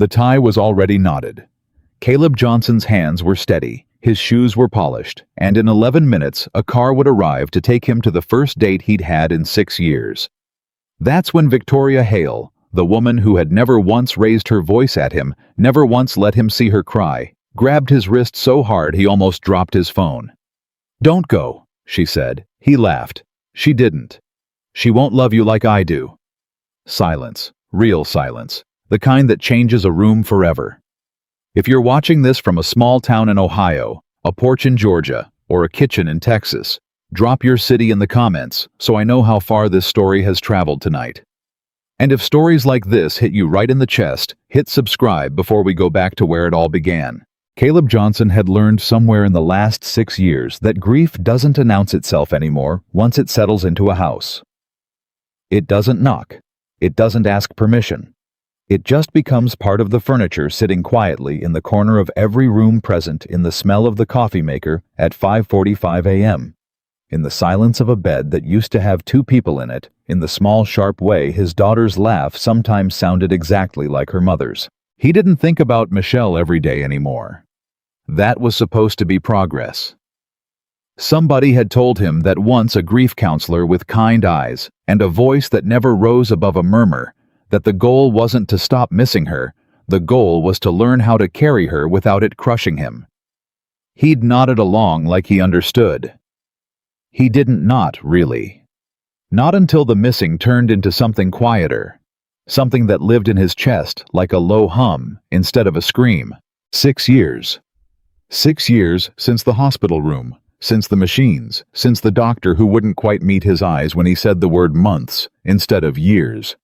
The tie was already knotted. Caleb Johnson's hands were steady, his shoes were polished, and in 11 minutes a car would arrive to take him to the first date he'd had in 6 years. That's when Victoria Hale, the woman who had never once raised her voice at him, never once let him see her cry, grabbed his wrist so hard he almost dropped his phone. "Don't go," she said. He laughed. "She didn't. She won't love you like I do." Silence. Real silence. The kind that changes a room forever. If you're watching this from a small town in Ohio, a porch in Georgia, or a kitchen in Texas, drop your city in the comments so I know how far this story has traveled tonight. And if stories like this hit you right in the chest, hit subscribe before we go back to where it all began. Caleb Johnson had learned somewhere in the last 6 years that grief doesn't announce itself anymore once it settles into a house. It doesn't knock. It doesn't ask permission. It just becomes part of the furniture sitting quietly in the corner of every room present in the smell of the coffee maker at 5:45 a.m. In the silence of a bed that used to have 2 people in it, in the small sharp way his daughter's laugh sometimes sounded exactly like her mother's. He didn't think about Michelle every day anymore. That was supposed to be progress. Somebody had told him that once, a grief counselor with kind eyes and a voice that never rose above a murmur, that the goal wasn't to stop missing her, the goal was to learn how to carry her without it crushing him. He'd nodded along like he understood. He didn't not, really. Not until the missing turned into something quieter, something that lived in his chest like a low hum instead of a scream. 6 years. 6 years since the hospital room, since the machines, since the doctor who wouldn't quite meet his eyes when he said the word months instead of years.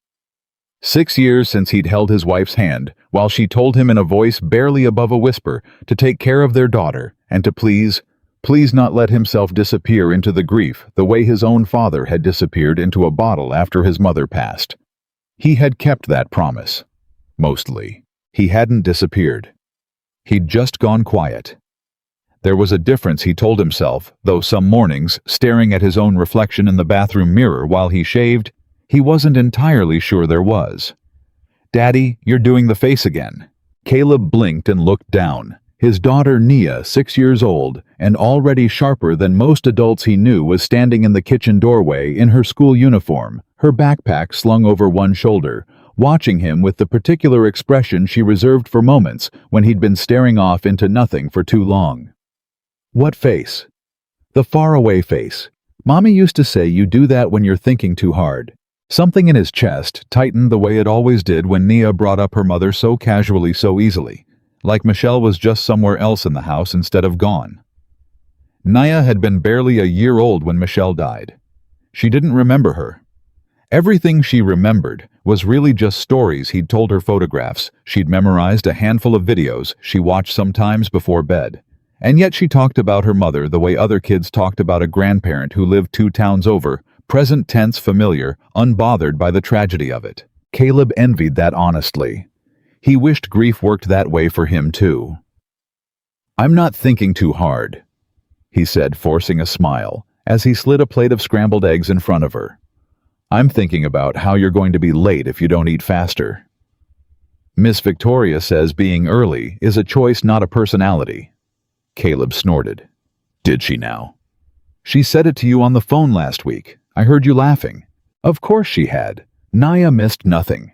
6 years since he'd held his wife's hand while she told him in a voice barely above a whisper to take care of their daughter and to please not let himself disappear into the grief the way his own father had disappeared into a bottle after his mother passed. He had kept that promise. Mostly. He hadn't disappeared. He'd just gone quiet. There was a difference, he told himself, though some mornings, staring at his own reflection in the bathroom mirror while he shaved, he wasn't entirely sure there was. "Daddy, you're doing the face again." Caleb blinked and looked down. His daughter Nia, 6 years old, and already sharper than most adults he knew, was standing in the kitchen doorway in her school uniform, her backpack slung over one shoulder, watching him with the particular expression she reserved for moments when he'd been staring off into nothing for too long. What face? The faraway face. Mommy used to say you do that when you're thinking too hard. Something in his chest tightened the way it always did when Nia brought up her mother so casually, so easily, like Michelle was just somewhere else in the house instead of gone. Nia had been barely a year old when Michelle died. She didn't remember her. Everything she remembered was really just stories he'd told her, photographs she'd memorized, a handful of videos she watched sometimes before bed. And yet she talked about her mother the way other kids talked about a grandparent who lived 2 towns over, present tense, familiar, unbothered by the tragedy of it. Caleb envied that honestly. He wished grief worked that way for him too. "I'm not thinking too hard," he said, forcing a smile, as he slid a plate of scrambled eggs in front of her. "I'm thinking about how you're going to be late if you don't eat faster." "Miss Victoria says being early is a choice, not a personality." Caleb snorted. "Did she now?" "She said it to you on the phone last week. I heard you laughing." Of course she had. Nia missed nothing.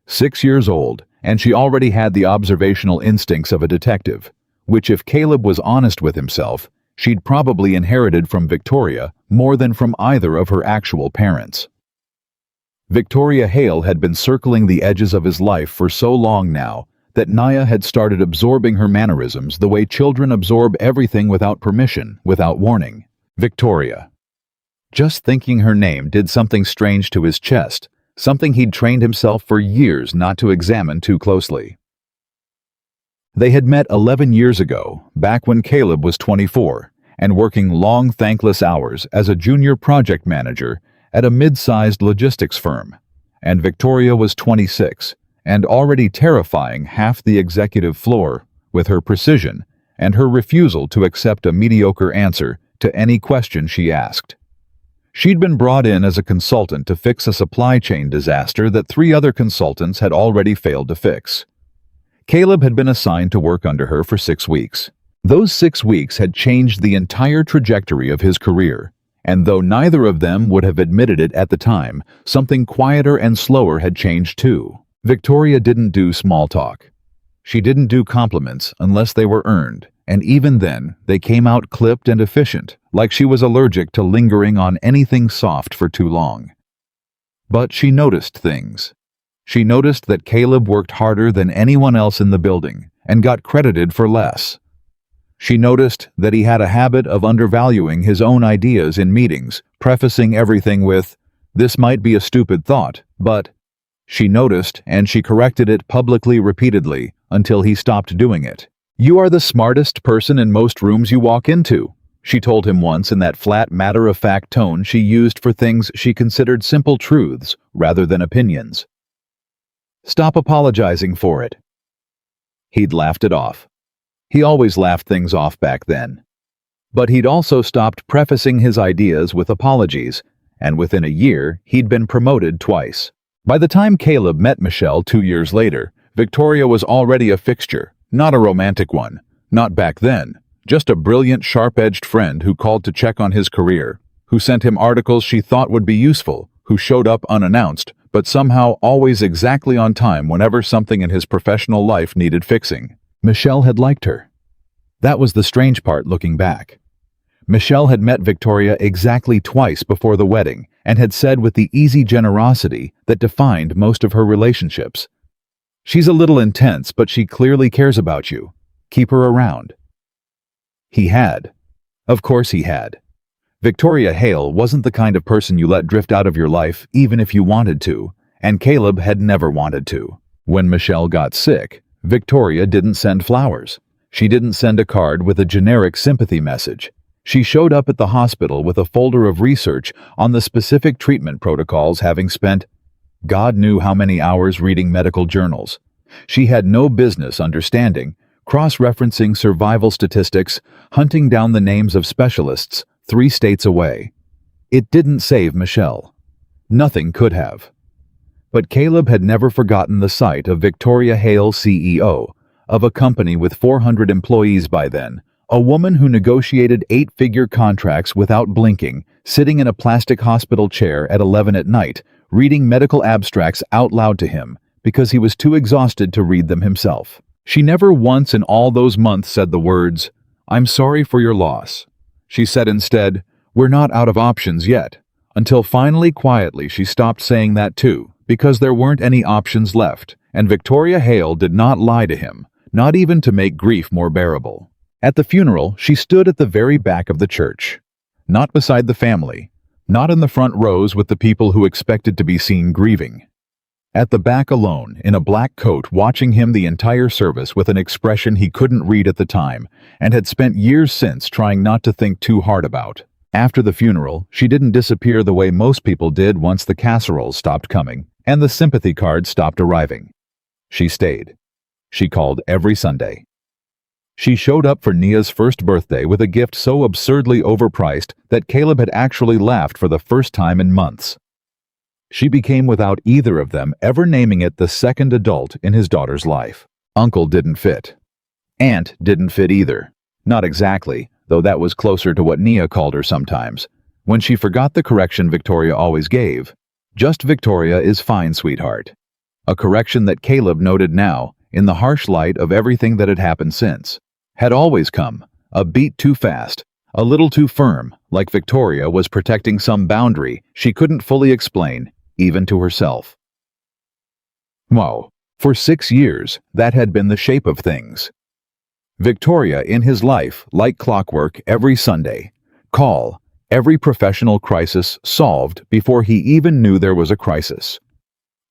6 years old, and she already had the observational instincts of a detective, which, if Caleb was honest with himself, she'd probably inherited from Victoria more than from either of her actual parents. Victoria Hale had been circling the edges of his life for so long now that Nia had started absorbing her mannerisms the way children absorb everything without permission, without warning. Victoria. Just thinking her name did something strange to his chest, something he'd trained himself for years not to examine too closely. They had met 11 years ago, back when Caleb was 24, and working long, thankless hours as a junior project manager at a mid-sized logistics firm, and Victoria was 26, and already terrifying half the executive floor with her precision and her refusal to accept a mediocre answer to any question she asked. She'd been brought in as a consultant to fix a supply chain disaster that 3 other consultants had already failed to fix. Caleb had been assigned to work under her for 6 weeks. Those 6 weeks had changed the entire trajectory of his career, and though neither of them would have admitted it at the time, something quieter and slower had changed too. Victoria didn't do small talk. She didn't do compliments unless they were earned, and even then, they came out clipped and efficient, like she was allergic to lingering on anything soft for too long. But she noticed things. She noticed that Caleb worked harder than anyone else in the building and got credited for less. She noticed that he had a habit of undervaluing his own ideas in meetings, prefacing everything with, "This might be a stupid thought, but..." She noticed, and she corrected it publicly repeatedly until he stopped doing it. "You are the smartest person in most rooms you walk into," she told him once in that flat, matter-of-fact tone she used for things she considered simple truths rather than opinions. "Stop apologizing for it." He'd laughed it off. He always laughed things off back then. But he'd also stopped prefacing his ideas with apologies, and within a year, he'd been promoted twice. By the time Caleb met Michelle 2 years later, Victoria was already a fixture, not a romantic one, not back then, just a brilliant, sharp-edged friend who called to check on his career, who sent him articles she thought would be useful, who showed up unannounced, but somehow always exactly on time whenever something in his professional life needed fixing. Michelle had liked her. That was the strange part looking back. Michelle had met Victoria exactly twice before the wedding and had said with the easy generosity that defined most of her relationships, "She's a little intense, but she clearly cares about you. Keep her around." He had. Of course he had. Victoria Hale wasn't the kind of person you let drift out of your life even if you wanted to, and Caleb had never wanted to. When Michelle got sick, Victoria didn't send flowers. She didn't send a card with a generic sympathy message. She showed up at the hospital with a folder of research on the specific treatment protocols, having spent God knew how many hours reading medical journals. She had no business understanding, cross-referencing survival statistics, hunting down the names of specialists 3 states away. It didn't save Michelle. Nothing could have. But Caleb had never forgotten the sight of Victoria Hale, CEO, of a company with 400 employees by then, a woman who negotiated 8-figure contracts without blinking, sitting in a plastic hospital chair at 11 at night, reading medical abstracts out loud to him because he was too exhausted to read them himself. She never once in all those months said the words, "I'm sorry for your loss." She said instead, "We're not out of options yet," until finally quietly she stopped saying that too, because there weren't any options left, and Victoria Hale did not lie to him, not even to make grief more bearable. At the funeral, she stood at the very back of the church. Not beside the family, not in the front rows with the people who expected to be seen grieving. At the back alone, in a black coat, watching him the entire service with an expression he couldn't read at the time, and had spent years since trying not to think too hard about. After the funeral, she didn't disappear the way most people did once the casseroles stopped coming and the sympathy cards stopped arriving. She stayed. She called every Sunday. She showed up for Nia's first birthday with a gift so absurdly overpriced that Caleb had actually laughed for the first time in months. She became without either of them ever naming it the second adult in his daughter's life. Uncle didn't fit. Aunt didn't fit either. Not exactly, though that was closer to what Nia called her sometimes, when she forgot the correction Victoria always gave. "Just Victoria is fine, sweetheart." A correction that Caleb noted now, in the harsh light of everything that had happened since, had always come, a beat too fast, a little too firm, like Victoria was protecting some boundary she couldn't fully explain, even to herself. Wow, for 6 years, that had been the shape of things. Victoria in his life, like clockwork, every Sunday. Call, every professional crisis solved before he even knew there was a crisis.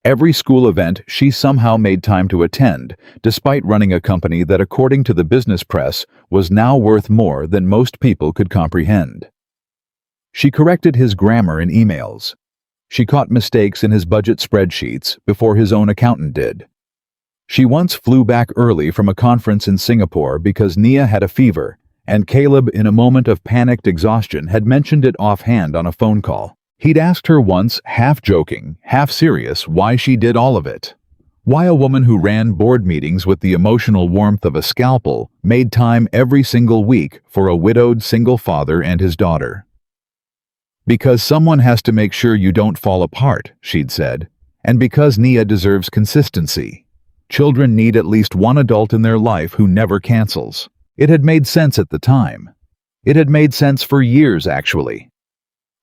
Every school event she somehow made time to attend, despite running a company that, according to the business press, was now worth more than most people could comprehend. She corrected his grammar in emails. She caught mistakes in his budget spreadsheets before his own accountant did. She once flew back early from a conference in Singapore because Nia had a fever, and Caleb, in a moment of panicked exhaustion, had mentioned it offhand on a phone call. He'd asked her once, half joking, half serious, why she did all of it. Why a woman who ran board meetings with the emotional warmth of a scalpel made time every single week for a widowed single father and his daughter. Because someone has to make sure you don't fall apart, she'd said, and because Nia deserves consistency. Children need at least one adult in their life who never cancels. It had made sense at the time. It had made sense for years, actually.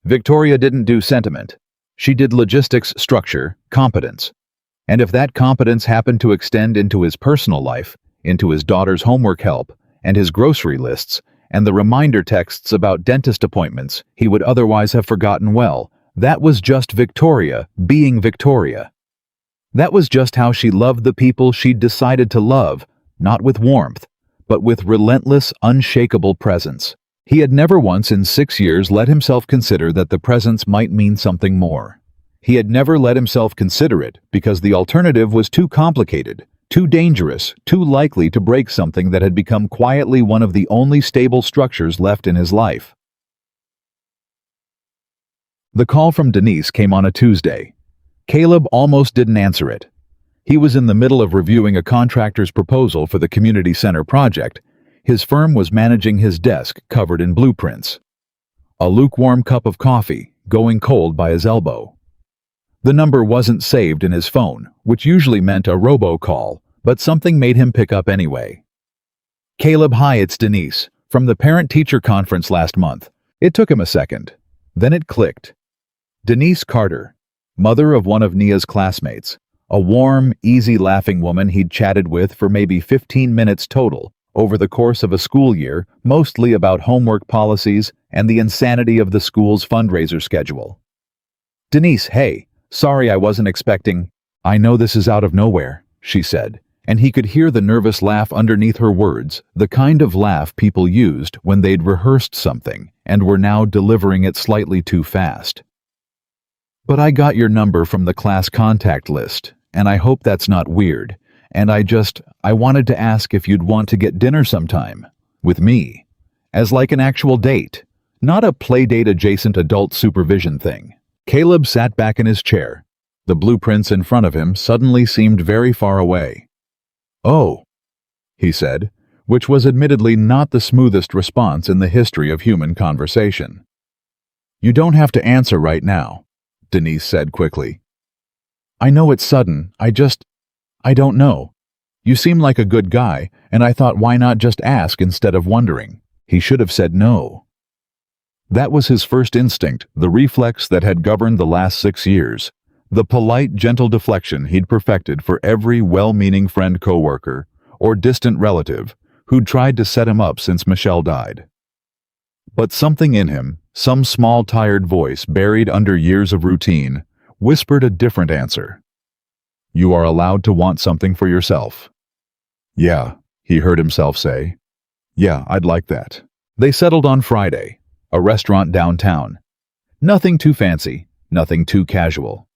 Victoria didn't do sentiment. She did logistics, structure, competence. And if that competence happened to extend into his personal life, into his daughter's homework help, and his grocery lists, and the reminder texts about dentist appointments he would otherwise have forgotten, well, that was just Victoria being Victoria. That was just how she loved the people she'd decided to love, not with warmth, but with relentless, unshakable presence. He had never once in 6 years let himself consider that the presence might mean something more. He had never let himself consider it because the alternative was too complicated, too dangerous, too likely to break something that had become quietly one of the only stable structures left in his life. The call from Denise came on a Tuesday. Caleb almost didn't answer it. He was in the middle of reviewing a contractor's proposal for the community center project. His firm was managing his desk covered in blueprints. A lukewarm cup of coffee, going cold by his elbow. The number wasn't saved in his phone, which usually meant a robocall, but something made him pick up anyway. Caleb, hi, it's Denise, from the parent-teacher conference last month. It took him a second. Then it clicked. Denise Carter, mother of one of Nia's classmates, a warm, easy-laughing woman he'd chatted with for maybe 15 minutes total over the course of a school year, mostly about homework policies and the insanity of the school's fundraiser schedule. Denise, hey. Sorry I wasn't expecting. I know this is out of nowhere, she said, and he could hear the nervous laugh underneath her words, the kind of laugh people used when they'd rehearsed something and were now delivering it slightly too fast. But I got your number from the class contact list, and I hope that's not weird, and I wanted to ask if you'd want to get dinner sometime, with me, as like an actual date, not a playdate adjacent adult supervision thing. Caleb sat back in his chair. The blueprints in front of him suddenly seemed very far away. Oh, he said, which was admittedly not the smoothest response in the history of human conversation. You don't have to answer right now, Denise said quickly. I know it's sudden, I don't know. You seem like a good guy, and I thought why not just ask instead of wondering. He should have said no. That was his first instinct, the reflex that had governed the last 6 years, the polite, gentle deflection he'd perfected for every well-meaning friend coworker or distant relative who'd tried to set him up since Michelle died. But something in him, some small tired voice buried under years of routine, whispered a different answer. You are allowed to want something for yourself. Yeah, he heard himself say. Yeah, I'd like that. They settled on Friday. A restaurant downtown. Nothing too fancy, nothing too casual.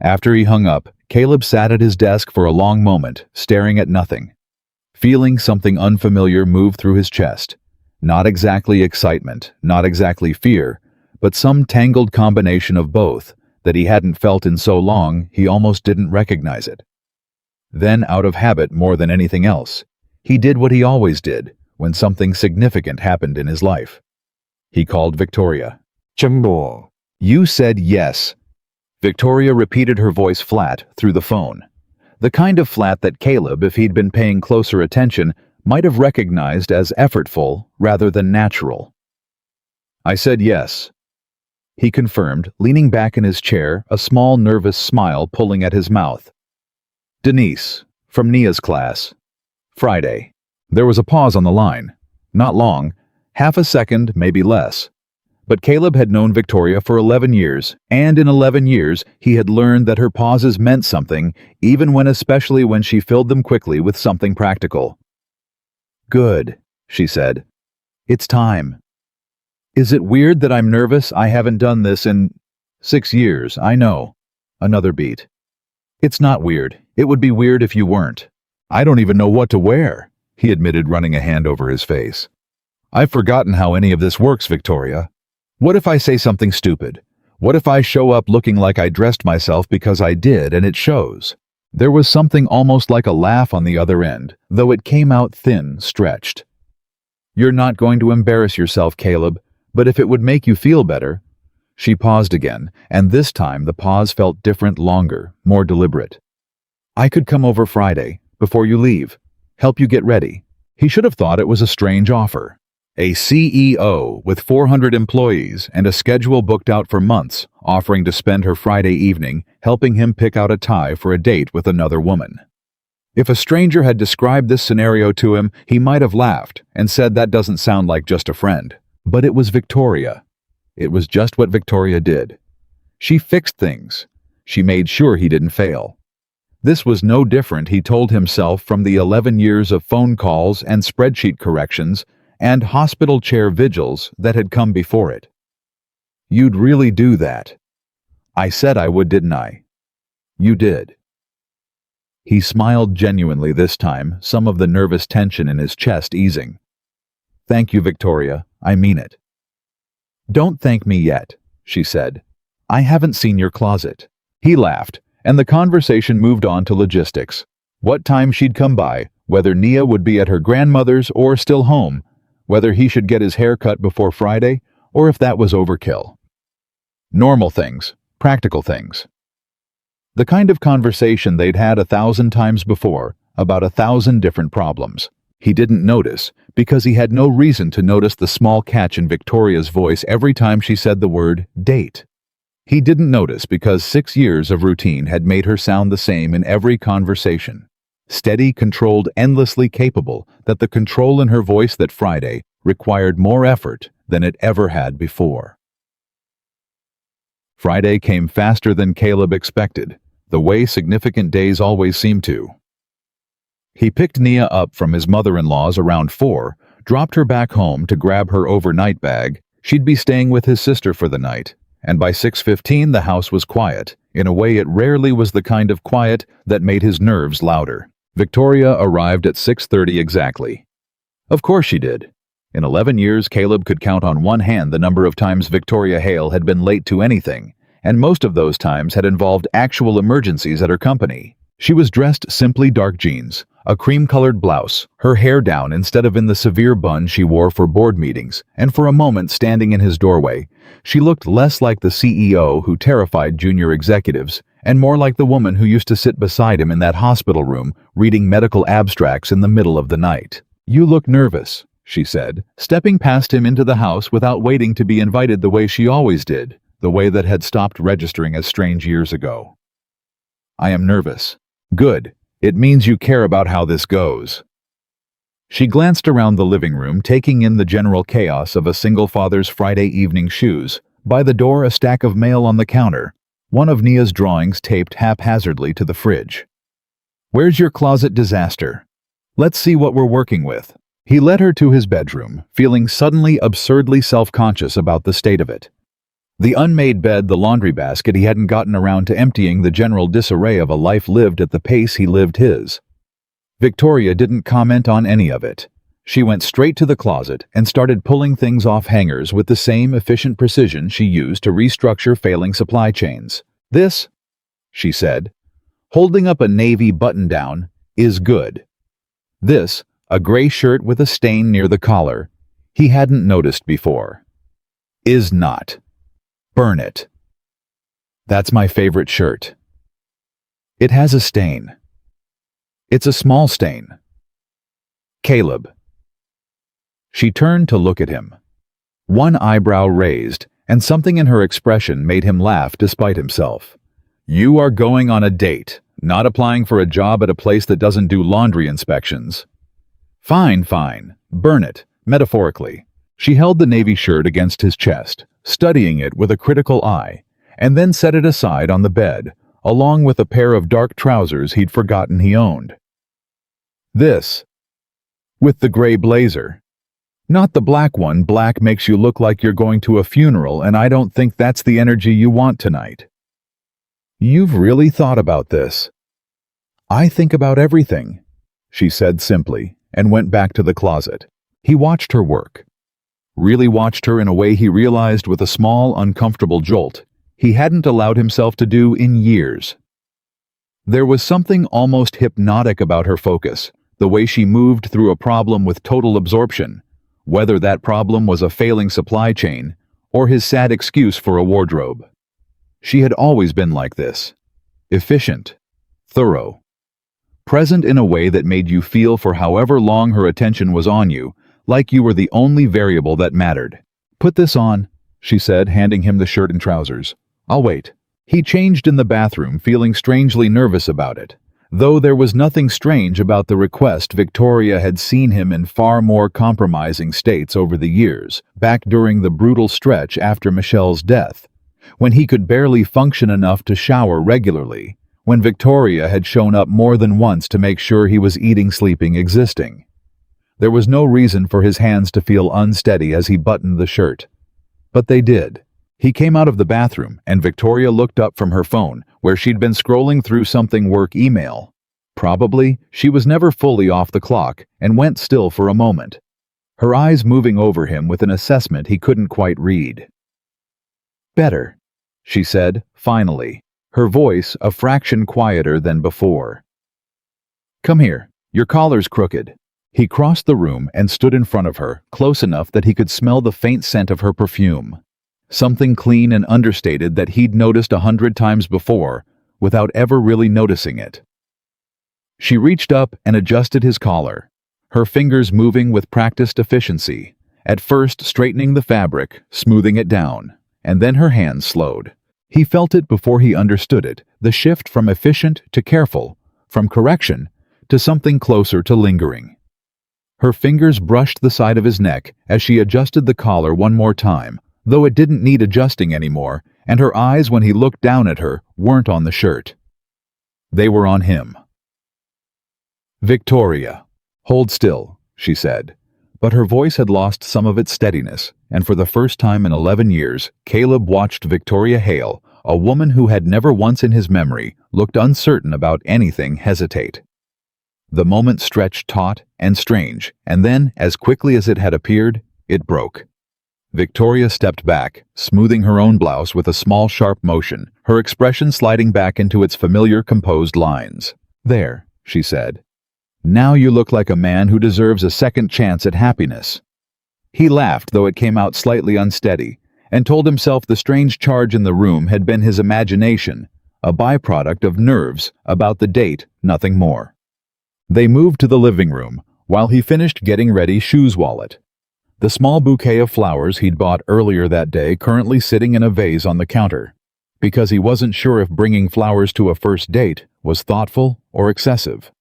After he hung up, Caleb sat at his desk for a long moment, staring at nothing. Feeling something unfamiliar move through his chest. Not exactly excitement, not exactly fear, but some tangled combination of both that he hadn't felt in so long he almost didn't recognize it. Then, out of habit more than anything else, he did what he always did when something significant happened in his life. He called Victoria. Jumbo. You said yes. Victoria repeated, her voice flat through the phone. The kind of flat that Caleb, if he'd been paying closer attention, might have recognized as effortful rather than natural. I said yes. He confirmed, leaning back in his chair, a small nervous smile pulling at his mouth. Denise, from Nia's class. Friday. There was a pause on the line. Not long. Half a second, maybe less. But Caleb had known Victoria for 11 years, and in 11 years he had learned that her pauses meant something, especially when she filled them quickly with something practical. Good, she said. It's time. Is it weird that I'm nervous? I haven't done this in 6 years, I know. Another beat. It's not weird. It would be weird if you weren't. I don't even know what to wear, he admitted, running a hand over his face. I've forgotten how any of this works, Victoria. What if I say something stupid? What if I show up looking like I dressed myself because I did and it shows? There was something almost like a laugh on the other end, though it came out thin, stretched. "You're not going to embarrass yourself, Caleb, but if it would make you feel better." She paused again, and this time the pause felt different, longer, more deliberate. "I could come over Friday, before you leave, help you get ready." He should have thought it was a strange offer. A CEO with 400 employees and a schedule booked out for months, offering to spend her Friday evening helping him pick out a tie for a date with another woman. If a stranger had described this scenario to him, he might have laughed and said that doesn't sound like just a friend. But it was Victoria. It was just what Victoria did. She fixed things. She made sure he didn't fail. This was no different, he told himself, from the 11 years of phone calls and spreadsheet corrections and hospital chair vigils that had come before it. "You'd really do that?" "I said I would, didn't I?" "You did." He smiled genuinely this time, some of the nervous tension in his chest easing. "Thank you, Victoria. I mean it." "Don't thank me yet," she said. "I haven't seen your closet." He laughed, and the conversation moved on to logistics. What time she'd come by, whether Nia would be at her grandmother's or still home, whether he should get his hair cut before Friday, or if that was overkill. Normal things, practical things. The kind of conversation they'd had 1,000 times before, about 1,000 different problems. He didn't notice, because he had no reason to notice the small catch in Victoria's voice every time she said the word date. He didn't notice because 6 years of routine had made her sound the same in every conversation. Steady, controlled, endlessly capable, that the control in her voice that Friday required more effort than it ever had before. Friday came faster than Caleb expected, the way significant days always seem to. He picked Nia up from his mother-in-law's around 4, dropped her back home to grab her overnight bag. She'd be staying with his sister for the night, and by 6:15 the house was quiet, in a way it rarely was, the kind of quiet that made his nerves louder. Victoria arrived at 6:30 exactly. Of course she did. In 11 years, Caleb could count on one hand the number of times Victoria Hale had been late to anything, and most of those times had involved actual emergencies at her company. She was dressed simply: dark jeans, a cream-colored blouse, her hair down instead of in the severe bun she wore for board meetings, and for a moment standing in his doorway, she looked less like the CEO who terrified junior executives, and more like the woman who used to sit beside him in that hospital room reading medical abstracts in the middle of the night. "You look nervous," she said, stepping past him into the house without waiting to be invited the way she always did, the way that had stopped registering as strange years ago. "I am nervous." "Good. It means you care about how this goes." She glanced around the living room, taking in the general chaos of a single father's Friday evening shoes. By the door, a stack of mail on the counter, one of Nia's drawings taped haphazardly to the fridge. "Where's your closet disaster? Let's see what we're working with." He led her to his bedroom, feeling suddenly absurdly self-conscious about the state of it. The unmade bed, the laundry basket, he hadn't gotten around to emptying, the general disarray of a life lived at the pace he lived his. Victoria didn't comment on any of it. She went straight to the closet and started pulling things off hangers with the same efficient precision she used to restructure failing supply chains. "This," she said, holding up a navy button-down, "is good. This, a gray shirt with a stain near the collar, he hadn't noticed before, is not. Burn it. That's my favorite shirt. It has a stain. It's a small stain. Caleb." She turned to look at him. One eyebrow raised, and something in her expression made him laugh despite himself. "You are going on a date, not applying for a job at a place that doesn't do laundry inspections." "Fine, fine. Burn it, metaphorically." She held the navy shirt against his chest, studying it with a critical eye, and then set it aside on the bed, along with a pair of dark trousers he'd forgotten he owned. "This. With the gray blazer. Not the black one. Black makes you look like you're going to a funeral, and I don't think that's the energy you want tonight." "You've really thought about this." "I think about everything," she said simply, and went back to the closet. He watched her work. Really watched her in a way he realized with a small, uncomfortable jolt he hadn't allowed himself to do in years. There was something almost hypnotic about her focus, the way she moved through a problem with total absorption, whether that problem was a failing supply chain or his sad excuse for a wardrobe. She had always been like this, efficient, thorough, present in a way that made you feel for however long her attention was on you, like you were the only variable that mattered. "Put this on," she said, handing him the shirt and trousers. "I'll wait." He changed in the bathroom, feeling strangely nervous about it. Though there was nothing strange about the request, Victoria had seen him in far more compromising states over the years, back during the brutal stretch after Michelle's death, when he could barely function enough to shower regularly, when Victoria had shown up more than once to make sure he was eating, sleeping, existing. There was no reason for his hands to feel unsteady as he buttoned the shirt. But they did. He came out of the bathroom, and Victoria looked up from her phone, where she'd been scrolling through something work email. Probably, she was never fully off the clock, and went still for a moment, her eyes moving over him with an assessment he couldn't quite read. "Better," she said, finally, her voice a fraction quieter than before. "Come here, your collar's crooked." He crossed the room and stood in front of her, close enough that he could smell the faint scent of her perfume. Something clean and understated that he'd noticed 100 times before, without ever really noticing it. She reached up and adjusted his collar, her fingers moving with practiced efficiency, at first straightening the fabric, smoothing it down, and then her hands slowed. He felt it before he understood it, the shift from efficient to careful, from correction to something closer to lingering. Her fingers brushed the side of his neck as she adjusted the collar one more time, though it didn't need adjusting anymore, and her eyes when he looked down at her weren't on the shirt. They were on him. "Victoria, hold still," she said. But her voice had lost some of its steadiness, and for the first time in 11 years, Caleb watched Victoria Hale, a woman who had never once in his memory looked uncertain about anything, hesitate. The moment stretched taut and strange, and then, as quickly as it had appeared, it broke. Victoria stepped back, smoothing her own blouse with a small sharp motion, her expression sliding back into its familiar composed lines. "There," she said. "Now you look like a man who deserves a second chance at happiness." He laughed, though it came out slightly unsteady, and told himself the strange charge in the room had been his imagination, a byproduct of nerves about the date, nothing more. They moved to the living room, while he finished getting ready Shu's wallet. The small bouquet of flowers he'd bought earlier that day currently sitting in a vase on the counter, because he wasn't sure if bringing flowers to a first date was thoughtful or excessive.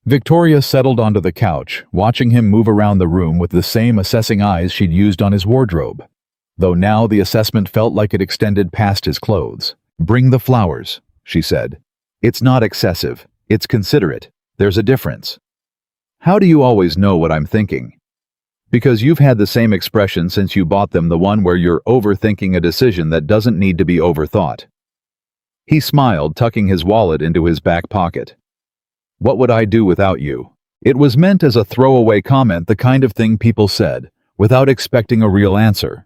Victoria settled onto the couch, watching him move around the room with the same assessing eyes she'd used on his wardrobe, though now the assessment felt like it extended past his clothes. "Bring the flowers," she said. "It's not excessive, it's considerate. There's a difference." "How do you always know what I'm thinking?" "Because you've had the same expression since you bought them, the one where you're overthinking a decision that doesn't need to be overthought." He smiled, tucking his wallet into his back pocket. "What would I do without you?" It was meant as a throwaway comment, the kind of thing people said, without expecting a real answer.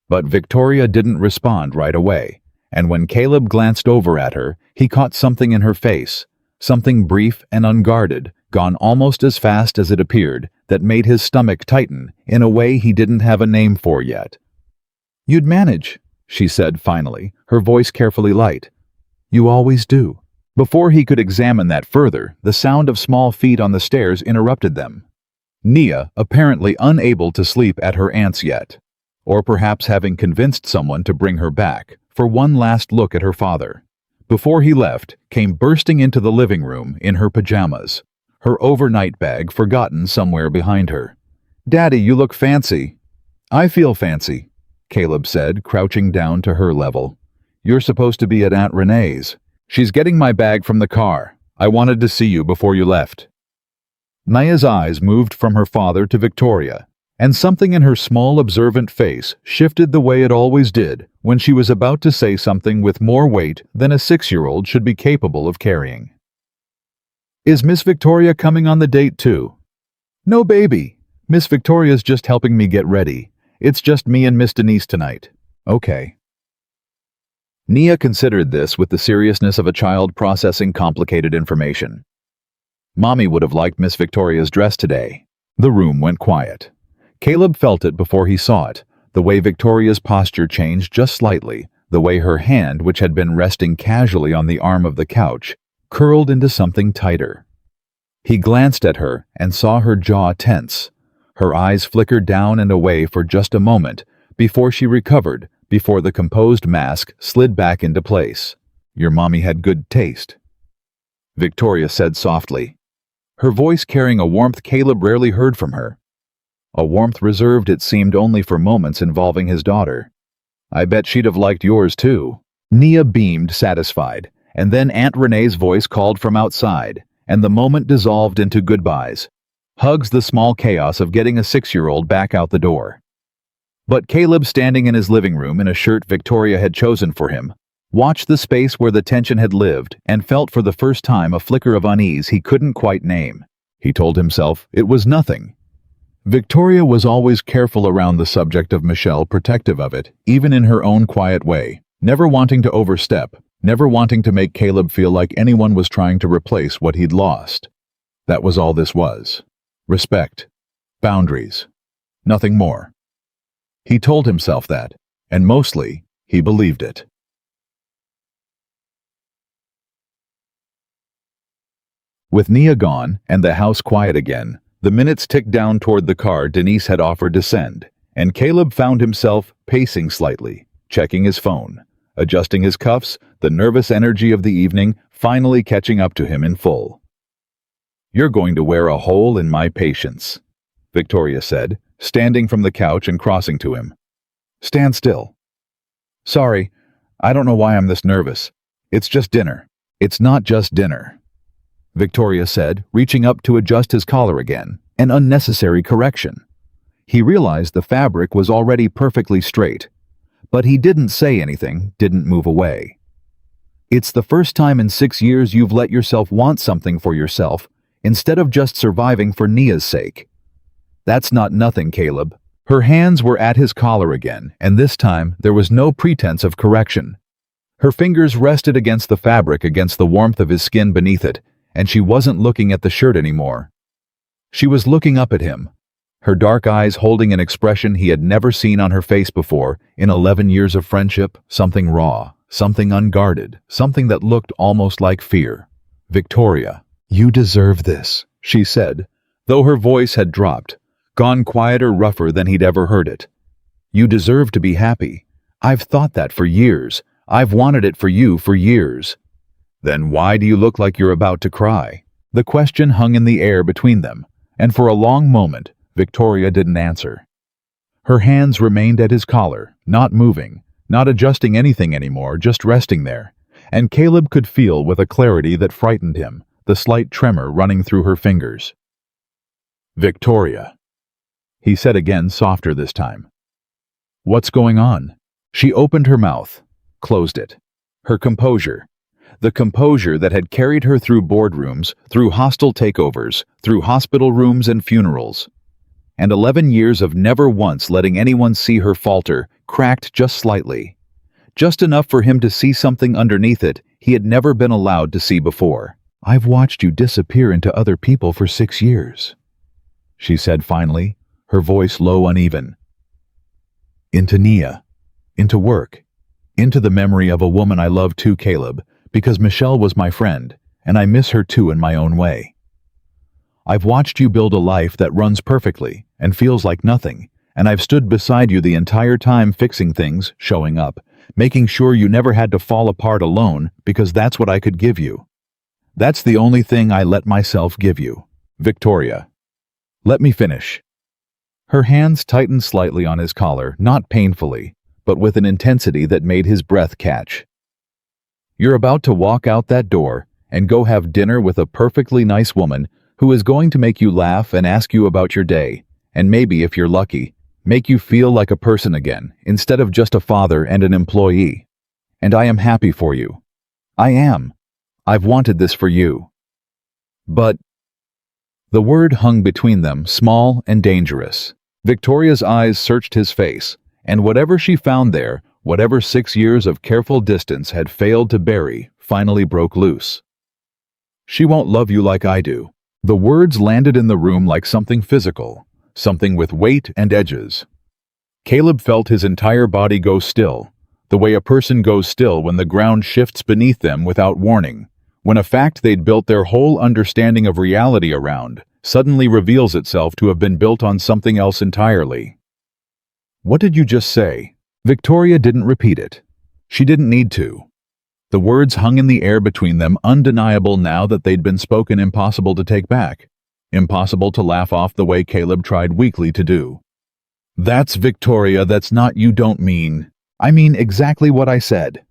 But Victoria didn't respond right away, and when Caleb glanced over at her, he caught something in her face, something brief and unguarded, gone almost as fast as it appeared, that made his stomach tighten in a way he didn't have a name for yet. "You'd manage," she said finally, her voice carefully light. "You always do." Before he could examine that further, the sound of small feet on the stairs interrupted them. Nia, apparently unable to sleep at her aunt's yet, or perhaps having convinced someone to bring her back for one last look at her father, before he left, came bursting into the living room in her pajamas, her overnight bag forgotten somewhere behind her. "Daddy, you look fancy." "I feel fancy," Caleb said, crouching down to her level. "You're supposed to be at Aunt Renee's. She's getting my bag from the car. I wanted to see you before you left." Nia's eyes moved from her father to Victoria, and something in her small observant face shifted the way it always did when she was about to say something with more weight than a 6-year-old should be capable of carrying. "Is Miss Victoria coming on the date too?" "No, baby. Miss Victoria's just helping me get ready. It's just me and Miss Denise tonight." "Okay." Nia considered this with the seriousness of a child processing complicated information. Mommy would have liked Miss Victoria's dress today. The room went quiet. Caleb felt it before he saw it, the way Victoria's posture changed just slightly, the way her hand, which had been resting casually on the arm of the couch, curled into something tighter. He glanced at her and saw her jaw tense. Her eyes flickered down and away for just a moment before she recovered, before the composed mask slid back into place. "Your mommy had good taste," Victoria said softly, her voice carrying a warmth Caleb rarely heard from her. A warmth reserved, it seemed, only for moments involving his daughter. "I bet she'd have liked yours too." Nia beamed, satisfied, and then Aunt Renee's voice called from outside, and the moment dissolved into goodbyes. Hugs, the small chaos of getting a 6-year-old back out the door. But Caleb, standing in his living room in a shirt Victoria had chosen for him, watched the space where the tension had lived and felt for the first time a flicker of unease he couldn't quite name. He told himself it was nothing. Victoria was always careful around the subject of Michelle, protective of it, even in her own quiet way, never wanting to overstep, never wanting to make Caleb feel like anyone was trying to replace what he'd lost. That was all this was. Respect. Boundaries. Nothing more. He told himself that, and mostly, he believed it. With Nia gone and the house quiet again, the minutes ticked down toward the car Denise had offered to send, and Caleb found himself pacing slightly, checking his phone, adjusting his cuffs, the nervous energy of the evening finally catching up to him in full. "You're going to wear a hole in my patience," Victoria said, standing from the couch and crossing to him. "Stand still." "Sorry, I don't know why I'm this nervous. It's just dinner." "It's not just dinner," Victoria said, reaching up to adjust his collar again, an unnecessary correction. He realized the fabric was already perfectly straight, but he didn't say anything, didn't move away. "It's the first time in 6 years you've let yourself want something for yourself, instead of just surviving for Nia's sake." "That's not nothing, Caleb." Her hands were at his collar again, and this time there was no pretense of correction. Her fingers rested against the fabric, against the warmth of his skin beneath it, and she wasn't looking at the shirt anymore. She was looking up at him, her dark eyes holding an expression he had never seen on her face before in 11 years of friendship, something raw, something unguarded, something that looked almost like fear. "Victoria, you deserve this," she said, though her voice had dropped, gone quieter, rougher than he'd ever heard it. "You deserve to be happy. I've thought that for years. I've wanted it for you for years." "Then why do you look like you're about to cry?" The question hung in the air between them, and for a long moment, Victoria didn't answer. Her hands remained at his collar, not moving, not adjusting anything anymore, just resting there, and Caleb could feel with a clarity that frightened him the slight tremor running through her fingers. "Victoria," he said again, softer this time. "What's going on?" She opened her mouth, closed it. Her composure, the composure that had carried her through boardrooms, through hostile takeovers, through hospital rooms and funerals. And 11 years of never once letting anyone see her falter, cracked just slightly. Just enough for him to see something underneath it he had never been allowed to see before. "I've watched you disappear into other people for 6 years," she said finally, her voice low, uneven. "Into Nia, into work, into the memory of a woman I love too, Caleb, because Michelle was my friend, and I miss her too in my own way. I've watched you build a life that runs perfectly and feels like nothing, and I've stood beside you the entire time, fixing things, showing up, making sure you never had to fall apart alone, because that's what I could give you. That's the only thing I let myself give you. Victoria, let me finish." Her hands tightened slightly on his collar, not painfully, but with an intensity that made his breath catch. "You're about to walk out that door and go have dinner with a perfectly nice woman who is going to make you laugh and ask you about your day, and maybe, if you're lucky, make you feel like a person again, instead of just a father and an employee. And I am happy for you. I am. I've wanted this for you. But..." The word hung between them, small and dangerous. Victoria's eyes searched his face, and whatever she found there, Whatever 6 years of careful distance had failed to bury finally broke loose. "She won't love you like I do." The words landed in the room like something physical, something with weight and edges. Caleb felt his entire body go still, the way a person goes still when the ground shifts beneath them without warning, when a fact they'd built their whole understanding of reality around suddenly reveals itself to have been built on something else entirely. "What did you just say?" Victoria didn't repeat it. She didn't need to. The words hung in the air between them, undeniable now that they'd been spoken, impossible to take back, impossible to laugh off the way Caleb tried weakly to do. "That's Victoria, that's not you don't mean. I mean exactly what I said."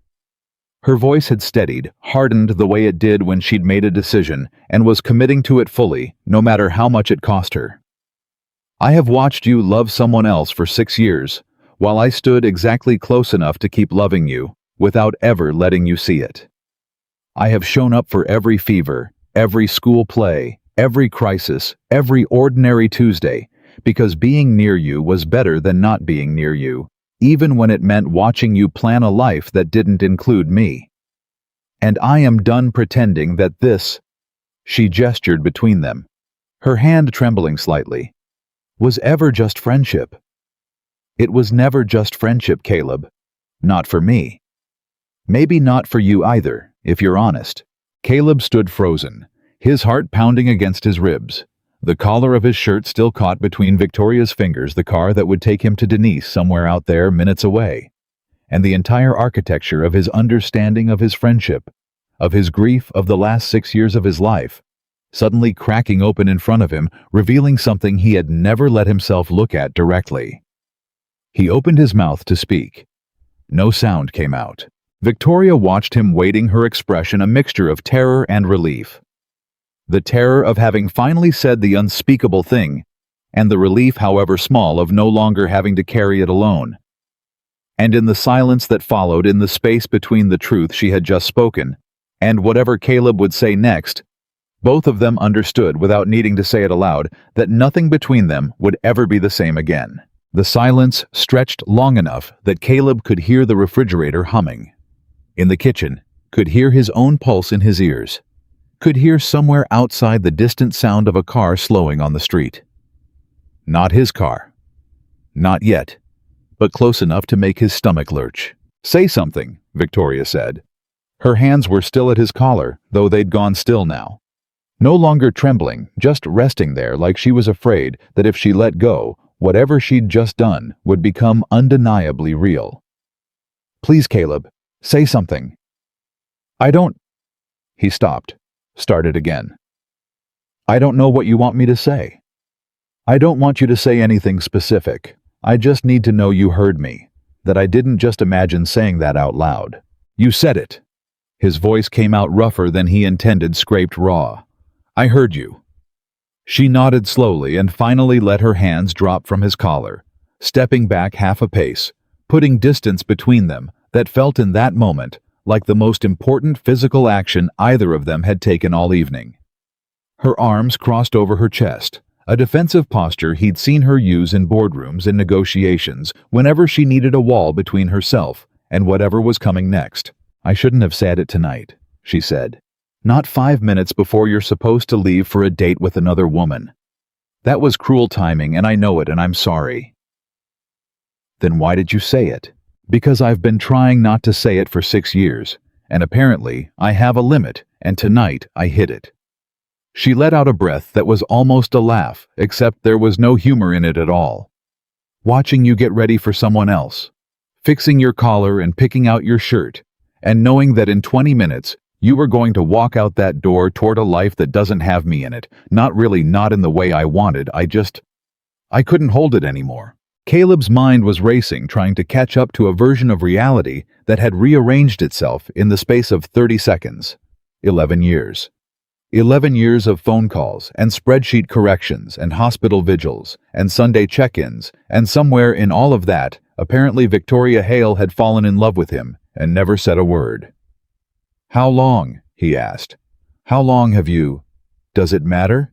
Her voice had steadied, hardened the way it did when she'd made a decision and was committing to it fully, no matter how much it cost her. "I have watched you love someone else for 6 years, while I stood exactly close enough to keep loving you, without ever letting you see it. I have shown up for every fever, every school play, every crisis, every ordinary Tuesday, because being near you was better than not being near you, even when it meant watching you plan a life that didn't include me. And I am done pretending that this," she gestured between them, her hand trembling slightly, "was ever just friendship. It was never just friendship, Caleb. Not for me. Maybe not for you either, if you're honest." Caleb stood frozen, his heart pounding against his ribs. The collar of his shirt still caught between Victoria's fingers the car that would take him to Denise somewhere out there minutes away. And the entire architecture of his understanding of his friendship, of his grief of the last 6 years of his life, suddenly cracking open in front of him, revealing something he had never let himself look at directly. He opened his mouth to speak. No sound came out. Victoria watched him, waiting, her expression a mixture of terror and relief. The terror of having finally said the unspeakable thing, and the relief, however small, of no longer having to carry it alone. And in the silence that followed, in the space between the truth she had just spoken, and whatever Caleb would say next, both of them understood, without needing to say it aloud, that nothing between them would ever be the same again. The silence stretched long enough that Caleb could hear the refrigerator humming. In the kitchen, could hear his own pulse in his ears. Could hear somewhere outside the distant sound of a car slowing on the street. Not his car. Not yet, but close enough to make his stomach lurch. "Say something," Victoria said. Her hands were still at his collar, though they'd gone still now. No longer trembling, just resting there like she was afraid that if she let go, whatever she'd just done would become undeniably real. "Please, Caleb, say something." "I don't—" He stopped, started again. "I don't know what you want me to say. I don't want you to say anything specific. I just need to know you heard me, that I didn't just imagine saying that out loud. You said it." His voice came out rougher than he intended, scraped raw. "I heard you." She nodded slowly and finally let her hands drop from his collar, stepping back half a pace, putting distance between them that felt in that moment like the most important physical action either of them had taken all evening. Her arms crossed over her chest, a defensive posture he'd seen her use in boardrooms and negotiations whenever she needed a wall between herself and whatever was coming next. "I shouldn't have said it tonight," she said. "Not 5 minutes before you're supposed to leave for a date with another woman. That was cruel timing, and I know it, and I'm sorry." "Then why did you say it?" "Because I've been trying not to say it for 6 years, and apparently I have a limit, and tonight I hit it." She let out a breath that was almost a laugh, except there was no humor in it at all. "Watching you get ready for someone else, fixing your collar and picking out your shirt, and knowing that in 20 minutes you were going to walk out that door toward a life that doesn't have me in it, not really, not in the way I wanted, I couldn't hold it anymore." Caleb's mind was racing, trying to catch up to a version of reality that had rearranged itself in the space of 30 seconds. 11 years. 11 years of phone calls and spreadsheet corrections and hospital vigils and Sunday check-ins, and somewhere in all of that, apparently Victoria Hale had fallen in love with him and never said a word. "How long?" he asked. "How long have you— Does it matter?"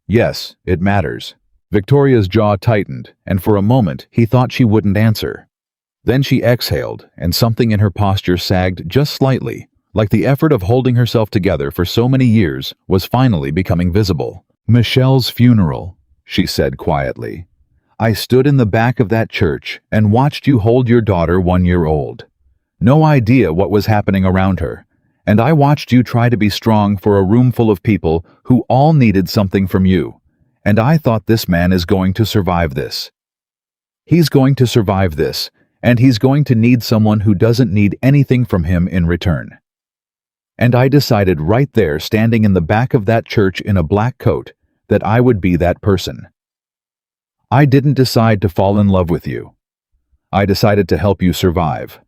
"Yes, it matters." Victoria's jaw tightened, and for a moment he thought she wouldn't answer. Then she exhaled, and something in her posture sagged just slightly, like the effort of holding herself together for so many years was finally becoming visible. "Michelle's funeral," she said quietly. "I stood in the back of that church and watched you hold your daughter 1 year old. No idea what was happening around her, and I watched you try to be strong for a room full of people who all needed something from you, and I thought this man is going to survive this. He's going to survive this, and he's going to need someone who doesn't need anything from him in return. And I decided right there, standing in the back of that church in a black coat, that I would be that person. I didn't decide to fall in love with you. I decided to help you survive.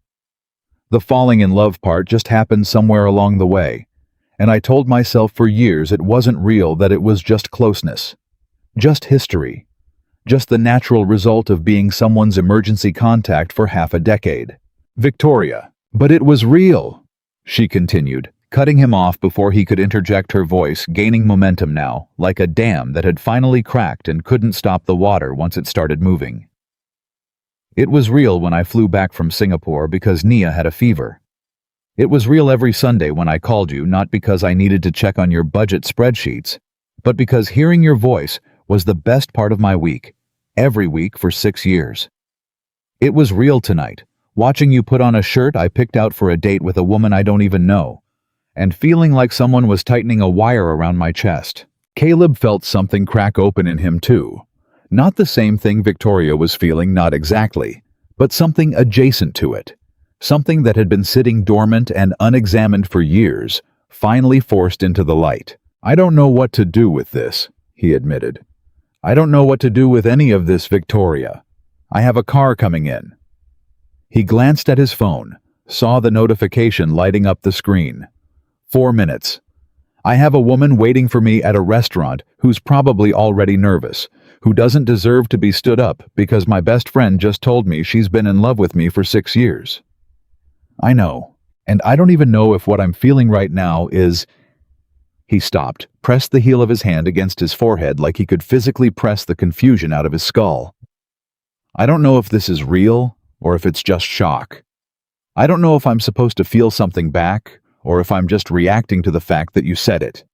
The falling in love part just happened somewhere along the way, and I told myself for years it wasn't real, that it was just closeness, just history, just the natural result of being someone's emergency contact for half a decade. Victoria, but it was real," she continued, cutting him off before he could interject, her voice gaining momentum now, like a dam that had finally cracked and couldn't stop the water once it started moving. "It was real when I flew back from Singapore because Nia had a fever. It was real every Sunday when I called you, not because I needed to check on your budget spreadsheets, but because hearing your voice was the best part of my week, every week for 6 years. It was real tonight, watching you put on a shirt I picked out for a date with a woman I don't even know, and feeling like someone was tightening a wire around my chest." Caleb felt something crack open in him too. Not the same thing Victoria was feeling, not exactly, but something adjacent to it. Something that had been sitting dormant and unexamined for years, finally forced into the light. "I don't know what to do with this," he admitted. "I don't know what to do with any of this, Victoria. I have a car coming in." He glanced at his phone, saw the notification lighting up the screen. 4 minutes. "I have a woman waiting for me at a restaurant who's probably already nervous, who doesn't deserve to be stood up because my best friend just told me she's been in love with me for 6 years. I know, and I don't even know if what I'm feeling right now is—" He stopped, pressed the heel of his hand against his forehead like he could physically press the confusion out of his skull. "I don't know if this is real or if it's just shock. I don't know if I'm supposed to feel something back or if I'm just reacting to the fact that you said it."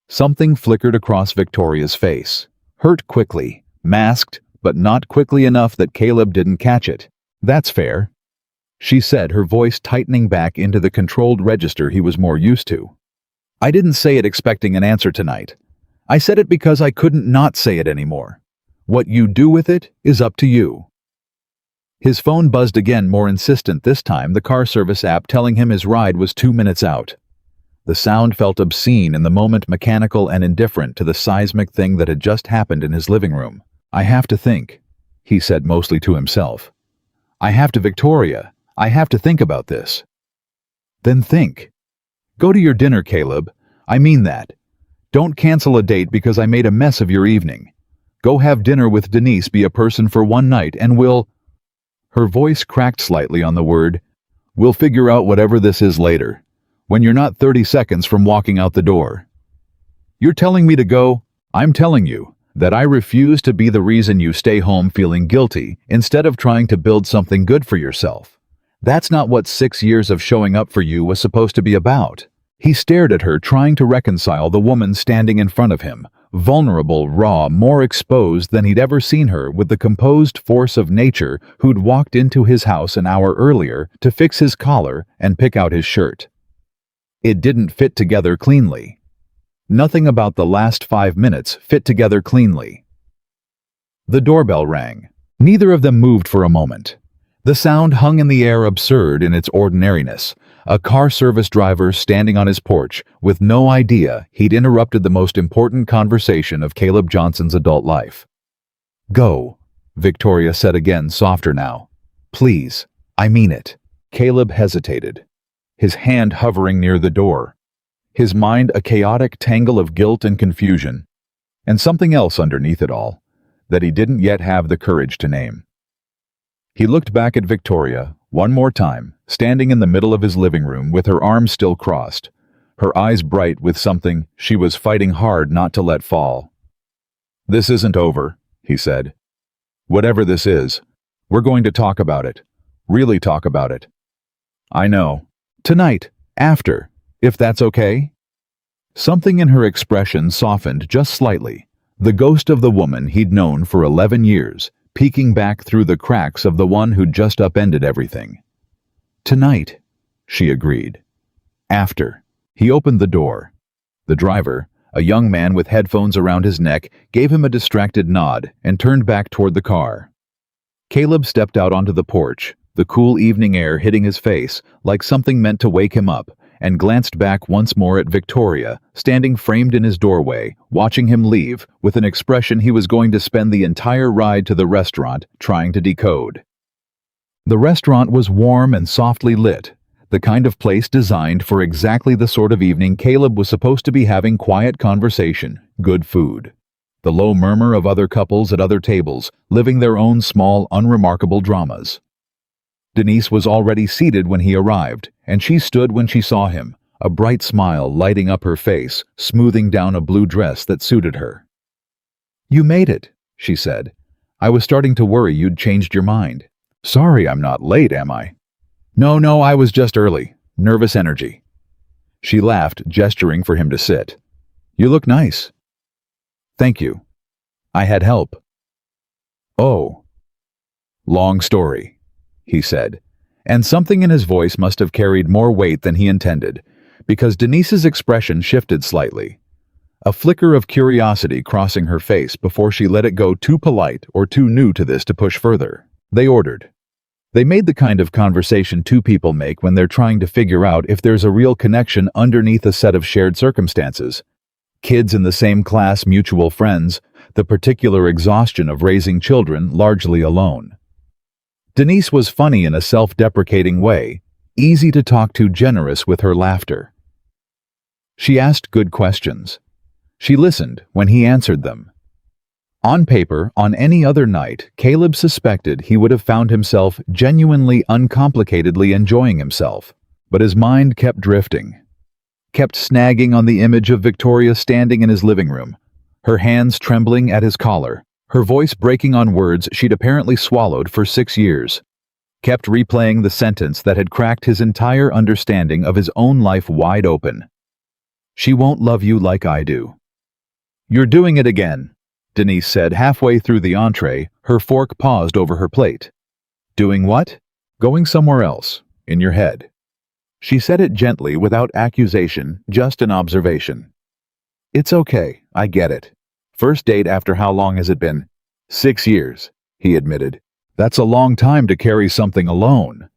Something flickered across Victoria's face. Hurt quickly, masked, but not quickly enough that Caleb didn't catch it. "That's fair," she said, her voice tightening back into the controlled register he was more used to. "I didn't say it expecting an answer tonight. I said it because I couldn't not say it anymore. What you do with it is up to you." His phone buzzed again, more insistent this time, the car service app telling him his ride was 2 minutes out. The sound felt obscene in the moment, mechanical and indifferent to the seismic thing that had just happened in his living room. "I have to think," he said mostly to himself. "I have to, Victoria. I have to think about this." "Then think. Go to your dinner, Caleb. I mean that. Don't cancel a date because I made a mess of your evening. Go have dinner with Denise, be a person for one night, and we'll—" Her voice cracked slightly on the word. "We'll figure out whatever this is later, when you're not 30 seconds from walking out the door. You're telling me to go? I'm telling you that I refuse to be the reason you stay home feeling guilty instead of trying to build something good for yourself. That's not what 6 years of showing up for you was supposed to be about." He stared at her, trying to reconcile the woman standing in front of him, vulnerable, raw, more exposed than he'd ever seen her, with the composed force of nature who'd walked into his house an hour earlier to fix his collar and pick out his shirt. It didn't fit together cleanly. Nothing about the last 5 minutes fit together cleanly. The doorbell rang. Neither of them moved for a moment. The sound hung in the air, absurd in its ordinariness. A car service driver standing on his porch, with no idea he'd interrupted the most important conversation of Caleb Johnson's adult life. "Go," Victoria said again, softer now. "Please, I mean it." Caleb hesitated, his hand hovering near the door, his mind a chaotic tangle of guilt and confusion, and something else underneath it all that he didn't yet have the courage to name. He looked back at Victoria one more time, standing in the middle of his living room with her arms still crossed, her eyes bright with something she was fighting hard not to let fall. "This isn't over," he said. "Whatever this is, we're going to talk about it. Really talk about it. I know. Tonight. After. If that's okay? Something in her expression softened just slightly. The ghost of the woman he'd known for 11 years, peeking back through the cracks of the one who'd just upended everything. Tonight, she agreed. After. He opened the door. The driver, a young man with headphones around his neck, gave him a distracted nod and turned back toward the car. Caleb stepped out onto the porch, the cool evening air hitting his face like something meant to wake him up, and glanced back once more at Victoria, standing framed in his doorway, watching him leave with an expression he was going to spend the entire ride to the restaurant trying to decode. The restaurant was warm and softly lit, the kind of place designed for exactly the sort of evening Caleb was supposed to be having quiet conversation, good food. The low murmur of other couples at other tables, living their own small, unremarkable dramas. Denise was already seated when he arrived, and she stood when she saw him, a bright smile lighting up her face, smoothing down a blue dress that suited her. "You made it," she said. "I was starting to worry you'd changed your mind." "Sorry I'm not late, am I?" No, I was just early. Nervous energy." She laughed, gesturing for him to sit. "You look nice." "Thank you. I had help." "Oh." "Long story," he said, and something in his voice must have carried more weight than he intended, because Denise's expression shifted slightly. A flicker of curiosity crossing her face before she let it go, too polite or too new to this to push further. They ordered. They made the kind of conversation two people make when they're trying to figure out if there's a real connection underneath a set of shared circumstances. Kids in the same class, mutual friends, the particular exhaustion of raising children largely alone. Denise was funny in a self-deprecating way, easy to talk to, generous with her laughter. She asked good questions. She listened when he answered them. On paper, on any other night, Caleb suspected he would have found himself genuinely, uncomplicatedly enjoying himself. But his mind kept drifting. Kept snagging on the image of Victoria standing in his living room, her hands trembling at his collar, her voice breaking on words she'd apparently swallowed for 6 years. Kept replaying the sentence that had cracked his entire understanding of his own life wide open. "She won't love you like I do." "You're doing it again," Denise said halfway through the entree, her fork paused over her plate. "Doing what?" "Going somewhere else, in your head." She said it gently, without accusation, just an observation. "It's okay, I get it. First date after how long has it been?" 6 years, he admitted. "That's a long time to carry something alone."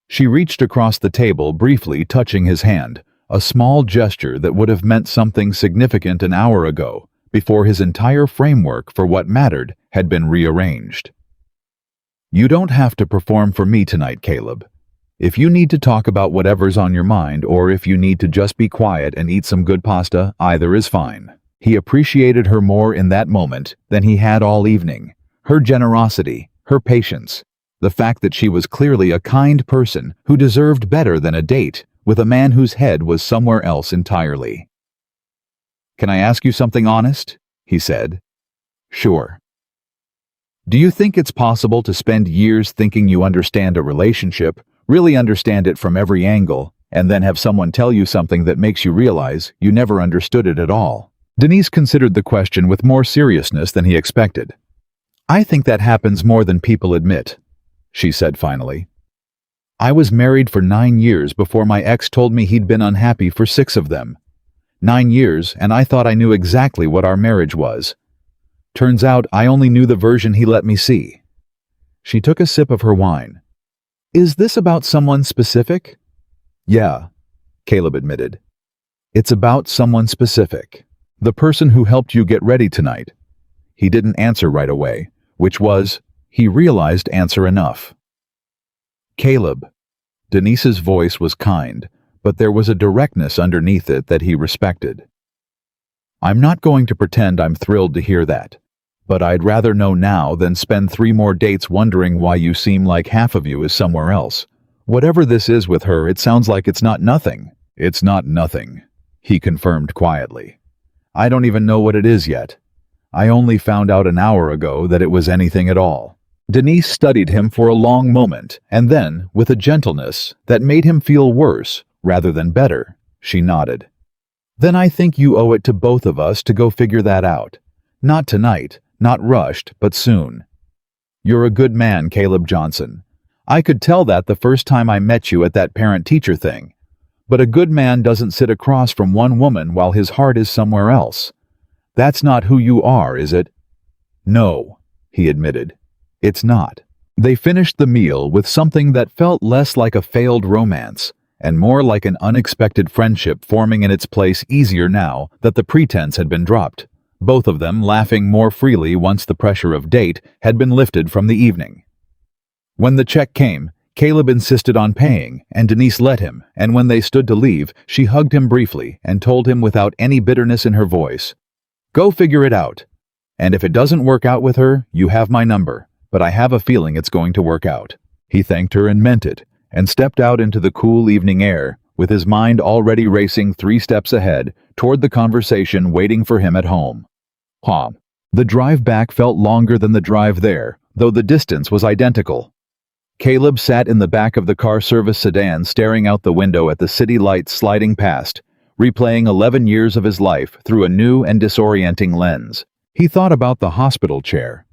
She reached across the table, briefly touching his hand, a small gesture that would have meant something significant an hour ago, before his entire framework for what mattered had been rearranged. "You don't have to perform for me tonight, Caleb. If you need to talk about whatever's on your mind, or if you need to just be quiet and eat some good pasta, either is fine." He appreciated her more in that moment than he had all evening. Her generosity, her patience, the fact that she was clearly a kind person who deserved better than a date with a man whose head was somewhere else entirely. "Can I ask you something honest?" he said. "Sure." "Do you think it's possible to spend years thinking you understand a relationship, really understand it from every angle, and then have someone tell you something that makes you realize you never understood it at all?" Denise considered the question with more seriousness than he expected. "I think that happens more than people admit," she said finally. "I was married for 9 years before my ex told me he'd been unhappy for 6 of them. 9 years, and I thought I knew exactly what our marriage was. Turns out I only knew the version he let me see." She took a sip of her wine. "Is this about someone specific?" "Yeah," Caleb admitted. "It's about someone specific. The person who helped you get ready tonight." He didn't answer right away, which was, he realized, answer enough. "Caleb." Denise's voice was kind, but there was a directness underneath it that he respected. "I'm not going to pretend I'm thrilled to hear that, but I'd rather know now than spend 3 more dates wondering why you seem like half of you is somewhere else. Whatever this is with her, it sounds like it's not nothing." "It's not nothing," he confirmed quietly. "I don't even know what it is yet. I only found out an hour ago that it was anything at all." Denise studied him for a long moment, and then, with a gentleness that made him feel worse rather than better, she nodded. Then I think you owe it to both of us to go figure that out. Not tonight, not rushed, but soon. You're a good man, Caleb Johnson. I could tell that the first time I met you at that parent-teacher thing. But a good man doesn't sit across from one woman while his heart is somewhere else. That's not who you are, is it? No, he admitted. It's not. They finished the meal with something that felt less like a failed romance and more like an unexpected friendship forming in its place easier now that the pretense had been dropped, both of them laughing more freely once the pressure of date had been lifted from the evening. When the check came, Caleb insisted on paying, and Denise let him, and when they stood to leave, she hugged him briefly and told him without any bitterness in her voice, "Go figure it out. And if it doesn't work out with her, you have my number. But I have a feeling it's going to work out." He thanked her and meant it, and stepped out into the cool evening air, with his mind already racing 3 steps ahead toward the conversation waiting for him at home. The drive back felt longer than the drive there, though the distance was identical. Caleb sat in the back of the car service sedan staring out the window at the city lights sliding past, replaying 11 years of his life through a new and disorienting lens. He thought about the hospital chair.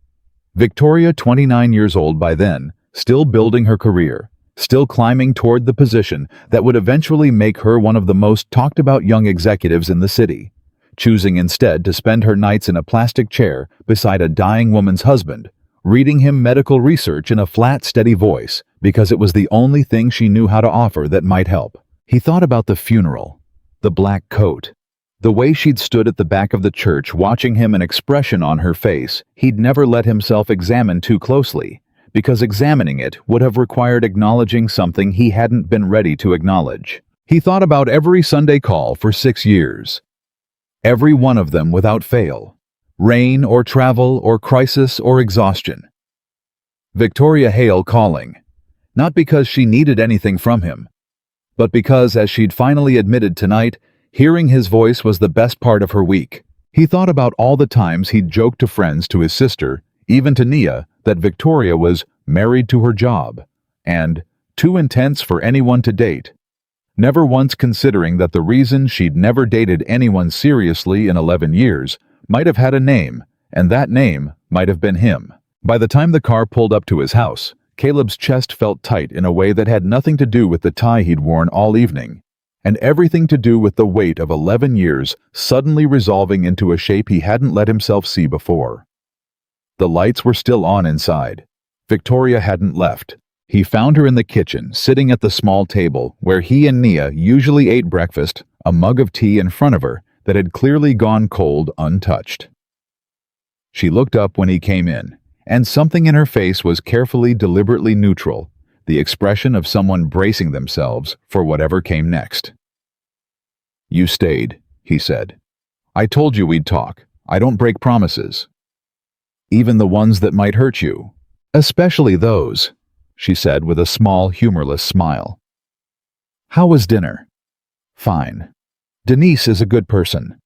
Victoria, 29 years old by then, still building her career, still climbing toward the position that would eventually make her one of the most talked about young executives in the city, choosing instead to spend her nights in a plastic chair beside a dying woman's husband, reading him medical research in a flat, steady voice because it was the only thing she knew how to offer that might help. He thought about the funeral, the black coat, the way she'd stood at the back of the church watching him, an expression on her face he'd never let himself examine too closely, because examining it would have required acknowledging something he hadn't been ready to acknowledge. He thought about every Sunday call for 6 years. Every one of them without fail. Rain or travel or crisis or exhaustion. Victoria Hale calling. Not because she needed anything from him, but because, as she'd finally admitted tonight, hearing his voice was the best part of her week. He thought about all the times he'd joked to friends, to his sister, even to Nia, that Victoria was married to her job and too intense for anyone to date, never once considering that the reason she'd never dated anyone seriously in 11 years might have had a name, and that name might have been him. By the time the car pulled up to his house, Caleb's chest felt tight in a way that had nothing to do with the tie he'd worn all evening, and everything to do with the weight of 11 years suddenly resolving into a shape he hadn't let himself see before. The lights were still on inside. Victoria hadn't left. He found her in the kitchen, sitting at the small table where he and Nia usually ate breakfast, a mug of tea in front of her that had clearly gone cold untouched. She looked up when he came in, and something in her face was carefully, deliberately neutral, the expression of someone bracing themselves for whatever came next. "You stayed," he said. "I told you we'd talk. I don't break promises. Even the ones that might hurt you. Especially those," she said with a small, humorless smile. "How was dinner?" "Fine. Denise is a good person."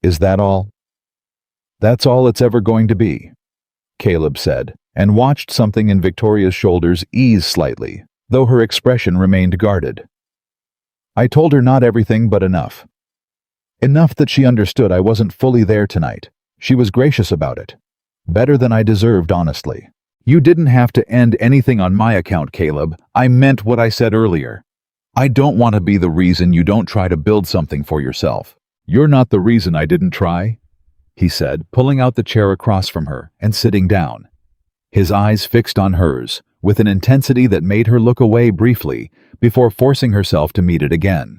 "Is that all?" "That's all it's ever going to be," Caleb said, and watched something in Victoria's shoulders ease slightly, though her expression remained guarded. "I told her not everything, but enough. Enough that she understood I wasn't fully there tonight. She was gracious about it. Better than I deserved, honestly. You didn't have to end anything on my account, Caleb. I meant what I said earlier. I don't want to be the reason you don't try to build something for yourself. You're not the reason I didn't try," he said, pulling out the chair across from her and sitting down. His eyes fixed on hers, with an intensity that made her look away briefly before forcing herself to meet it again.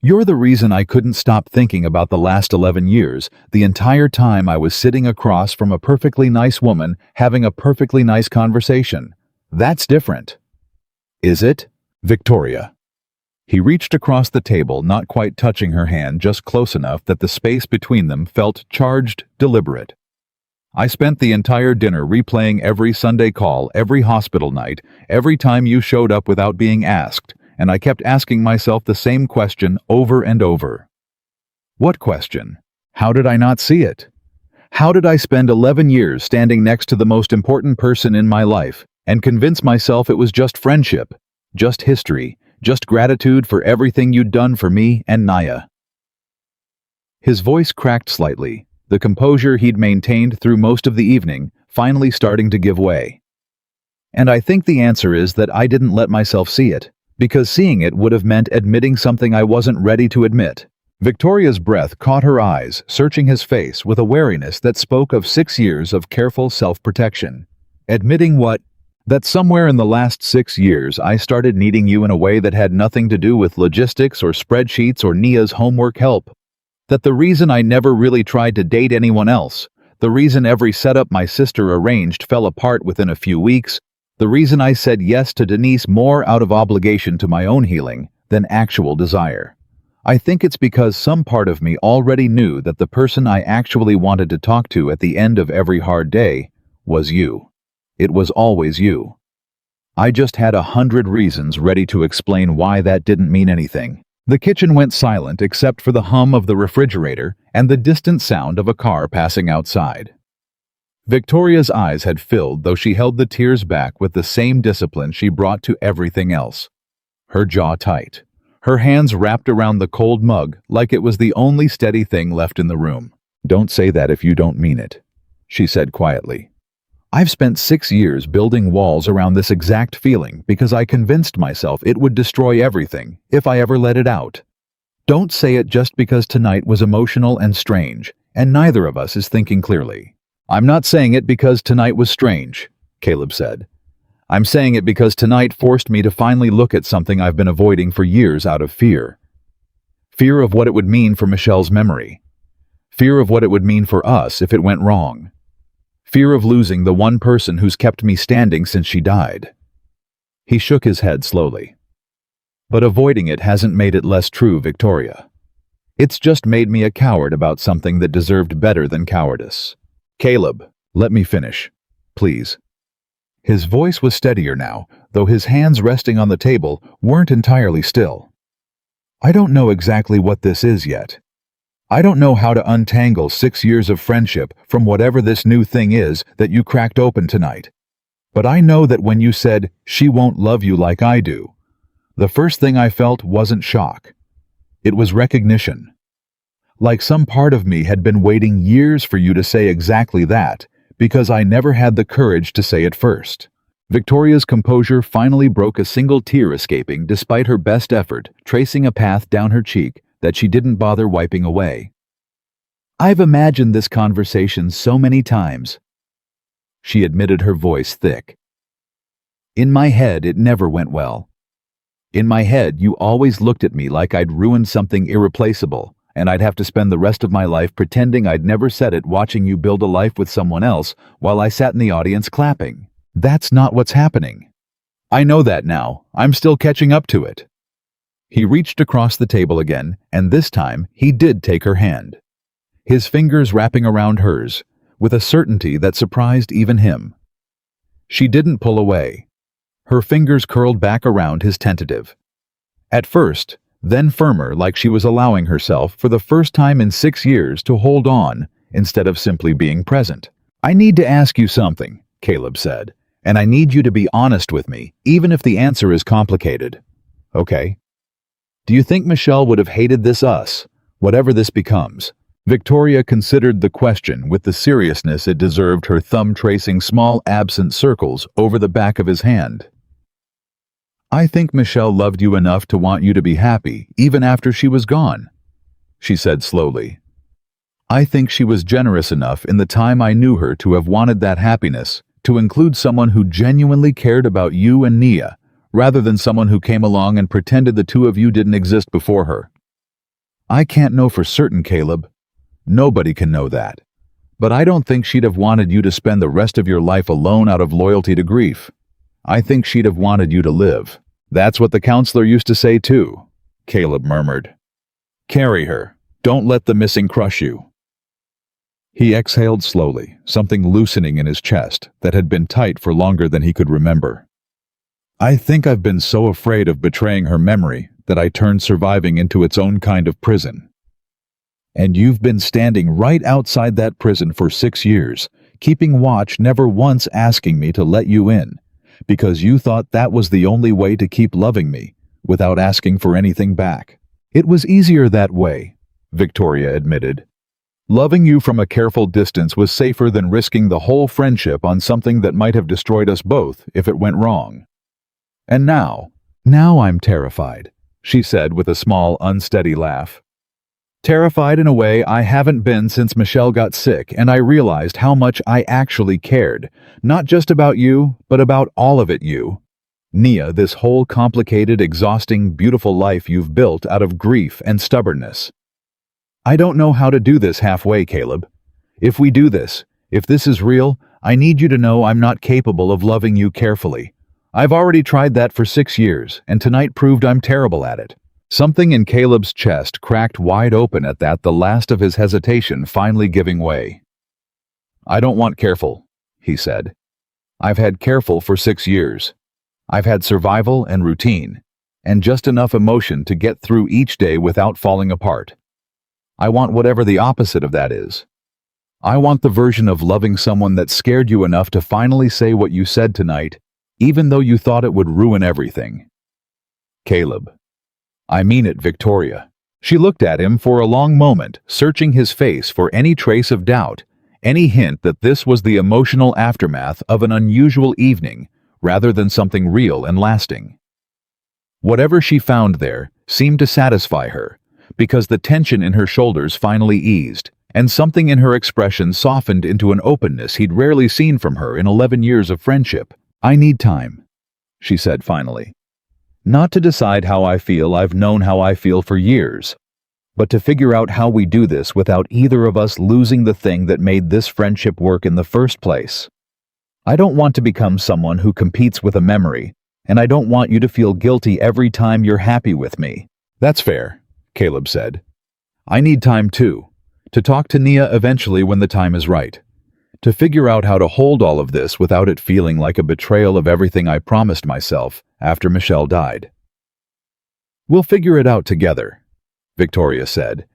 "You're the reason I couldn't stop thinking about the last 11 years, the entire time I was sitting across from a perfectly nice woman having a perfectly nice conversation. That's different." "Is it?" "Victoria." He reached across the table, not quite touching her hand, just close enough that the space between them felt charged, deliberate. "I spent the entire dinner replaying every Sunday call, every hospital night, every time you showed up without being asked, and I kept asking myself the same question over and over." "What question? How did I not see it? How did I spend 11 years standing next to the most important person in my life and convince myself it was just friendship, just history, just gratitude for everything you'd done for me and Naya? His voice cracked slightly, the composure he'd maintained through most of the evening finally starting to give way. And I think the answer is that I didn't let myself see it, because seeing it would have meant admitting something I wasn't ready to admit. Victoria's breath caught her eyes, searching his face with a wariness that spoke of 6 years of careful self-protection. Admitting what? That somewhere in the last 6 years I started needing you in a way that had nothing to do with logistics or spreadsheets or Nia's homework help. That the reason I never really tried to date anyone else, the reason every setup my sister arranged fell apart within a few weeks, the reason I said yes to Denise more out of obligation to my own healing than actual desire. I think it's because some part of me already knew that the person I actually wanted to talk to at the end of every hard day was you. It was always you. I just had 100 reasons ready to explain why that didn't mean anything. The kitchen went silent except for the hum of the refrigerator and the distant sound of a car passing outside. Victoria's eyes had filled, though she held the tears back with the same discipline she brought to everything else. Her jaw tight, her hands wrapped around the cold mug like it was the only steady thing left in the room. "Don't say that if you don't mean it," she said quietly. "I've spent 6 years building walls around this exact feeling because I convinced myself it would destroy everything if I ever let it out. Don't say it just because tonight was emotional and strange, and neither of us is thinking clearly." "I'm not saying it because tonight was strange," Caleb said. "I'm saying it because tonight forced me to finally look at something I've been avoiding for years out of fear. Fear of what it would mean for Michelle's memory. Fear of what it would mean for us if it went wrong. Fear of losing the one person who's kept me standing since she died." He shook his head slowly. "But avoiding it hasn't made it less true, Victoria. It's just made me a coward about something that deserved better than cowardice." "Caleb, let me finish, please." His voice was steadier now, though his hands resting on the table weren't entirely still. "I don't know exactly what this is yet. I don't know how to untangle 6 years of friendship from whatever this new thing is that you cracked open tonight. But I know that when you said, 'she won't love you like I do,' the first thing I felt wasn't shock. It was recognition. Like some part of me had been waiting years for you to say exactly that, because I never had the courage to say it first." Victoria's composure finally broke, a single tear escaping despite her best effort, tracing a path down her cheek that she didn't bother wiping away. "I've imagined this conversation so many times," she admitted, her voice thick. "In my head, it never went well. In my head, you always looked at me like I'd ruined something irreplaceable, and I'd have to spend the rest of my life pretending I'd never said it, watching you build a life with someone else while I sat in the audience clapping. That's not what's happening. I know that now. I'm still catching up to it." He reached across the table again, and this time he did take her hand. His fingers wrapping around hers, with a certainty that surprised even him. She didn't pull away. Her fingers curled back around his tentative. At first, then firmer, like she was allowing herself, for the first time in 6 years, to hold on instead of simply being present. "I need to ask you something," Caleb said, "and I need you to be honest with me, even if the answer is complicated. Okay? Do you think Michelle would have hated this us, whatever this becomes?" Victoria considered the question with the seriousness it deserved, her thumb tracing small absent circles over the back of his hand. "I think Michelle loved you enough to want you to be happy, even after she was gone," she said slowly. "I think she was generous enough in the time I knew her to have wanted that happiness to include someone who genuinely cared about you and Nia, rather than someone who came along and pretended the two of you didn't exist before her. I can't know for certain, Caleb. Nobody can know that. But I don't think she'd have wanted you to spend the rest of your life alone out of loyalty to grief. I think she'd have wanted you to live." "That's what the counselor used to say too," Caleb murmured. "Carry her. Don't let the missing crush you." He exhaled slowly, something loosening in his chest that had been tight for longer than he could remember. "I think I've been so afraid of betraying her memory that I turned surviving into its own kind of prison. And you've been standing right outside that prison for 6 years, keeping watch, never once asking me to let you in, because you thought that was the only way to keep loving me, without asking for anything back. It was easier that way, Victoria admitted. Loving you from a careful distance was safer than risking the whole friendship on something that might have destroyed us both if it went wrong. And now I'm terrified, she said with a small, unsteady laugh. Terrified in a way I haven't been since Michelle got sick and I realized how much I actually cared, not just about you, but about all of it you. Nia, this whole complicated, exhausting, beautiful life you've built out of grief and stubbornness. I don't know how to do this halfway, Caleb. If we do this, if this is real, I need you to know I'm not capable of loving you carefully. I've already tried that for 6 years, and tonight proved I'm terrible at it. Something in Caleb's chest cracked wide open at that, the last of his hesitation finally giving way. I don't want careful, he said. I've had careful for 6 years. I've had survival and routine, and just enough emotion to get through each day without falling apart. I want whatever the opposite of that is. I want the version of loving someone that scared you enough to finally say what you said tonight, even though you thought it would ruin everything. Caleb. I mean it, Victoria. She looked at him for a long moment, searching his face for any trace of doubt, any hint that this was the emotional aftermath of an unusual evening, rather than something real and lasting. Whatever she found there seemed to satisfy her, because the tension in her shoulders finally eased, and something in her expression softened into an openness he'd rarely seen from her in 11 years of friendship. I need time, she said finally. Not to decide how I feel, I've known how I feel for years, but to figure out how we do this without either of us losing the thing that made this friendship work in the first place. I don't want to become someone who competes with a memory, and I don't want you to feel guilty every time you're happy with me. That's fair, Caleb said. I need time too, to talk to Nia eventually when the time is right, to figure out how to hold all of this without it feeling like a betrayal of everything I promised myself after Michelle died. We'll figure it out together, Victoria said,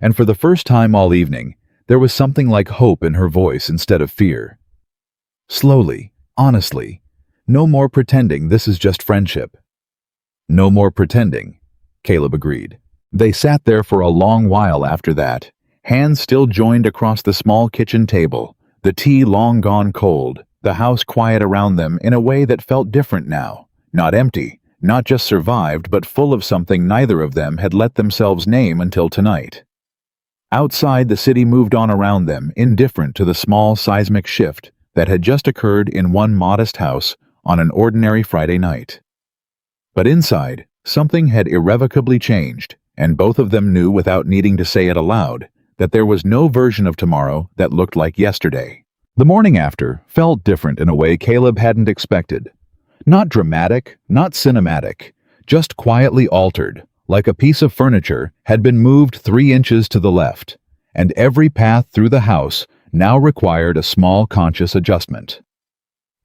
and for the first time all evening, there was something like hope in her voice instead of fear. Slowly, honestly, no more pretending this is just friendship. No more pretending, Caleb agreed. They sat there for a long while after that, hands still joined across the small kitchen table, the tea long gone cold, the house quiet around them in a way that felt different now, not empty, not just survived, but full of something neither of them had let themselves name until tonight. Outside, the city moved on around them, indifferent to the small seismic shift that had just occurred in one modest house on an ordinary Friday night. But inside, something had irrevocably changed, and both of them knew without needing to say it aloud that there was no version of tomorrow that looked like yesterday. The morning after felt different in a way Caleb hadn't expected. Not dramatic, not cinematic, just quietly altered, like a piece of furniture had been moved 3 inches to the left, and every path through the house now required a small conscious adjustment.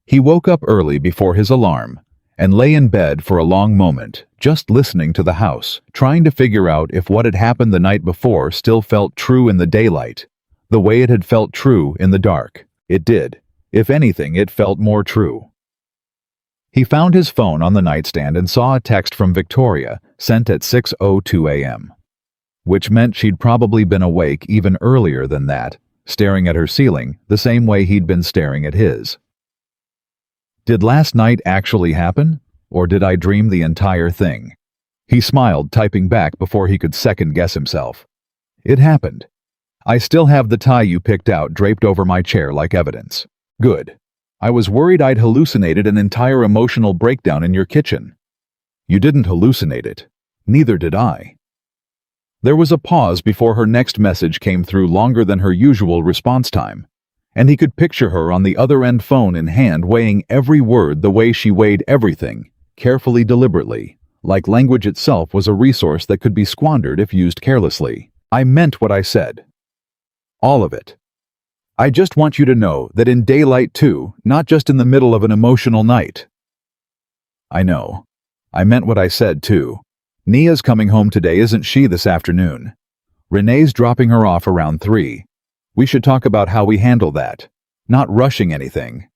He woke up early before his alarm and lay in bed for a long moment, just listening to the house, trying to figure out if what had happened the night before still felt true in the daylight, the way it had felt true in the dark. It did. If anything, it felt more true. He found his phone on the nightstand and saw a text from Victoria, sent at 6:02 a.m., which meant she'd probably been awake even earlier than that, staring at her ceiling the same way he'd been staring at his. Did last night actually happen, or did I dream the entire thing? He smiled, typing back before he could second-guess himself. It happened. I still have the tie you picked out draped over my chair like evidence. Good. I was worried I'd hallucinated an entire emotional breakdown in your kitchen. You didn't hallucinate it. Neither did I. There was a pause before her next message came through, longer than her usual response time, and he could picture her on the other end, phone in hand, weighing every word the way she weighed everything, carefully, deliberately, like language itself was a resource that could be squandered if used carelessly. I meant what I said. All of it. I just want you to know that in daylight too, not just in the middle of an emotional night. I know. I meant what I said too. Nia's coming home today, isn't she, this afternoon? Renee's dropping her off around 3. We should talk about how we handle that. Not rushing anything.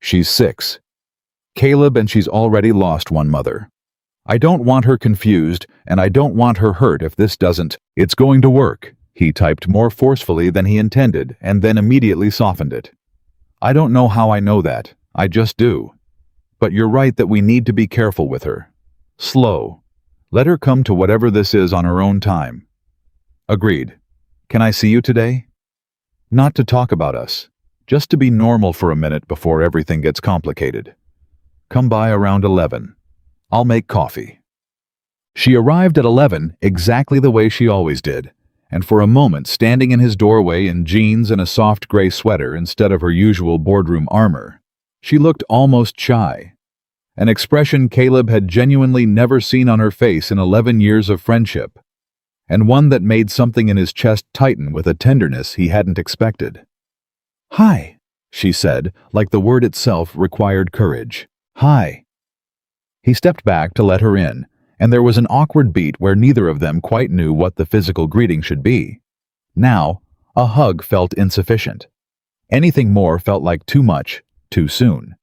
She's 6. Caleb, and she's already lost one mother. I don't want her confused, and I don't want her hurt if this doesn't. It's going to work, he typed more forcefully than he intended, and then immediately softened it. I don't know how I know that. I just do. But you're right that we need to be careful with her. Slow. Let her come to whatever this is on her own time. Agreed. Can I see you today? Not to talk about us. Just to be normal for a minute before everything gets complicated. Come by around 11. I'll make coffee. She arrived at 11 exactly the way she always did, and for a moment standing in his doorway in jeans and a soft gray sweater instead of her usual boardroom armor, she looked almost shy. An expression Caleb had genuinely never seen on her face in 11 years of friendship, and one that made something in his chest tighten with a tenderness he hadn't expected. "Hi," she said, like the word itself required courage. "Hi." He stepped back to let her in, and there was an awkward beat where neither of them quite knew what the physical greeting should be. Now, a hug felt insufficient. Anything more felt like too much, too soon,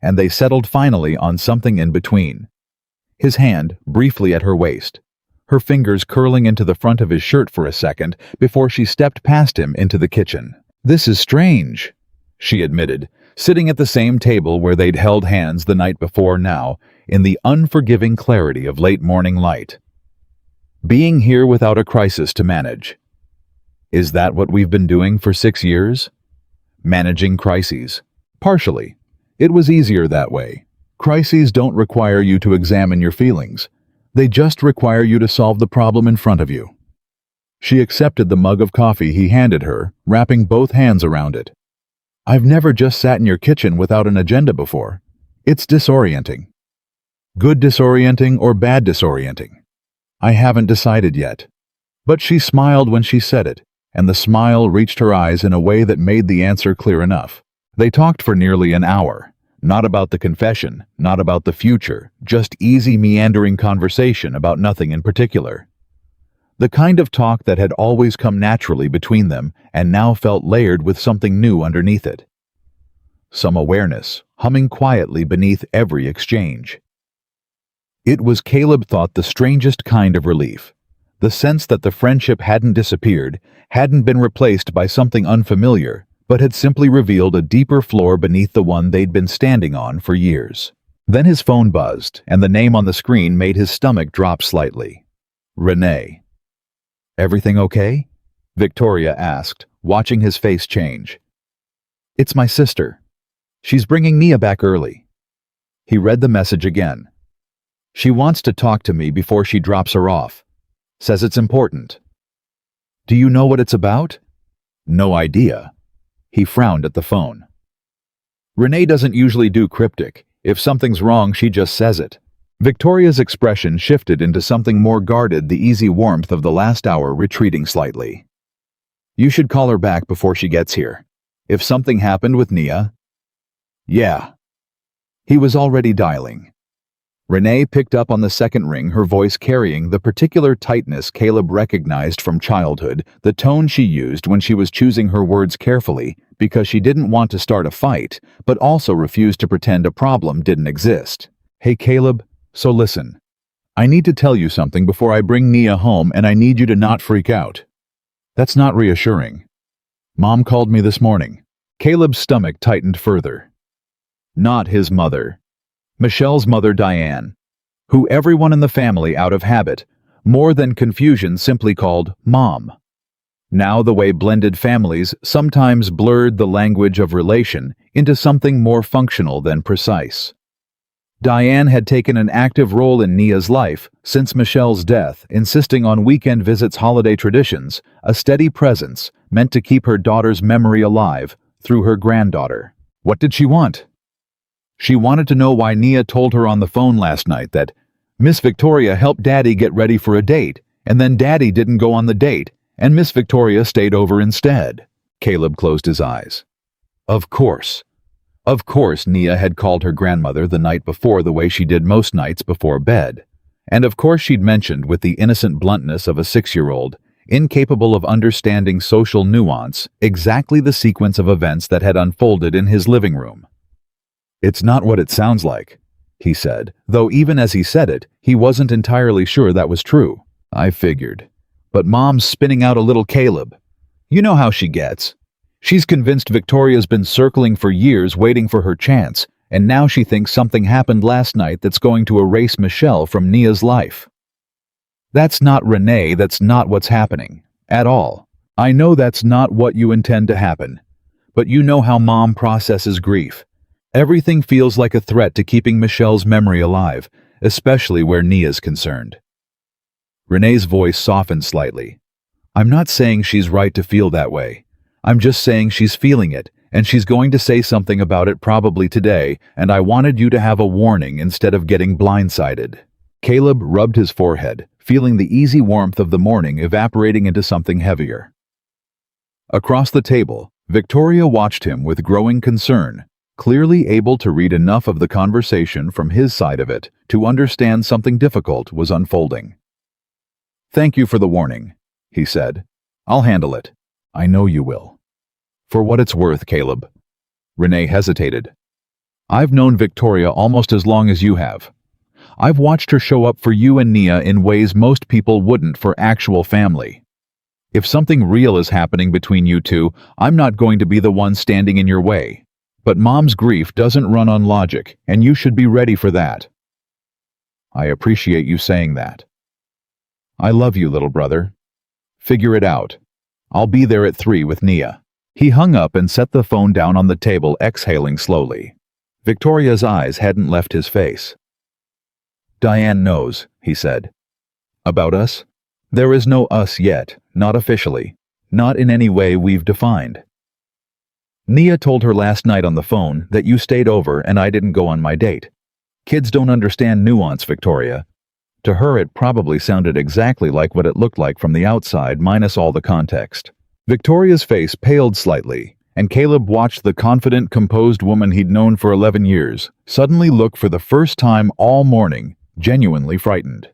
and they settled finally on something in between. His hand briefly at her waist, her fingers curling into the front of his shirt for a second before she stepped past him into the kitchen. "This is strange," she admitted, sitting at the same table where they'd held hands the night before now, in the unforgiving clarity of late morning light. "Being here without a crisis to manage. Is that what we've been doing for 6 years? Managing crises. Partially. It was easier that way. Crises don't require you to examine your feelings. They just require you to solve the problem in front of you." She accepted the mug of coffee he handed her, wrapping both hands around it. "I've never just sat in your kitchen without an agenda before. It's disorienting." Good disorienting or bad disorienting? I haven't decided yet. But she smiled when she said it, and the smile reached her eyes in a way that made the answer clear enough. They talked for nearly an hour. Not about the confession, not about the future, just easy meandering conversation about nothing in particular. The kind of talk that had always come naturally between them and now felt layered with something new underneath it. Some awareness, humming quietly beneath every exchange. It was, Caleb thought, the strangest kind of relief. The sense that the friendship hadn't disappeared, hadn't been replaced by something unfamiliar, but had simply revealed a deeper floor beneath the one they'd been standing on for years. Then his phone buzzed, and the name on the screen made his stomach drop slightly. Renee. "Everything okay?" Victoria asked, watching his face change. "It's my sister. She's bringing Nia back early." He read the message again. "She wants to talk to me before she drops her off. Says it's important." "Do you know what it's about?" "No idea." He frowned at the phone. Renee doesn't usually do cryptic. If something's wrong, she just says it. Victoria's expression shifted into something more guarded, the easy warmth of the last hour retreating slightly. "You should call her back before she gets here. If something happened with Nia." "Yeah." He was already dialing. Renee picked up on the second ring, her voice carrying the particular tightness Caleb recognized from childhood, the tone she used when she was choosing her words carefully because she didn't want to start a fight, but also refused to pretend a problem didn't exist. "Hey Caleb, so listen. I need to tell you something before I bring Nia home, and I need you to not freak out." "That's not reassuring." "Mom called me this morning." Caleb's stomach tightened further. Not his mother. Michelle's mother, Diane, who everyone in the family, out of habit, more than confusion, simply called Mom. Now the way blended families sometimes blurred the language of relation into something more functional than precise. Diane had taken an active role in Nia's life since Michelle's death, insisting on weekend visits, holiday traditions, a steady presence meant to keep her daughter's memory alive through her granddaughter. What did she want? She wanted to know why Nia told her on the phone last night that Miss Victoria helped Daddy get ready for a date, and then Daddy didn't go on the date, and Miss Victoria stayed over instead. Caleb closed his eyes. Of course. Of course Nia had called her grandmother the night before the way she did most nights before bed. And of course she'd mentioned, with the innocent bluntness of a 6-year-old, incapable of understanding social nuance, exactly the sequence of events that had unfolded in his living room. "It's not what it sounds like," he said, though even as he said it, he wasn't entirely sure that was true. "I figured. But Mom's spinning out a little Caleb. You know how she gets. She's convinced Victoria's been circling for years waiting for her chance, and now she thinks something happened last night that's going to erase Michelle from Nia's life. That's not Renee, that's not what's happening. At all. I know that's not what you intend to happen. But you know how Mom processes grief. Everything feels like a threat to keeping Michelle's memory alive, especially where Nia's concerned." Renee's voice softened slightly. "I'm not saying she's right to feel that way. I'm just saying she's feeling it, and she's going to say something about it probably today, and I wanted you to have a warning instead of getting blindsided." Caleb rubbed his forehead, feeling the easy warmth of the morning evaporating into something heavier. Across the table, Victoria watched him with growing concern, clearly able to read enough of the conversation from his side of it to understand something difficult was unfolding. "Thank you for the warning," he said. "I'll handle it. I know you will." "For what it's worth, Caleb." Renee hesitated. "I've known Victoria almost as long as you have. I've watched her show up for you and Nia in ways most people wouldn't for actual family. If something real is happening between you two, I'm not going to be the one standing in your way. But Mom's grief doesn't run on logic, and you should be ready for that." "I appreciate you saying that." "I love you, little brother. Figure it out. I'll be there at 3 with Nia." He hung up and set the phone down on the table, exhaling slowly. Victoria's eyes hadn't left his face. "Diane knows," he said. "About us? There is no us yet, not officially. Not in any way we've defined. Nia told her last night on the phone that you stayed over and I didn't go on my date. Kids don't understand nuance, Victoria. To her it probably sounded exactly like what it looked like from the outside, minus all the context." Victoria's face paled slightly, and Caleb watched the confident, composed woman he'd known for 11 years suddenly look for the first time all morning, genuinely frightened.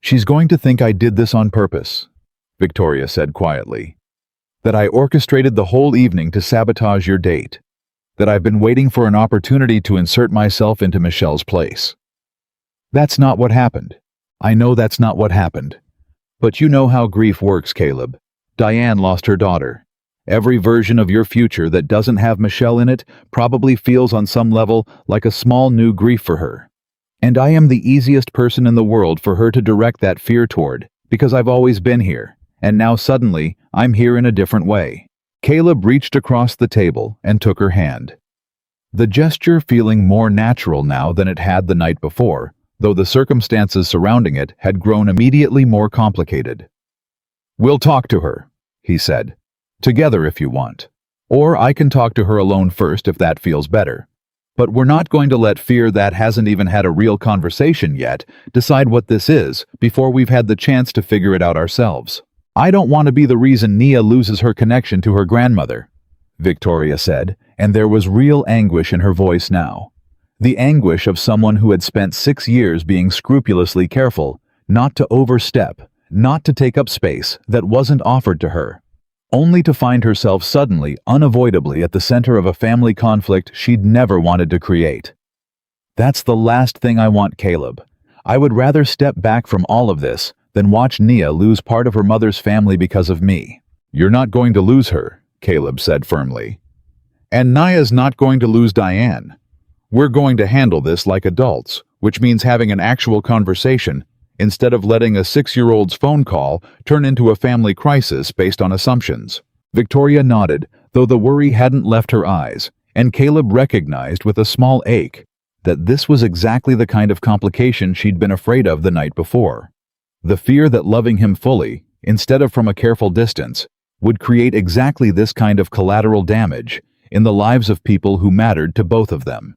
"She's going to think I did this on purpose," Victoria said quietly. "That I orchestrated the whole evening to sabotage your date. That I've been waiting for an opportunity to insert myself into Michelle's place. That's not what happened. I know that's not what happened. But you know how grief works, Caleb. Diane lost her daughter. Every version of your future that doesn't have Michelle in it probably feels on some level like a small new grief for her. And I am the easiest person in the world for her to direct that fear toward, because I've always been here, and now suddenly I'm here in a different way." Caleb reached across the table and took her hand. The gesture feeling more natural now than it had the night before, though the circumstances surrounding it had grown immediately more complicated. "We'll talk to her," he said. "Together if you want. Or I can talk to her alone first if that feels better. But we're not going to let fear that hasn't even had a real conversation yet decide what this is before we've had the chance to figure it out ourselves. I don't want to be the reason Nia loses her connection to her grandmother," Victoria said, and there was real anguish in her voice now. The anguish of someone who had spent 6 years being scrupulously careful, not to overstep, not to take up space that wasn't offered to her, only to find herself suddenly, unavoidably at the center of a family conflict she'd never wanted to create. "That's the last thing I want, Caleb. I would rather step back from all of this than watch Nia lose part of her mother's family because of me." "You're not going to lose her," Caleb said firmly. "And Nia's not going to lose Diane. We're going to handle this like adults, which means having an actual conversation instead of letting a 6-year-old's phone call turn into a family crisis based on assumptions." Victoria nodded, though the worry hadn't left her eyes, and Caleb recognized with a small ache that this was exactly the kind of complication she'd been afraid of the night before. The fear that loving him fully, instead of from a careful distance, would create exactly this kind of collateral damage in the lives of people who mattered to both of them.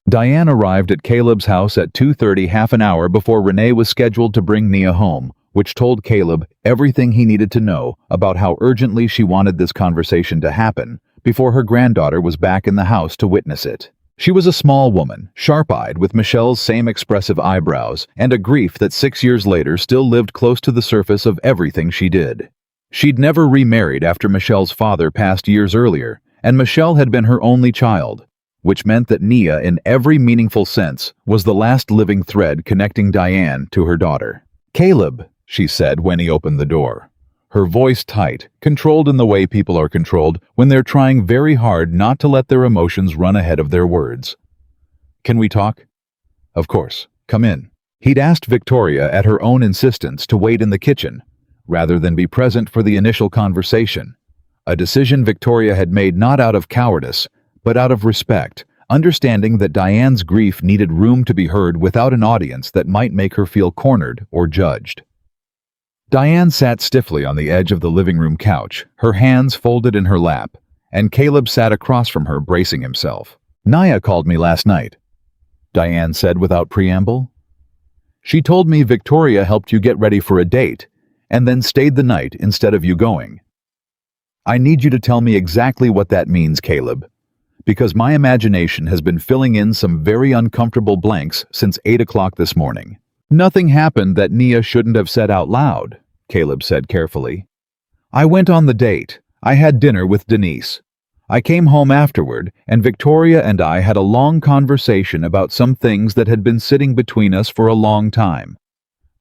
Diane arrived at Caleb's house at 2:30, half an hour before Renee was scheduled to bring Nia home, which told Caleb everything he needed to know about how urgently she wanted this conversation to happen before her granddaughter was back in the house to witness it. She was a small woman, sharp-eyed, with Michelle's same expressive eyebrows, and a grief that 6 years later still lived close to the surface of everything she did. She'd never remarried after Michelle's father passed years earlier, and Michelle had been her only child, which meant that Nia, in every meaningful sense, was the last living thread connecting Diane to her daughter. "Caleb," she said when he opened the door, her voice tight, controlled in the way people are controlled when they're trying very hard not to let their emotions run ahead of their words. "Can we talk?" "Of course. Come in." He'd asked Victoria at her own insistence to wait in the kitchen, rather than be present for the initial conversation, a decision Victoria had made not out of cowardice, but out of respect, understanding that Diane's grief needed room to be heard without an audience that might make her feel cornered or judged. Diane sat stiffly on the edge of the living room couch, her hands folded in her lap, and Caleb sat across from her, bracing himself. "Nia called me last night," Diane said without preamble. "She told me Victoria helped you get ready for a date, and then stayed the night instead of you going. I need you to tell me exactly what that means, Caleb, because my imagination has been filling in some very uncomfortable blanks since 8 o'clock this morning." "Nothing happened that Nia shouldn't have said out loud," Caleb said carefully. "I went on the date. I had dinner with Denise. I came home afterward, and Victoria and I had a long conversation about some things that had been sitting between us for a long time.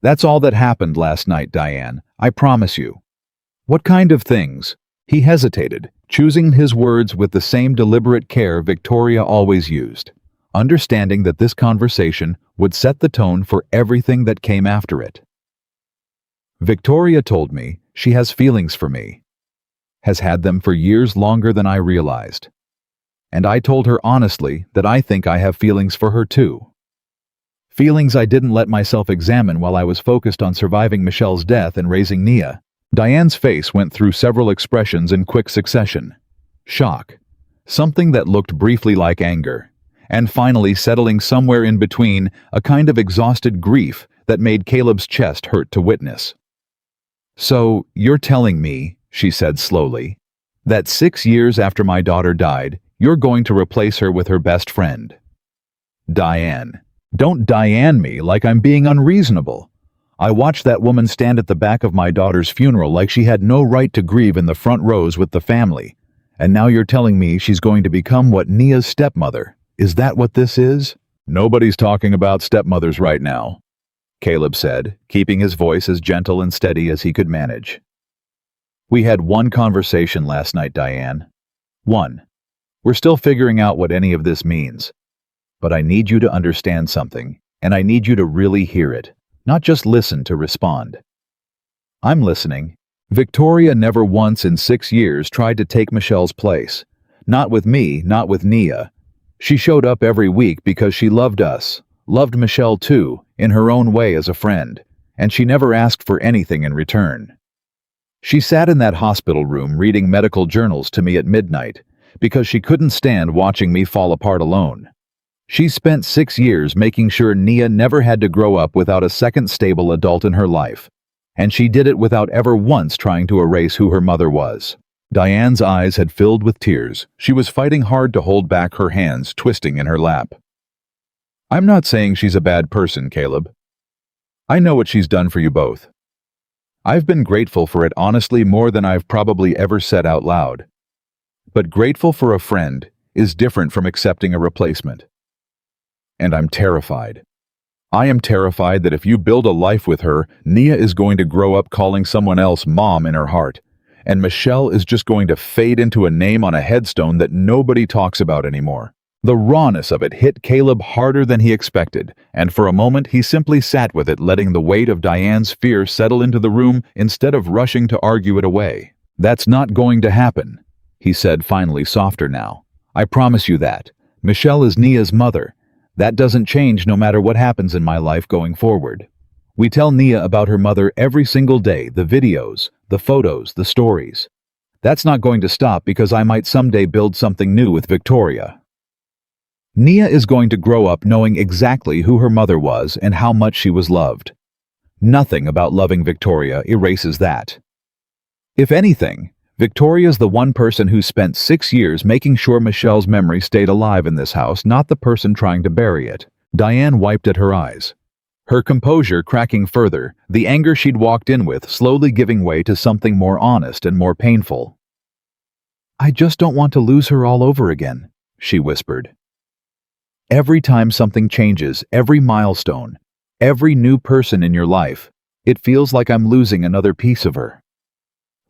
That's all that happened last night, Diane, I promise you." "What kind of things?" He hesitated, choosing his words with the same deliberate care Victoria always used, understanding that this conversation would set the tone for everything that came after it. "Victoria told me she has feelings for me, has had them for years longer than I realized. And I told her honestly that I think I have feelings for her too. Feelings I didn't let myself examine while I was focused on surviving Michelle's death and raising Nia." Diane's face went through several expressions in quick succession. Shock, something that looked briefly like anger, and finally settling somewhere in between, a kind of exhausted grief that made Caleb's chest hurt to witness. "So, you're telling me," she said slowly, "that 6 years after my daughter died, you're going to replace her with her best friend?" "Diane, don't Diane me like I'm being unreasonable. I watched that woman stand at the back of my daughter's funeral like she had no right to grieve in the front rows with the family. And now you're telling me she's going to become what, Nia's stepmother? Is that what this is?" "Nobody's talking about stepmothers right now," Caleb said, keeping his voice as gentle and steady as he could manage. "We had one conversation last night, Diane. One. We're still figuring out what any of this means. But I need you to understand something, and I need you to really hear it. Not just listen to respond." "I'm listening." Victoria never once in 6 years tried to take Michelle's place. Not with me, not with Nia. She showed up every week because she loved us, loved Michelle too, in her own way as a friend, and she never asked for anything in return. She sat in that hospital room reading medical journals to me at midnight because she couldn't stand watching me fall apart alone. She spent 6 years making sure Nia never had to grow up without a second stable adult in her life, and she did it without ever once trying to erase who her mother was. Diane's eyes had filled with tears. She was fighting hard to hold back her hands twisting in her lap. "I'm not saying she's a bad person, Caleb. I know what she's done for you both. I've been grateful for it honestly more than I've probably ever said out loud. But grateful for a friend is different from accepting a replacement. And I'm terrified. I am terrified that if you build a life with her, Nia is going to grow up calling someone else mom in her heart, and Michelle is just going to fade into a name on a headstone that nobody talks about anymore." The rawness of it hit Caleb harder than he expected, and for a moment he simply sat with it, letting the weight of Diane's fear settle into the room instead of rushing to argue it away. "That's not going to happen," he said, finally softer now. "I promise you that. Michelle is Nia's mother. That doesn't change no matter what happens in my life going forward. We tell Nia about her mother every single day, the videos, the photos, the stories. That's not going to stop because I might someday build something new with Victoria. Nia is going to grow up knowing exactly who her mother was and how much she was loved. Nothing about loving Victoria erases that. If anything, Victoria's the one person who spent 6 years making sure Michelle's memory stayed alive in this house, not the person trying to bury it. Diane wiped at her eyes, her composure cracking further, the anger she'd walked in with slowly giving way to something more honest and more painful. "I just don't want to lose her all over again," she whispered. "Every time something changes, every milestone, every new person in your life, it feels like I'm losing another piece of her.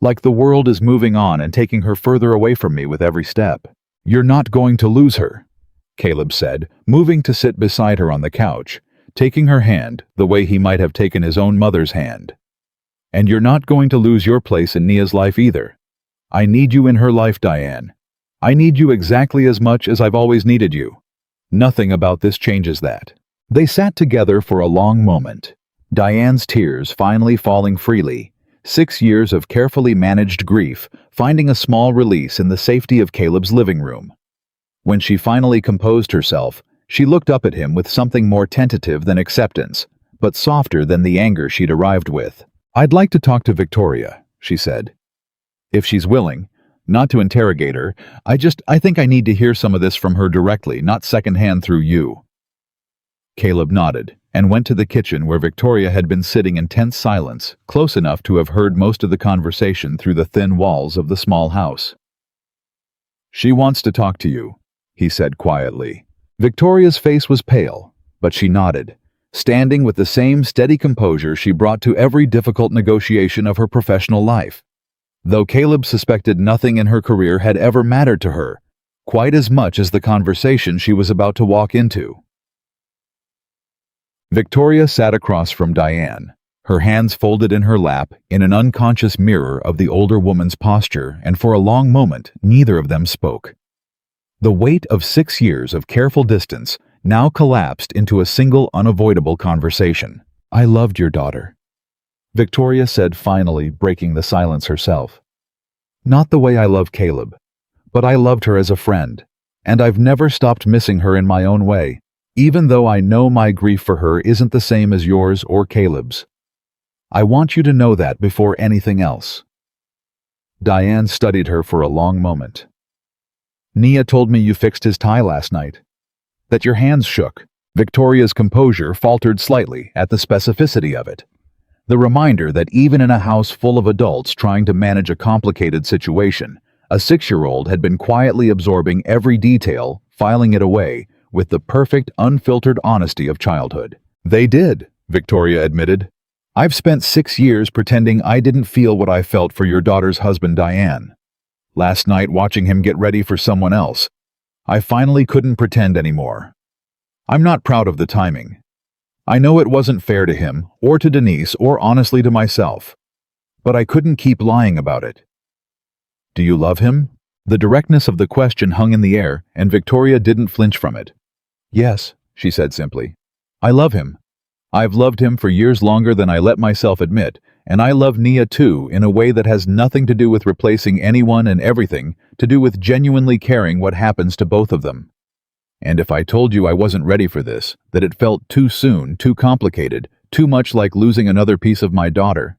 Like the world is moving on and taking her further away from me with every step." "You're not going to lose her," Caleb said, moving to sit beside her on the couch, taking her hand the way he might have taken his own mother's hand. "And you're not going to lose your place in Nia's life either. I need you in her life, Diane. I need you exactly as much as I've always needed you. Nothing about this changes that." They sat together for a long moment, Diane's tears finally falling freely, 6 years of carefully managed grief finding a small release in the safety of Caleb's living room. When she finally composed herself, she looked up at him with something more tentative than acceptance, but softer than the anger she'd arrived with. "I'd like to talk to Victoria," she said. "If she's willing, not to interrogate her, I think I need to hear some of this from her directly, not secondhand through you." Caleb nodded and went to the kitchen where Victoria had been sitting in tense silence, close enough to have heard most of the conversation through the thin walls of the small house. "She wants to talk to you," he said quietly. Victoria's face was pale, but she nodded, standing with the same steady composure she brought to every difficult negotiation of her professional life. Though Caleb suspected nothing in her career had ever mattered to her, quite as much as the conversation she was about to walk into. Victoria sat across from Diane, her hands folded in her lap in an unconscious mirror of the older woman's posture, and for a long moment neither of them spoke. The weight of 6 years of careful distance now collapsed into a single unavoidable conversation. "I loved your daughter," Victoria said finally, breaking the silence herself. "Not the way I love Caleb, but I loved her as a friend, and I've never stopped missing her in my own way, even though I know my grief for her isn't the same as yours or Caleb's. I want you to know that before anything else." Diane studied her for a long moment. "Nia told me you fixed his tie last night, that your hands shook." Victoria's composure faltered slightly at the specificity of it. The reminder that even in a house full of adults trying to manage a complicated situation, a 6-year-old had been quietly absorbing every detail, filing it away, with the perfect, unfiltered honesty of childhood. "They did," Victoria admitted. "I've spent 6 years pretending I didn't feel what I felt for your daughter's husband, Diane. Last night, watching him get ready for someone else, I finally couldn't pretend anymore. I'm not proud of the timing. I know it wasn't fair to him, or to Denise, or honestly to myself. But I couldn't keep lying about it." "Do you love him?" The directness of the question hung in the air, and Victoria didn't flinch from it. "Yes," she said simply. "I love him. I've loved him for years longer than I let myself admit, and I love Nia too in a way that has nothing to do with replacing anyone and everything, to do with genuinely caring what happens to both of them. And if I told you I wasn't ready for this, that it felt too soon, too complicated, too much like losing another piece of my daughter,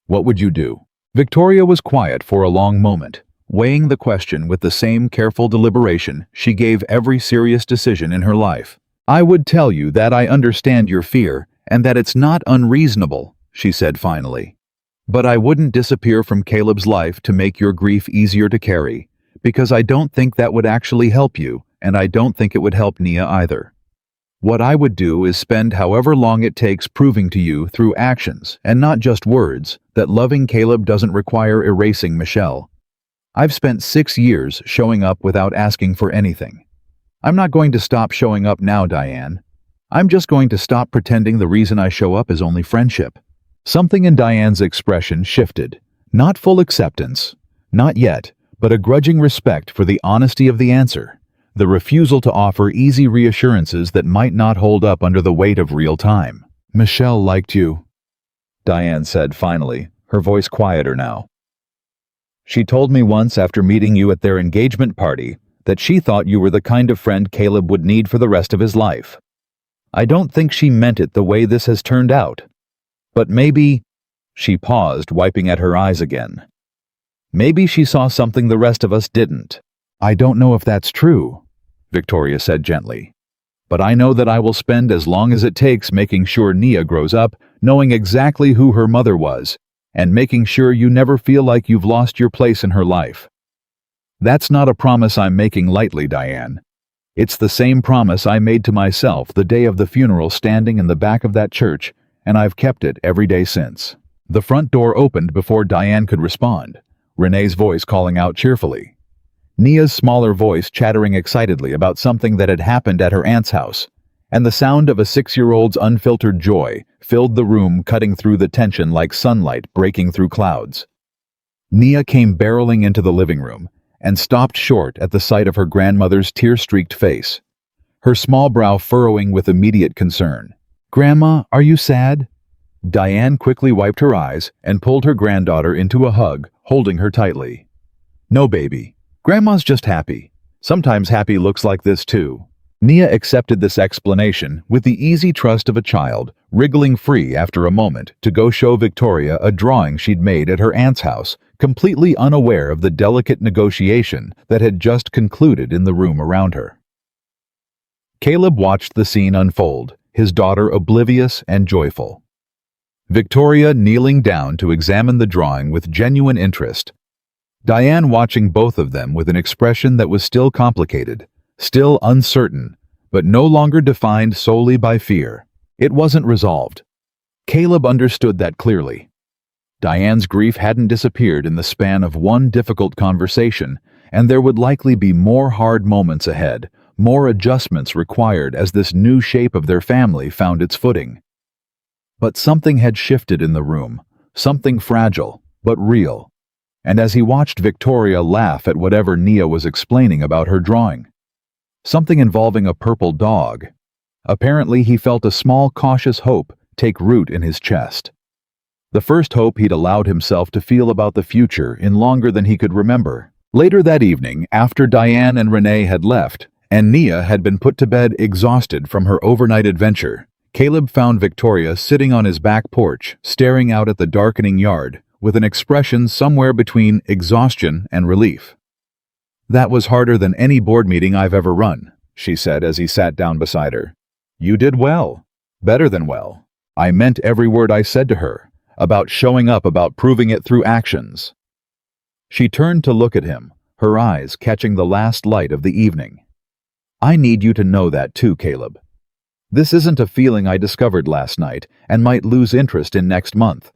what would you do?" Victoria was quiet for a long moment, weighing the question with the same careful deliberation she gave every serious decision in her life. "I would tell you that I understand your fear, and that it's not unreasonable," she said finally. "But I wouldn't disappear from Caleb's life to make your grief easier to carry, because I don't think that would actually help you, and I don't think it would help Nia either. What I would do is spend however long it takes proving to you through actions, and not just words, that loving Caleb doesn't require erasing Michelle. I've spent 6 years showing up without asking for anything. I'm not going to stop showing up now, Diane. I'm just going to stop pretending the reason I show up is only friendship." Something in Diane's expression shifted. Not full acceptance, not yet, but a grudging respect for the honesty of the answer, the refusal to offer easy reassurances that might not hold up under the weight of real time. "Michelle liked you," Diane said finally, her voice quieter now. "She told me once after meeting you at their engagement party that she thought you were the kind of friend Caleb would need for the rest of his life. I don't think she meant it the way this has turned out. But maybe—" She paused, wiping at her eyes again. Maybe she saw something the rest of us didn't. I don't know if that's true, Victoria said gently. But I know that I will spend as long as it takes making sure Nia grows up, knowing exactly who her mother was, and making sure you never feel like you've lost your place in her life. That's not a promise I'm making lightly, Diane. It's the same promise I made to myself the day of the funeral standing in the back of that church, and I've kept it every day since. The front door opened before Diane could respond, Renee's voice calling out cheerfully. Nia's smaller voice chattering excitedly about something that had happened at her aunt's house, and the sound of a 6-year-old's unfiltered joy filled the room, cutting through the tension like sunlight breaking through clouds. Nia came barreling into the living room and stopped short at the sight of her grandmother's tear-streaked face, her small brow furrowing with immediate concern. "Grandma, are you sad?" Diane quickly wiped her eyes and pulled her granddaughter into a hug, holding her tightly. "No, baby. Grandma's just happy. Sometimes happy looks like this too." Nia accepted this explanation with the easy trust of a child, wriggling free after a moment to go show Victoria a drawing she'd made at her aunt's house, completely unaware of the delicate negotiation that had just concluded in the room around her. Caleb watched the scene unfold, his daughter oblivious and joyful. Victoria kneeling down to examine the drawing with genuine interest. Diane watching both of them with an expression that was still complicated, still uncertain, but no longer defined solely by fear. It wasn't resolved. Caleb understood that clearly. Diane's grief hadn't disappeared in the span of one difficult conversation, and there would likely be more hard moments ahead, more adjustments required as this new shape of their family found its footing. But something had shifted in the room, something fragile, but real. And as he watched Victoria laugh at whatever Nia was explaining about her drawing, something involving a purple dog, apparently he felt a small cautious hope take root in his chest. The first hope he'd allowed himself to feel about the future in longer than he could remember. Later that evening, after Diane and Renee had left, and Nia had been put to bed exhausted from her overnight adventure, Caleb found Victoria sitting on his back porch, staring out at the darkening yard, with an expression somewhere between exhaustion and relief. "That was harder than any board meeting I've ever run," she said as he sat down beside her. "You did well. Better than well. I meant every word I said to her, about showing up, about proving it through actions." She turned to look at him, her eyes catching the last light of the evening. "I need you to know that too, Caleb. This isn't a feeling I discovered last night and might lose interest in next month.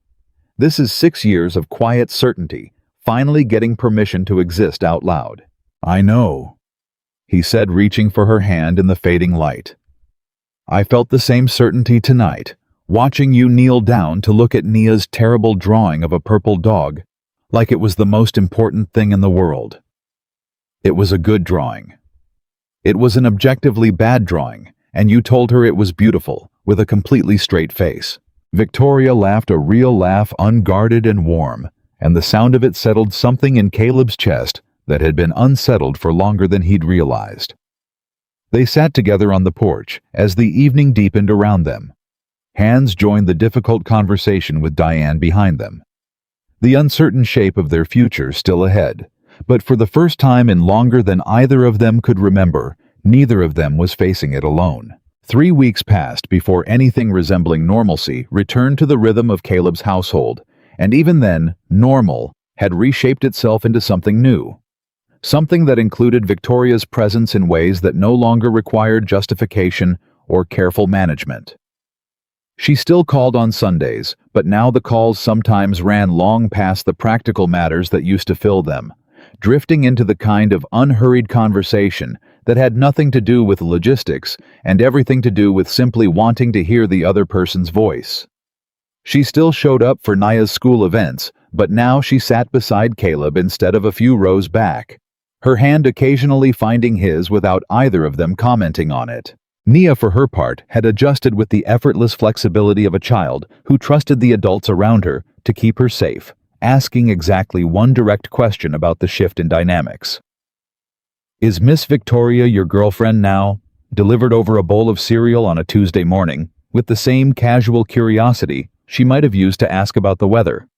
This is 6 years of quiet certainty, finally getting permission to exist out loud." "I know," he said, reaching for her hand in the fading light. "I felt the same certainty tonight, watching you kneel down to look at Nia's terrible drawing of a purple dog, like it was the most important thing in the world. It was a good drawing. It was an objectively bad drawing, and you told her it was beautiful, with a completely straight face." Victoria laughed a real laugh, unguarded and warm, and the sound of it settled something in Caleb's chest that had been unsettled for longer than he'd realized. They sat together on the porch as the evening deepened around them. Hands joined the difficult conversation with Diane behind them. The uncertain shape of their future still ahead, but for the first time in longer than either of them could remember, neither of them was facing it alone. 3 weeks passed before anything resembling normalcy returned to the rhythm of Caleb's household, and even then, normal had reshaped itself into something new. Something that included Victoria's presence in ways that no longer required justification or careful management. She still called on Sundays, but now the calls sometimes ran long past the practical matters that used to fill them, drifting into the kind of unhurried conversation that had nothing to do with logistics and everything to do with simply wanting to hear the other person's voice. She still showed up for Nia's school events, but now she sat beside Caleb instead of a few rows back, her hand occasionally finding his without either of them commenting on it. Nia, for her part, had adjusted with the effortless flexibility of a child who trusted the adults around her to keep her safe, asking exactly one direct question about the shift in dynamics. "Is Miss Victoria your girlfriend now?" delivered over a bowl of cereal on a Tuesday morning, with the same casual curiosity she might have used to ask about the weather.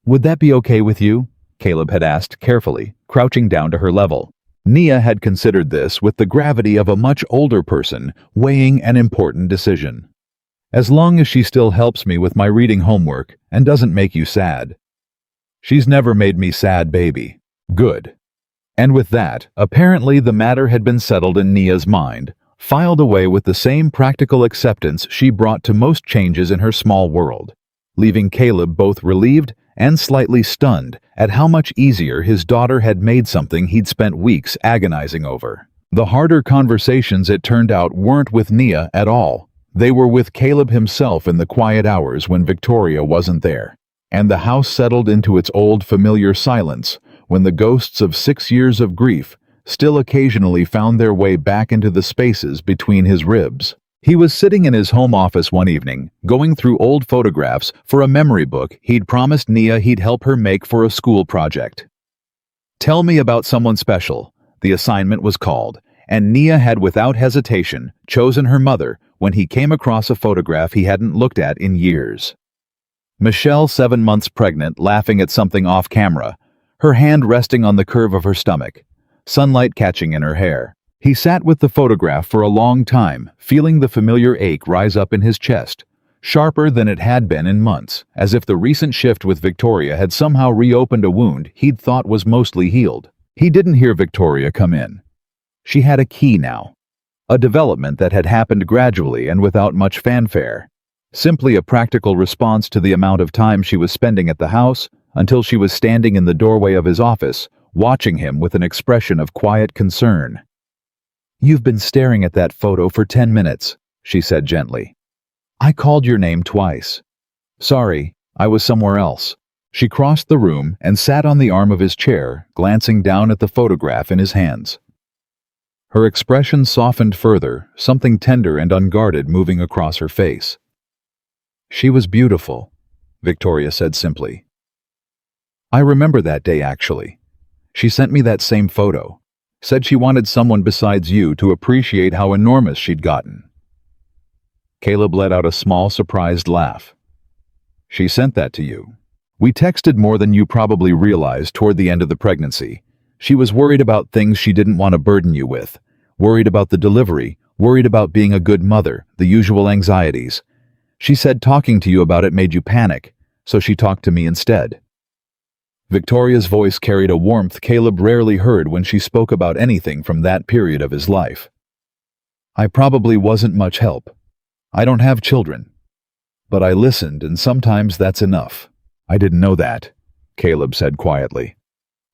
"Would that be okay with you?" Caleb had asked carefully, crouching down to her level. Nia had considered this with the gravity of a much older person weighing an important decision. As long as she still helps me with my reading homework and doesn't make you sad. She's never made me sad, baby. Good. And with that, apparently the matter had been settled in Nia's mind, filed away with the same practical acceptance she brought to most changes in her small world, leaving Caleb both relieved and slightly stunned at how much easier his daughter had made something he'd spent weeks agonizing over. The harder conversations, it turned out, weren't with Nia at all. They were with Caleb himself in the quiet hours when Victoria wasn't there, and the house settled into its old familiar silence when the ghosts of 6 years of grief still occasionally found their way back into the spaces between his ribs. He was sitting in his home office one evening, going through old photographs for a memory book he'd promised Nia he'd help her make for a school project. "Tell me about someone special," the assignment was called, and Nia had without hesitation chosen her mother when he came across a photograph he hadn't looked at in years. Michelle, 7 months pregnant, laughing at something off camera, her hand resting on the curve of her stomach, sunlight catching in her hair. He sat with the photograph for a long time, feeling the familiar ache rise up in his chest, sharper than it had been in months, as if the recent shift with Victoria had somehow reopened a wound he'd thought was mostly healed. He didn't hear Victoria come in. She had a key now. A development that had happened gradually and without much fanfare. Simply a practical response to the amount of time she was spending at the house until she was standing in the doorway of his office, watching him with an expression of quiet concern. "You've been staring at that photo for 10 minutes, she said gently. "I called your name twice. Sorry, I was somewhere else." She crossed the room and sat on the arm of his chair, glancing down at the photograph in his hands. Her expression softened further, something tender and unguarded moving across her face. "She was beautiful," Victoria said simply. "I remember that day, actually. She sent me that same photo. Said she wanted someone besides you to appreciate how enormous she'd gotten." Caleb let out a small, surprised laugh. "She sent that to you. We texted more than you probably realized toward the end of the pregnancy. She was worried about things she didn't want to burden you with, worried about the delivery, worried about being a good mother, the usual anxieties. She said talking to you about it made you panic, so she talked to me instead." Victoria's voice carried a warmth Caleb rarely heard when she spoke about anything from that period of his life. "I probably wasn't much help. I don't have children. But I listened, and sometimes that's enough." "I didn't know that," Caleb said quietly.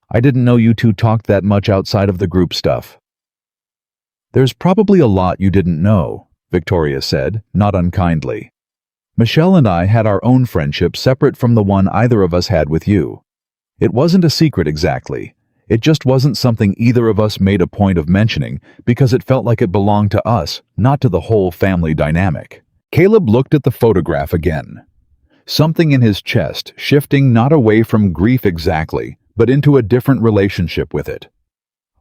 "I didn't know you two talked that much outside of the group stuff." "There's probably a lot you didn't know," Victoria said, not unkindly. "Michelle and I had our own friendship separate from the one either of us had with you. It wasn't a secret exactly. It just wasn't something either of us made a point of mentioning because it felt like it belonged to us, not to the whole family dynamic." Caleb looked at the photograph again. Something in his chest shifting not away from grief exactly, but into a different relationship with it.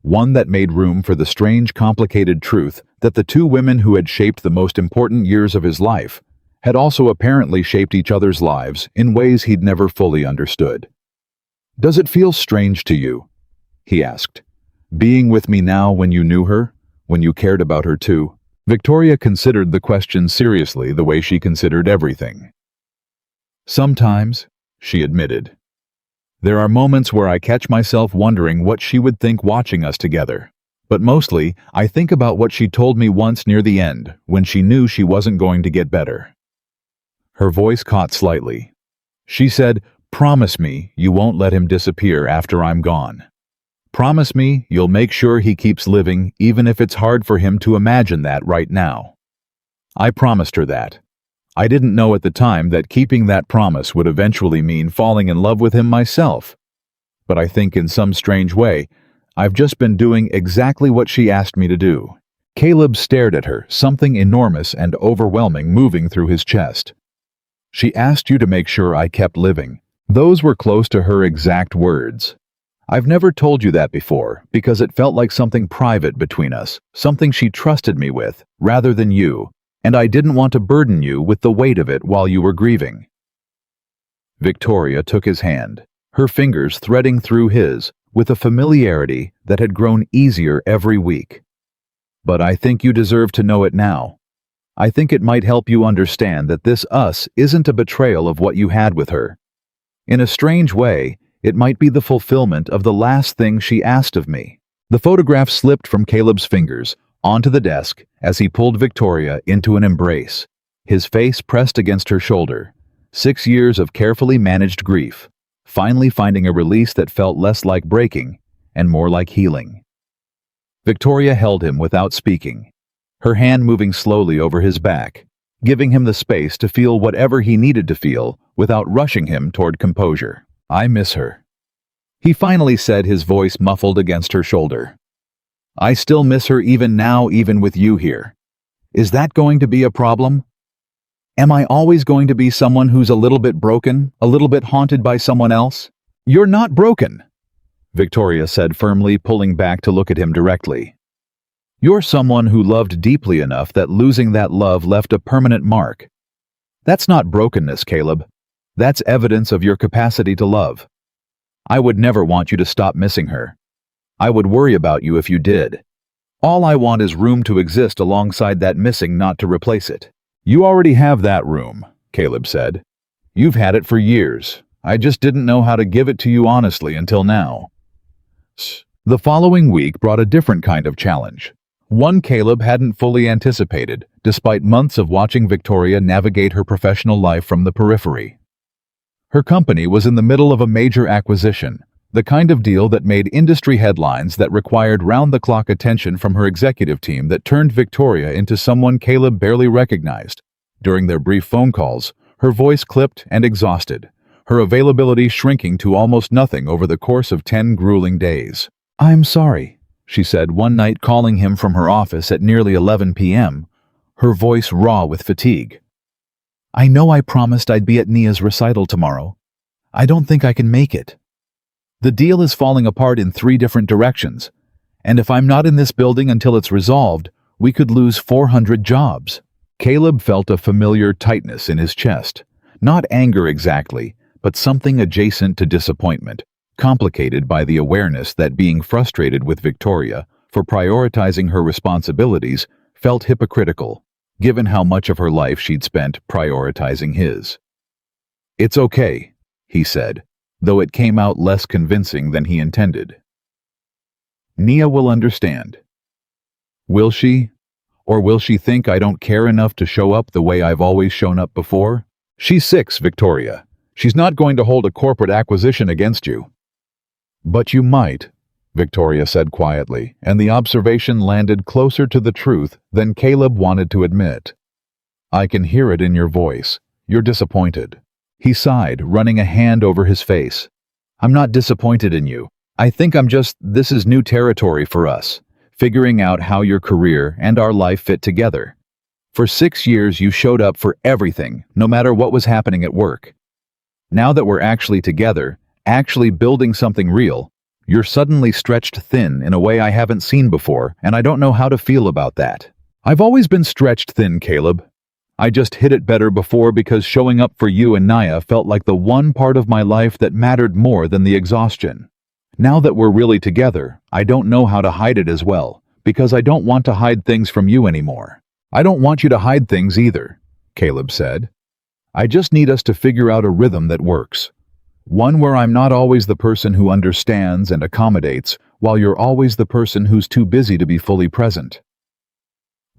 One that made room for the strange, complicated truth that the two women who had shaped the most important years of his life had also apparently shaped each other's lives in ways he'd never fully understood. "Does it feel strange to you?" he asked. "Being with me now when you knew her, when you cared about her too?" Victoria considered the question seriously the way she considered everything. "Sometimes," she admitted. "There are moments where I catch myself wondering what she would think watching us together. But mostly, I think about what she told me once near the end, when she knew she wasn't going to get better." Her voice caught slightly. She said, "Promise me you won't let him disappear after I'm gone. Promise me you'll make sure he keeps living even if it's hard for him to imagine that right now." I promised her that. I didn't know at the time that keeping that promise would eventually mean falling in love with him myself. But I think in some strange way, I've just been doing exactly what she asked me to do. Caleb stared at her, something enormous and overwhelming moving through his chest. "She asked you to make sure I kept living." Those were close to her exact words. "I've never told you that before because it felt like something private between us, something she trusted me with, rather than you, and I didn't want to burden you with the weight of it while you were grieving." Victoria took his hand. her fingers threading through his with a familiarity that had grown easier every week. "But I think you deserve to know it now. I think it might help you understand that this us isn't a betrayal of what you had with her. In a strange way, it might be the fulfillment of the last thing she asked of me." The photograph slipped from Caleb's fingers onto the desk as he pulled Victoria into an embrace, his face pressed against her shoulder. 6 years of carefully managed grief, finally finding a release that felt less like breaking and more like healing. Victoria held him without speaking, her hand moving slowly over his back, giving him the space to feel whatever he needed to feel without rushing him toward composure. "I miss her," he finally said, his voice muffled against her shoulder. "I still miss her even now, even with you here. Is that going to be a problem? Am I always going to be someone who's a little bit broken, a little bit haunted by someone else?" "You're not broken," Victoria said firmly, pulling back to look at him directly. "You're someone who loved deeply enough that losing that love left a permanent mark. That's not brokenness, Caleb. That's evidence of your capacity to love. I would never want you to stop missing her. I would worry about you if you did. All I want is room to exist alongside that missing, not to replace it." "You already have that room," Caleb said. "You've had it for years. I just didn't know how to give it to you honestly until now." The following week brought a different kind of challenge. One Caleb hadn't fully anticipated, despite months of watching Victoria navigate her professional life from the periphery. Her company was in the middle of a major acquisition, the kind of deal that made industry headlines, that required round-the-clock attention from her executive team, that turned Victoria into someone Caleb barely recognized. During their brief phone calls, her voice clipped and exhausted, her availability shrinking to almost nothing over the course of 10 grueling days. "I'm sorry," she said one night, calling him from her office at nearly 11 p.m., her voice raw with fatigue. "I know I promised I'd be at Nia's recital tomorrow. I don't think I can make it. The deal is falling apart in 3 different directions, and if I'm not in this building until it's resolved, we could lose 400 jobs." Caleb felt a familiar tightness in his chest, not anger exactly, but something adjacent to disappointment, complicated by the awareness that being frustrated with Victoria for prioritizing her responsibilities felt hypocritical, given how much of her life she'd spent prioritizing his. "It's okay," he said, though it came out less convincing than he intended. "Nia will understand." "Will she? Or will she think I don't care enough to show up the way I've always shown up before? She's 6, Victoria. She's not going to hold a corporate acquisition against you." "But you might," Victoria said quietly, and the observation landed closer to the truth than Caleb wanted to admit. "I can hear it in your voice. You're disappointed." He sighed, running a hand over his face. "I'm not disappointed in you. I think this is new territory for us, figuring out how your career and our life fit together. For 6 years you showed up for everything, no matter what was happening at work. Now that we're actually together, actually building something real, you're suddenly stretched thin in a way I haven't seen before, and I don't know how to feel about that." "I've always been stretched thin, Caleb. I just hid it better before because showing up for you and Nia felt like the one part of my life that mattered more than the exhaustion. Now that we're really together, I don't know how to hide it as well, because I don't want to hide things from you anymore." "I don't want you to hide things either," Caleb said. "I just need us to figure out a rhythm that works. One where I'm not always the person who understands and accommodates, while you're always the person who's too busy to be fully present."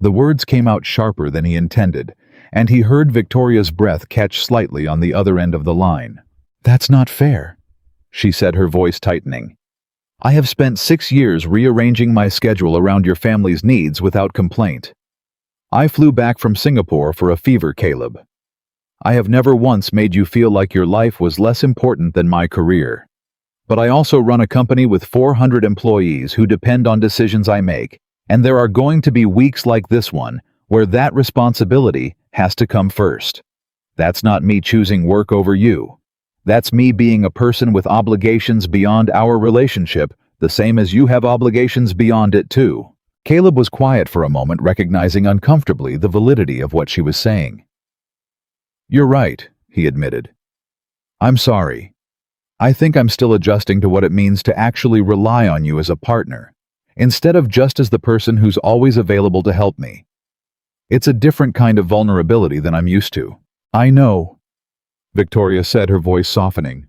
The words came out sharper than he intended, and he heard Victoria's breath catch slightly on the other end of the line. "That's not fair," she said, her voice tightening. "I have spent 6 years rearranging my schedule around your family's needs without complaint. I flew back from Singapore for a fever, Caleb. I have never once made you feel like your life was less important than my career. But I also run a company with 400 employees who depend on decisions I make, and there are going to be weeks like this one where that responsibility has to come first. That's not me choosing work over you. That's me being a person with obligations beyond our relationship, the same as you have obligations beyond it too." Caleb was quiet for a moment, recognizing uncomfortably the validity of what she was saying. "You're right," he admitted. "I'm sorry. I think I'm still adjusting to what it means to actually rely on you as a partner, instead of just as the person who's always available to help me. It's a different kind of vulnerability than I'm used to. I know, Victoria said, her voice softening.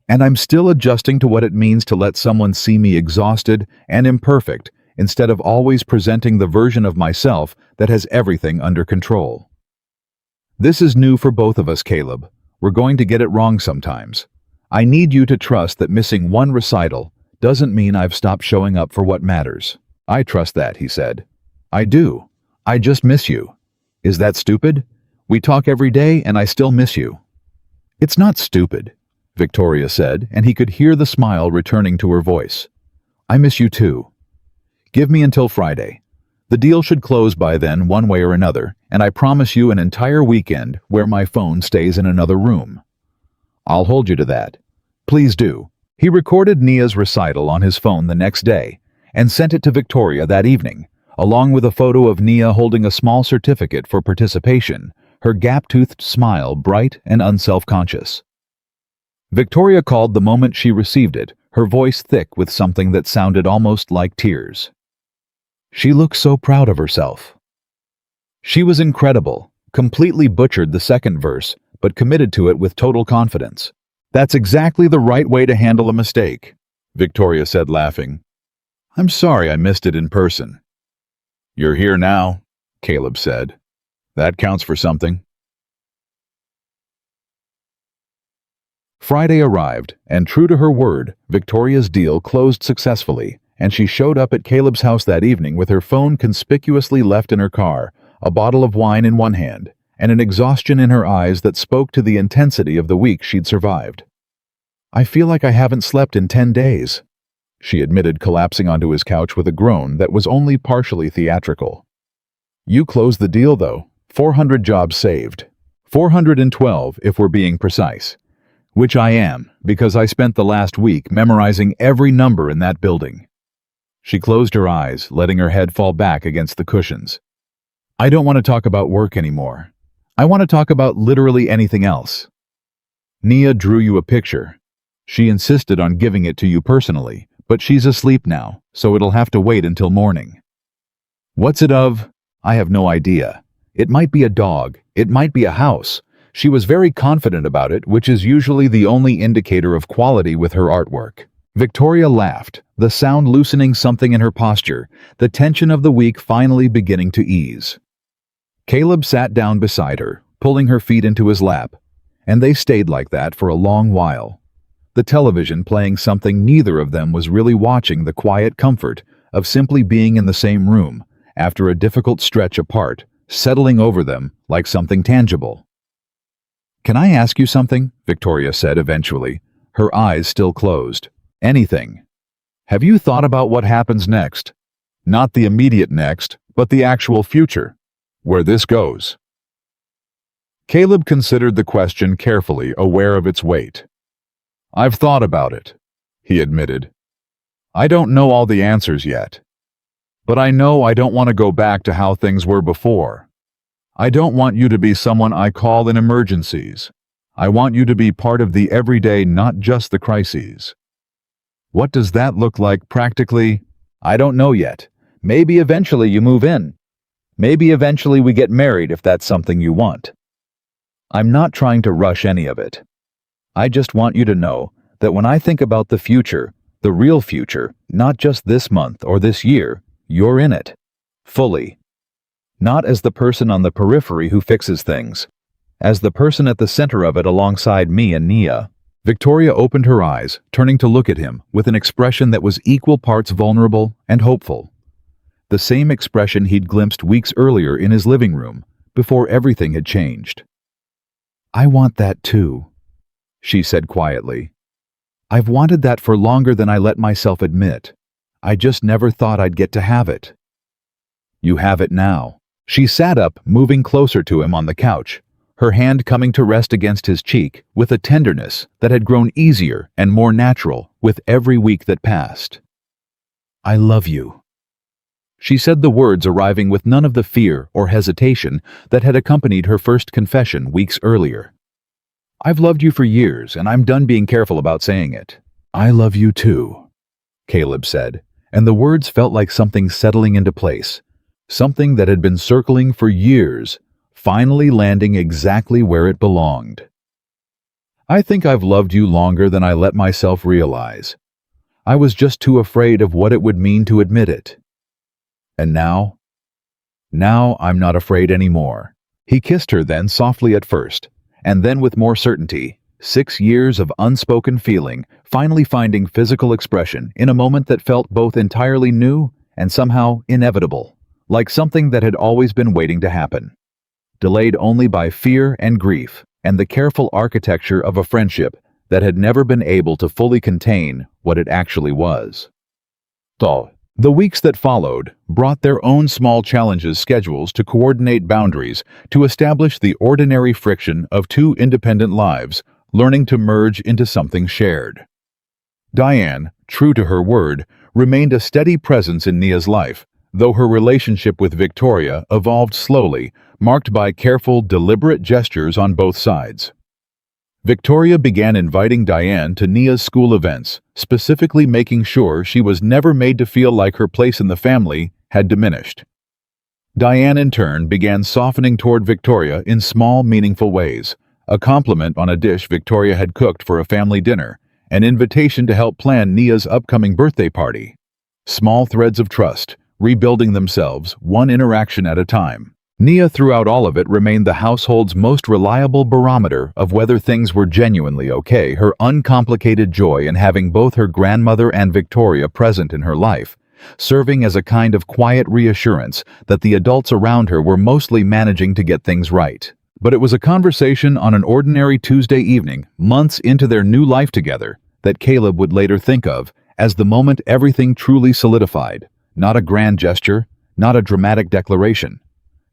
And I'm still adjusting to what it means to let someone see me exhausted and imperfect instead of always presenting the version of myself that has everything under control. This is new for both of us, Caleb. We're going to get it wrong sometimes. I need you to trust that missing one recital doesn't mean I've stopped showing up for what matters. I trust that, he said. I do. I just miss you. Is that stupid? We talk every day and I still miss you. It's not stupid, Victoria said, and he could hear the smile returning to her voice. I miss you too. Give me until Friday. The deal should close by then one way or another, and I promise you an entire weekend where my phone stays in another room. I'll hold you to that. Please do. He recorded Nia's recital on his phone the next day and sent it to Victoria that evening, along with a photo of Nia holding a small certificate for participation, her gap-toothed smile bright and unself-conscious. Victoria called the moment she received it, her voice thick with something that sounded almost like tears. She looked so proud of herself. She was incredible, completely butchered the second verse, but committed to it with total confidence. That's exactly the right way to handle a mistake, Victoria said, laughing. I'm sorry I missed it in person. You're here now, Caleb said. That counts for something. Friday arrived, and true to her word, Victoria's deal closed successfully, and she showed up at Caleb's house that evening with her phone conspicuously left in her car, a bottle of wine in one hand, and an exhaustion in her eyes that spoke to the intensity of the week she'd survived. I feel like I haven't slept in 10 days, she admitted, collapsing onto his couch with a groan that was only partially theatrical. You closed the deal, though. 400 jobs saved. 412 if we're being precise. Which I am, because I spent the last week memorizing every number in that building. She closed her eyes, letting her head fall back against the cushions. I don't want to talk about work anymore. I want to talk about literally anything else. Nia drew you a picture. She insisted on giving it to you personally, but she's asleep now, so it'll have to wait until morning. What's it of? I have no idea. It might be a dog. It might be a house. She was very confident about it, which is usually the only indicator of quality with her artwork. Victoria laughed, the sound loosening something in her posture, the tension of the week finally beginning to ease. Caleb sat down beside her, pulling her feet into his lap, and they stayed like that for a long while. The television playing something neither of them was really watching, the quiet comfort of simply being in the same room after a difficult stretch apart, settling over them like something tangible. Can I ask you something? Victoria said eventually, her eyes still closed. Anything. Have you thought about what happens next? Not the immediate next, but the actual future. Where this goes. Caleb considered the question carefully, aware of its weight. I've thought about it, he admitted. I don't know all the answers yet. But I know I don't want to go back to how things were before. I don't want you to be someone I call in emergencies. I want you to be part of the everyday, not just the crises. What does that look like practically? I don't know yet. Maybe eventually you move in. Maybe eventually we get married if that's something you want. I'm not trying to rush any of it. I just want you to know that when I think about the future, the real future, not just this month or this year, you're in it. Fully. Not as the person on the periphery who fixes things. As the person at the center of it alongside me and Nia. Victoria opened her eyes, turning to look at him with an expression that was equal parts vulnerable and hopeful. The same expression he'd glimpsed weeks earlier in his living room, before everything had changed. I want that too, she said quietly. I've wanted that for longer than I let myself admit. I just never thought I'd get to have it. You have it now. She sat up, moving closer to him on the couch, her hand coming to rest against his cheek with a tenderness that had grown easier and more natural with every week that passed. I love you. She said the words arriving with none of the fear or hesitation that had accompanied her first confession weeks earlier. I've loved you for years, and I'm done being careful about saying it. I love you too, Caleb said, and the words felt like something settling into place, something that had been circling for years, finally landing exactly where it belonged. I think I've loved you longer than I let myself realize. I was just too afraid of what it would mean to admit it. And now? Now I'm not afraid anymore. He kissed her then softly at first, and then with more certainty, 6 years of unspoken feeling, finally finding physical expression in a moment that felt both entirely new and somehow inevitable, like something that had always been waiting to happen. Delayed only by fear and grief, and the careful architecture of a friendship that had never been able to fully contain what it actually was. The weeks that followed brought their own small challenges, schedules to coordinate boundaries, to establish the ordinary friction of two independent lives, learning to merge into something shared. Diane, true to her word, remained a steady presence in Nia's life, though her relationship with Victoria evolved slowly, marked by careful, deliberate gestures on both sides. Victoria began inviting Diane to Nia's school events, specifically making sure she was never made to feel like her place in the family had diminished. Diane, in turn, began softening toward Victoria in small, meaningful ways, a compliment on a dish Victoria had cooked for a family dinner, an invitation to help plan Nia's upcoming birthday party. Small threads of trust, rebuilding themselves one interaction at a time. Nia, throughout all of it, remained the household's most reliable barometer of whether things were genuinely okay, her uncomplicated joy in having both her grandmother and Victoria present in her life, serving as a kind of quiet reassurance that the adults around her were mostly managing to get things right. But it was a conversation on an ordinary Tuesday evening, months into their new life together, that Caleb would later think of as the moment everything truly solidified. Not a grand gesture, not a dramatic declaration.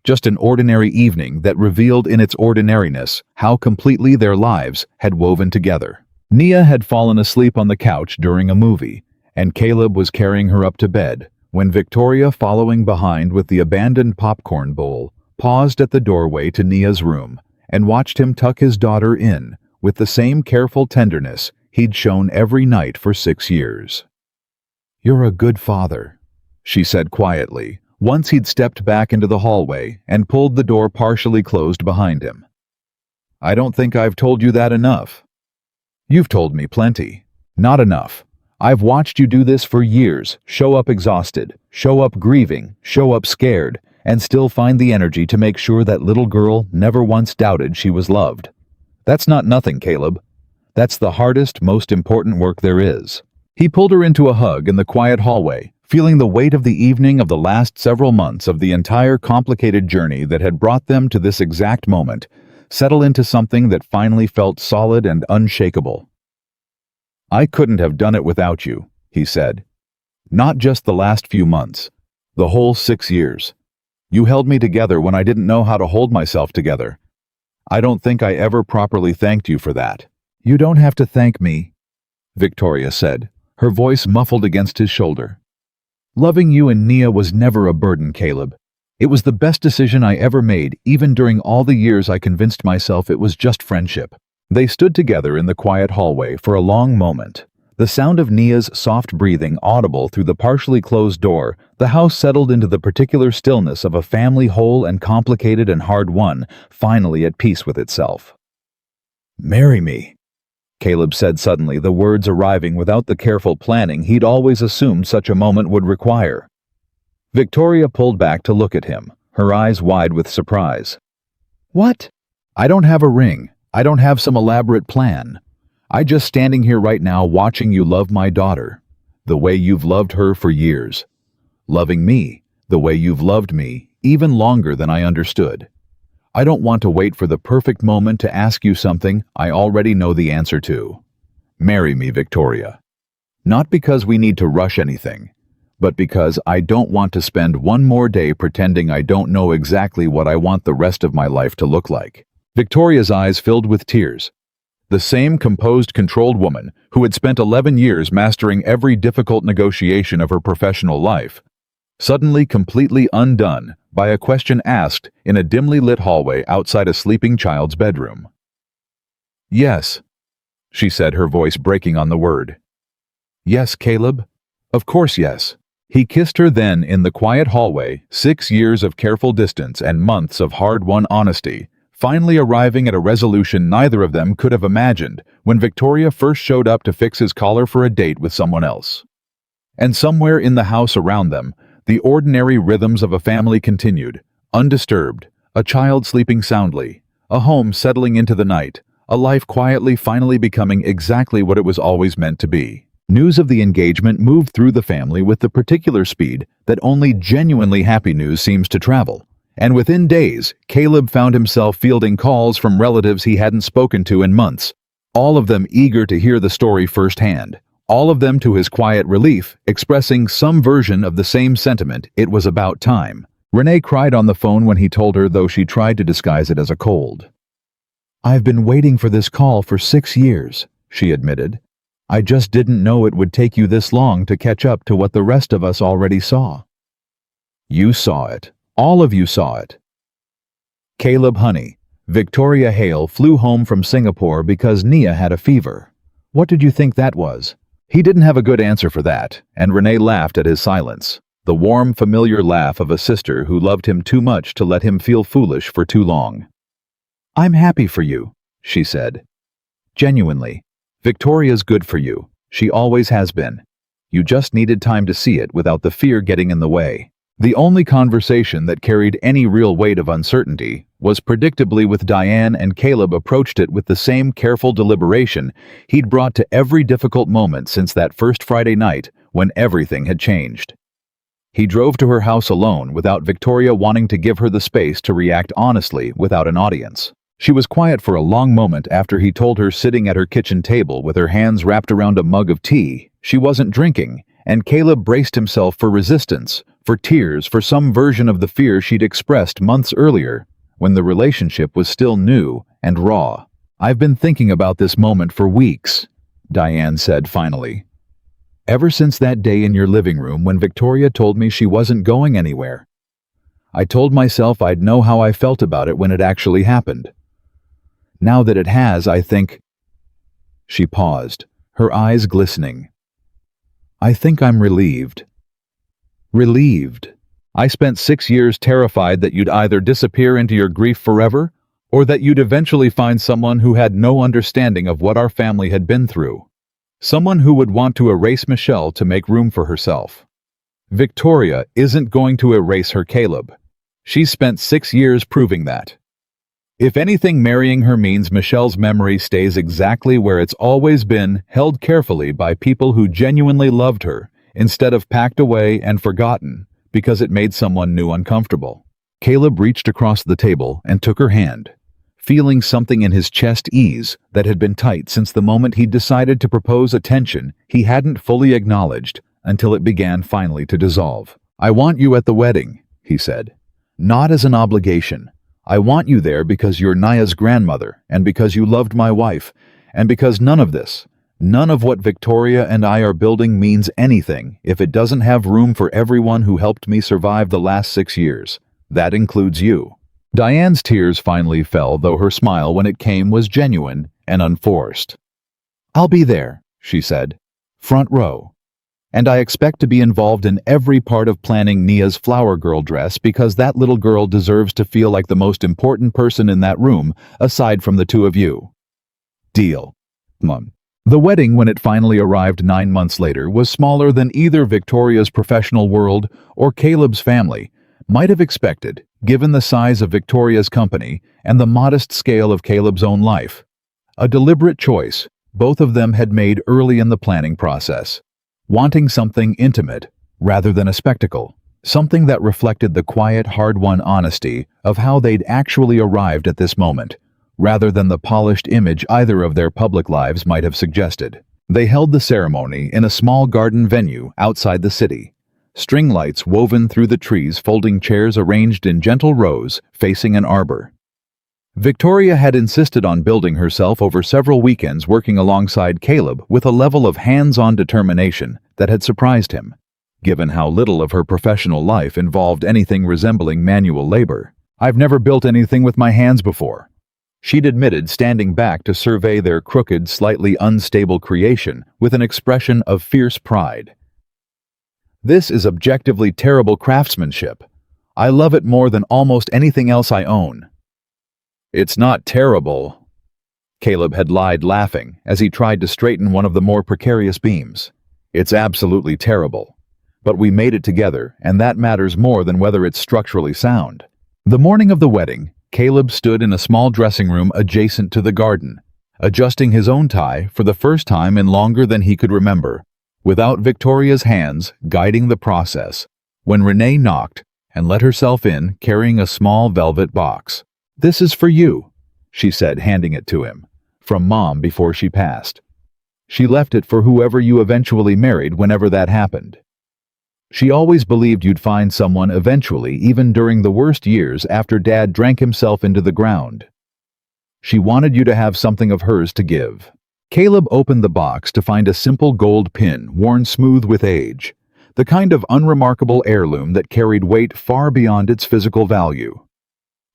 Just an ordinary evening that revealed in its ordinariness how completely their lives had woven together. Nia had fallen asleep on the couch during a movie, and Caleb was carrying her up to bed, when Victoria, following behind with the abandoned popcorn bowl, paused at the doorway to Nia's room and watched him tuck his daughter in with the same careful tenderness he'd shown every night for 6 years. "You're a good father," she said quietly, once he'd stepped back into the hallway and pulled the door partially closed behind him. "I don't think I've told you that enough." "You've told me plenty." "Not enough. I've watched you do this for years, show up exhausted, show up grieving, show up scared, and still find the energy to make sure that little girl never once doubted she was loved. That's not nothing, Caleb. That's the hardest, most important work there is." He pulled her into a hug in the quiet hallway, feeling the weight of the evening of the last several months of the entire complicated journey that had brought them to this exact moment settle into something that finally felt solid and unshakable. "I couldn't have done it without you," he said. "Not just the last few months, the whole 6 years. You held me together when I didn't know how to hold myself together. I don't think I ever properly thanked you for that." "You don't have to thank me," Victoria said, her voice muffled against his shoulder. "Loving you and Nia was never a burden, Caleb. It was the best decision I ever made, even during all the years I convinced myself it was just friendship." They stood together in the quiet hallway for a long moment. The sound of Nia's soft breathing audible through the partially closed door, the house settled into the particular stillness of a family whole and complicated and hard won, finally at peace with itself. "Marry me," Caleb said suddenly, the words arriving without the careful planning he'd always assumed such a moment would require. Victoria pulled back to look at him, her eyes wide with surprise. "What?" "I don't have a ring. I don't have some elaborate plan. I just standing here right now watching you love my daughter, the way you've loved her for years. Loving me, the way you've loved me, even longer than I understood. I don't want to wait for the perfect moment to ask you something I already know the answer to. Marry me, Victoria. Not because we need to rush anything, but because I don't want to spend one more day pretending I don't know exactly what I want the rest of my life to look like." Victoria's eyes filled with tears. The same composed, controlled woman who had spent 11 years mastering every difficult negotiation of her professional life, suddenly completely undone by a question asked in a dimly lit hallway outside a sleeping child's bedroom. Yes, she said, her voice breaking on the word. Yes, Caleb? Of course yes. He kissed her then in the quiet hallway, 6 years of careful distance and months of hard-won honesty, finally arriving at a resolution neither of them could have imagined when Victoria first showed up to fix his collar for a date with someone else. And somewhere in the house around them, the ordinary rhythms of a family continued, undisturbed, a child sleeping soundly, a home settling into the night, a life quietly finally becoming exactly what it was always meant to be. News of the engagement moved through the family with the particular speed that only genuinely happy news seems to travel. And within days, Caleb found himself fielding calls from relatives he hadn't spoken to in months, all of them eager to hear the story firsthand, all of them to his quiet relief, expressing some version of the same sentiment: it was about time. Renee cried on the phone when he told her, though she tried to disguise it as a cold. "I've been waiting for this call for 6 years, she admitted. "I just didn't know it would take you this long to catch up to what the rest of us already saw." "You saw it. All of you saw it." "Caleb, honey, Victoria Hale flew home from Singapore because Nia had a fever. What did you think that was?" He didn't have a good answer for that, and Renee laughed at his silence, the warm, familiar laugh of a sister who loved him too much to let him feel foolish for too long. "I'm happy for you," she said. "Genuinely. Victoria's good for you. She always has been. You just needed time to see it without the fear getting in the way." The only conversation that carried any real weight of uncertainty was predictably with Diane, and Caleb approached it with the same careful deliberation he'd brought to every difficult moment since that first Friday night when everything had changed. He drove to her house alone without Victoria wanting to give her the space to react honestly without an audience. She was quiet for a long moment after he told her, sitting at her kitchen table with her hands wrapped around a mug of tea, she wasn't drinking, and Caleb braced himself for resistance, for tears, for some version of the fear she'd expressed months earlier, when the relationship was still new and raw. "I've been thinking about this moment for weeks," Diane said finally. "Ever since that day in your living room when Victoria told me she wasn't going anywhere. I told myself I'd know how I felt about it when it actually happened. Now that it has, I think—" She paused, her eyes glistening. "I think I'm relieved." "Relieved. I spent 6 years terrified that you'd either disappear into your grief forever, or that you'd eventually find someone who had no understanding of what our family had been through. Someone who would want to erase Michelle to make room for herself. Victoria isn't going to erase her, Caleb. She's spent 6 years proving that. If anything, marrying her means Michelle's memory stays exactly where it's always been, held carefully by people who genuinely loved her, instead of packed away and forgotten because it made someone new uncomfortable." Caleb reached across the table and took her hand, feeling something in his chest ease that had been tight since the moment he'd decided to propose a tension he hadn't fully acknowledged until it began finally to dissolve. "I want you at the wedding," he said. "Not as an obligation. I want you there because you're Naya's grandmother, and because you loved my wife, and because none of this, none of what Victoria and I are building means anything if it doesn't have room for everyone who helped me survive the last 6 years. That includes you." Diane's tears finally fell, though her smile when it came was genuine and unforced. "I'll be there," she said. "Front row. And I expect to be involved in every part of planning Nia's flower girl dress because that little girl deserves to feel like the most important person in that room aside from the two of you. Deal." Mom. The wedding, when it finally arrived 9 months later, was smaller than either Victoria's professional world or Caleb's family might have expected, given the size of Victoria's company and the modest scale of Caleb's own life. A deliberate choice both of them had made early in the planning process, wanting something intimate rather than a spectacle, something that reflected the quiet, hard-won honesty of how they'd actually arrived at this moment, rather than the polished image either of their public lives might have suggested. They held the ceremony in a small garden venue outside the city, string lights woven through the trees, folding chairs arranged in gentle rows facing an arbor. Victoria had insisted on building herself over several weekends, working alongside Caleb with a level of hands-on determination that had surprised him, given how little of her professional life involved anything resembling manual labor. "I've never built anything with my hands before," She'd admitted standing back to survey their crooked, slightly unstable creation with an expression of fierce pride. "This is objectively terrible craftsmanship. I love it more than almost anything else I own." "It's not terrible." Caleb had lied, laughing, as he tried to straighten one of the more precarious beams. "It's absolutely terrible. But we made it together, and that matters more than whether it's structurally sound." The morning of the wedding, Caleb stood in a small dressing room adjacent to the garden, adjusting his own tie for the first time in longer than he could remember, without Victoria's hands guiding the process, when Renee knocked and let herself in carrying a small velvet box. "This is for you," she said, handing it to him, "from Mom before she passed. She left it for whoever you eventually married whenever that happened. She always believed you'd find someone eventually, even during the worst years after Dad drank himself into the ground. She wanted you to have something of hers to give." Caleb opened the box to find a simple gold pin worn smooth with age, the kind of unremarkable heirloom that carried weight far beyond its physical value.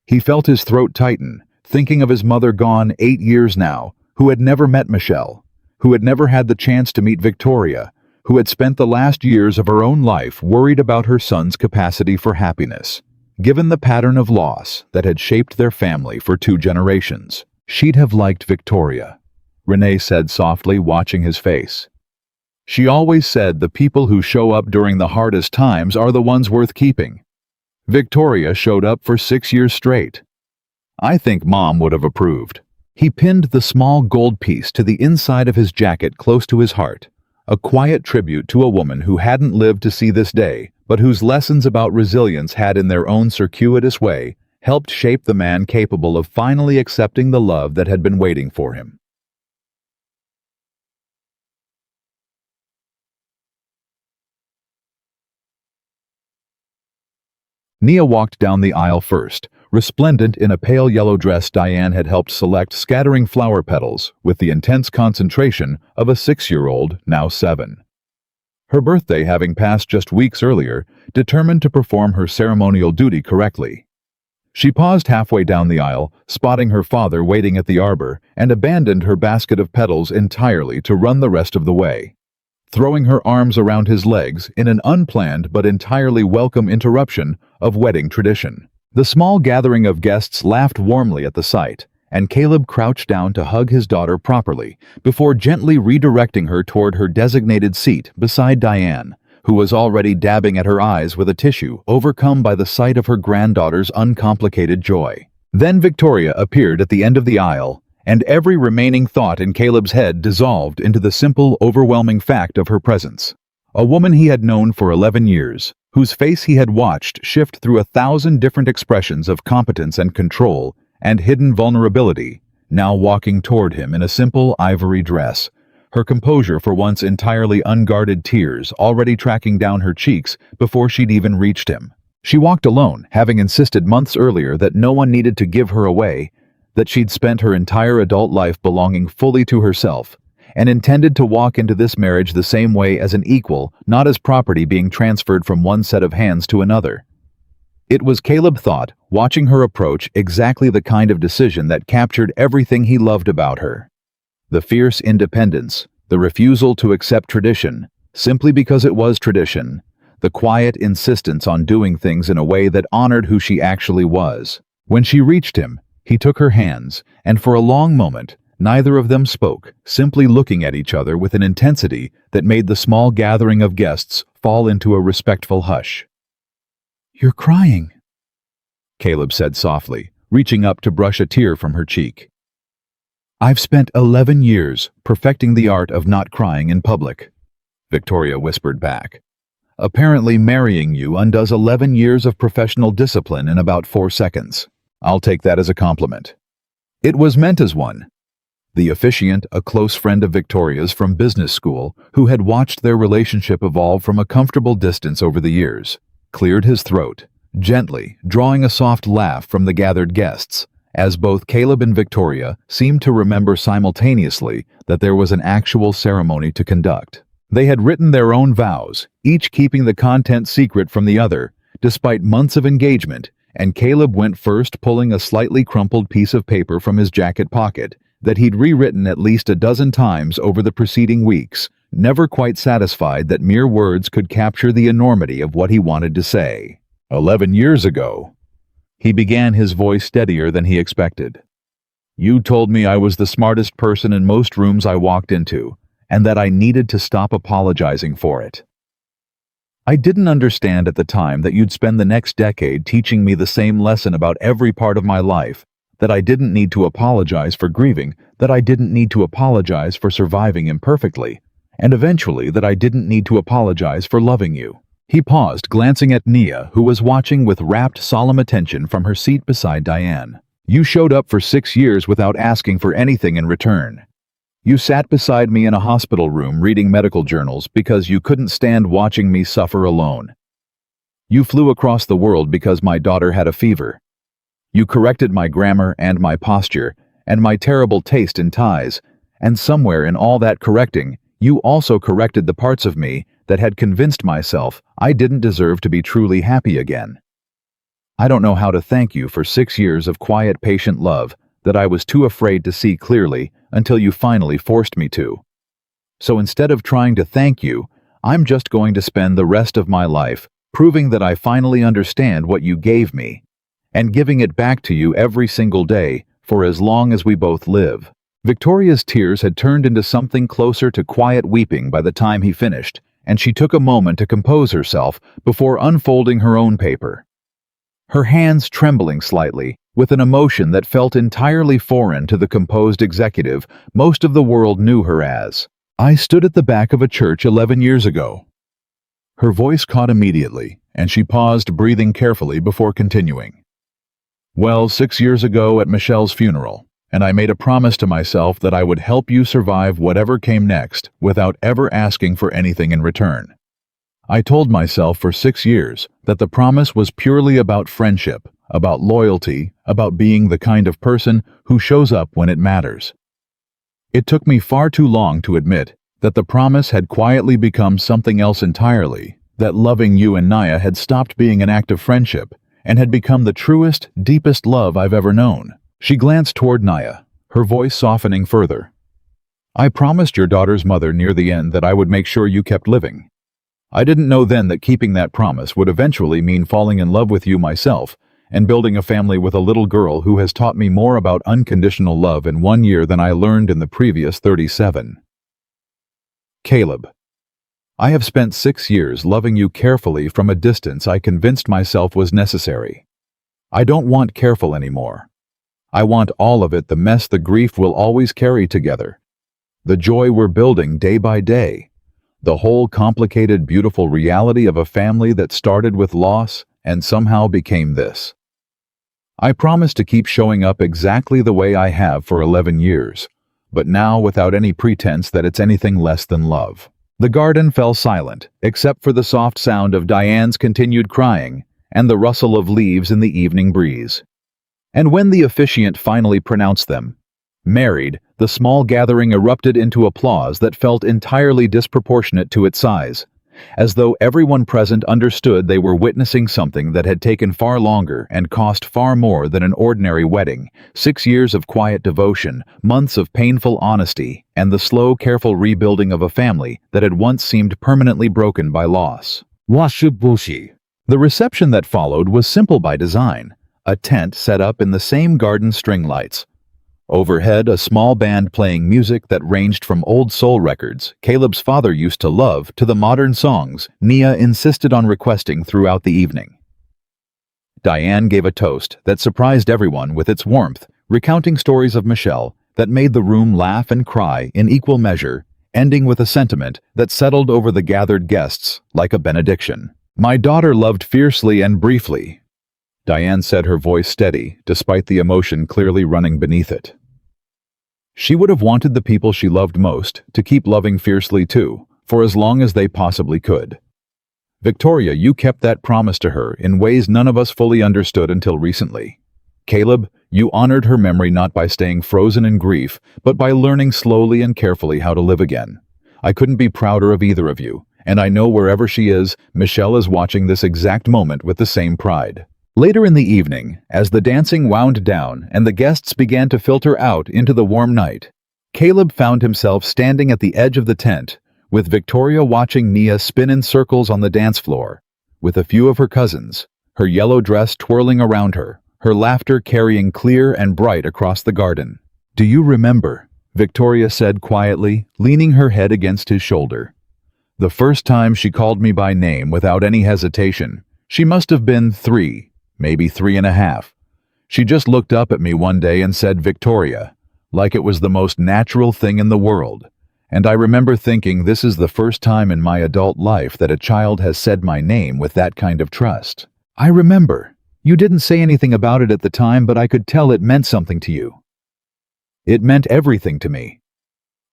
He felt his throat tighten, thinking of his mother, gone 8 years now, who had never met Michelle, who had never had the chance to meet Victoria, who had spent the last years of her own life worried about her son's capacity for happiness. Given the pattern of loss that had shaped their family for 2 generations, she'd have liked Victoria, Renee said softly, watching his face. "She always said the people who show up during the hardest times are the ones worth keeping. Victoria showed up for 6 years straight. I think Mom would have approved." He pinned the small gold piece to the inside of his jacket close to his heart, a quiet tribute to a woman who hadn't lived to see this day, but whose lessons about resilience had, in their own circuitous way, helped shape the man capable of finally accepting the love that had been waiting for him. Nia walked down the aisle first, resplendent in a pale yellow dress Diane had helped select, scattering flower petals with the intense concentration of a 6-year-old, now 7. Her birthday having passed just weeks earlier, determined to perform her ceremonial duty correctly. She paused halfway down the aisle, spotting her father waiting at the arbor, and abandoned her basket of petals entirely to run the rest of the way, throwing her arms around his legs in an unplanned but entirely welcome interruption of wedding tradition. The small gathering of guests laughed warmly at the sight, and Caleb crouched down to hug his daughter properly before gently redirecting her toward her designated seat beside Diane, who was already dabbing at her eyes with a tissue, overcome by the sight of her granddaughter's uncomplicated joy. Then Victoria appeared at the end of the aisle, and every remaining thought in Caleb's head dissolved into the simple, overwhelming fact of her presence. A woman he had known for 11 years, whose face he had watched shift through 1,000 different expressions of competence and control and hidden vulnerability, now walking toward him in a simple ivory dress, her composure for once entirely unguarded, tears already tracking down her cheeks before she'd even reached him. She walked alone, having insisted months earlier that no one needed to give her away, that she'd spent her entire adult life belonging fully to herself, and intended to walk into this marriage the same way, as an equal, not as property being transferred from one set of hands to another. It was, Caleb thought, watching her approach, exactly the kind of decision that captured everything he loved about her. The fierce independence, the refusal to accept tradition, simply because it was tradition, the quiet insistence on doing things in a way that honored who she actually was. When she reached him, he took her hands, and for a long moment, neither of them spoke, simply looking at each other with an intensity that made the small gathering of guests fall into a respectful hush. "You're crying," Caleb said softly, reaching up to brush a tear from her cheek. "I've spent 11 years perfecting the art of not crying in public," Victoria whispered back. "Apparently marrying you undoes 11 years of professional discipline in about 4 seconds. I'll take that as a compliment." It was meant as one. The officiant, a close friend of Victoria's from business school, who had watched their relationship evolve from a comfortable distance over the years, cleared his throat, gently, drawing a soft laugh from the gathered guests, as both Caleb and Victoria seemed to remember simultaneously that there was an actual ceremony to conduct. They had written their own vows, each keeping the content secret from the other, despite months of engagement, and Caleb went first, pulling a slightly crumpled piece of paper from his jacket pocket that he'd rewritten at least a dozen times over the preceding weeks, never quite satisfied that mere words could capture the enormity of what he wanted to say. 11 years ago, he began, his voice steadier than he expected. You told me I was the smartest person in most rooms I walked into, and that I needed to stop apologizing for it. I didn't understand at the time that you'd spend the next decade teaching me the same lesson about every part of my life, that I didn't need to apologize for grieving, that I didn't need to apologize for surviving imperfectly, and eventually that I didn't need to apologize for loving you. He paused, glancing at Nia, who was watching with rapt, solemn attention from her seat beside Diane. You showed up for 6 years without asking for anything in return. You sat beside me in a hospital room reading medical journals because you couldn't stand watching me suffer alone. You flew across the world because my daughter had a fever. You corrected my grammar and my posture and my terrible taste in ties, and somewhere in all that correcting, you also corrected the parts of me that had convinced myself I didn't deserve to be truly happy again. I don't know how to thank you for 6 years of quiet, patient love that I was too afraid to see clearly until you finally forced me to. So instead of trying to thank you, I'm just going to spend the rest of my life proving that I finally understand what you gave me, and giving it back to you every single day for as long as we both live. Victoria's tears had turned into something closer to quiet weeping by the time he finished, and she took a moment to compose herself before unfolding her own paper. Her hands trembling slightly, with an emotion that felt entirely foreign to the composed executive most of the world knew her as. I stood at the back of a church 11 years ago. Her voice caught immediately, and she paused, breathing carefully before continuing. Well, 6 years ago at Michelle's funeral, and I made a promise to myself that I would help you survive whatever came next without ever asking for anything in return. I told myself for 6 years that the promise was purely about friendship, about loyalty, about being the kind of person who shows up when it matters. It took me far too long to admit that the promise had quietly become something else entirely, that loving you and Nia had stopped being an act of friendship and had become the truest, deepest love I've ever known. She glanced toward Nia, her voice softening further. I promised your daughter's mother near the end that I would make sure you kept living. I didn't know then that keeping that promise would eventually mean falling in love with you myself and building a family with a little girl who has taught me more about unconditional love in 1 year than I learned in the previous 37. Caleb. I have spent 6 years loving you carefully from a distance I convinced myself was necessary. I don't want careful anymore. I want all of it, the mess, the grief we'll always carry together, the joy we're building day by day, the whole complicated, beautiful reality of a family that started with loss and somehow became this. I promise to keep showing up exactly the way I have for 11 years, but now without any pretense that it's anything less than love. The garden fell silent, except for the soft sound of Diane's continued crying and the rustle of leaves in the evening breeze. And when the officiant finally pronounced them married, the small gathering erupted into applause that felt entirely disproportionate to its size, as though everyone present understood they were witnessing something that had taken far longer and cost far more than an ordinary wedding, 6 years of quiet devotion, months of painful honesty, and the slow, careful rebuilding of a family that had once seemed permanently broken by loss. Washubushi. The reception that followed was simple by design, a tent set up in the same garden string lights. Overhead, a small band playing music that ranged from old soul records Caleb's father used to love to the modern songs Nia insisted on requesting throughout the evening. Diane gave a toast that surprised everyone with its warmth, recounting stories of Michelle that made the room laugh and cry in equal measure, ending with a sentiment that settled over the gathered guests like a benediction. My daughter loved fiercely and briefly, Diane said, her voice steady, despite the emotion clearly running beneath it. She would have wanted the people she loved most to keep loving fiercely too, for as long as they possibly could. Victoria, you kept that promise to her in ways none of us fully understood until recently. Caleb, you honored her memory not by staying frozen in grief, but by learning slowly and carefully how to live again. I couldn't be prouder of either of you, and I know wherever she is, Michelle is watching this exact moment with the same pride. Later in the evening, as the dancing wound down and the guests began to filter out into the warm night, Caleb found himself standing at the edge of the tent, with Victoria watching Nia spin in circles on the dance floor, with a few of her cousins, her yellow dress twirling around her, her laughter carrying clear and bright across the garden. "Do you remember?" Victoria said quietly, leaning her head against his shoulder. "The first time she called me by name without any hesitation. She must have been 3, maybe 3.5. She just looked up at me one day and said, 'Victoria,' like it was the most natural thing in the world. And I remember thinking, this is the first time in my adult life that a child has said my name with that kind of trust. I remember. You didn't say anything about it at the time, but I could tell it meant something to you." It meant everything to me.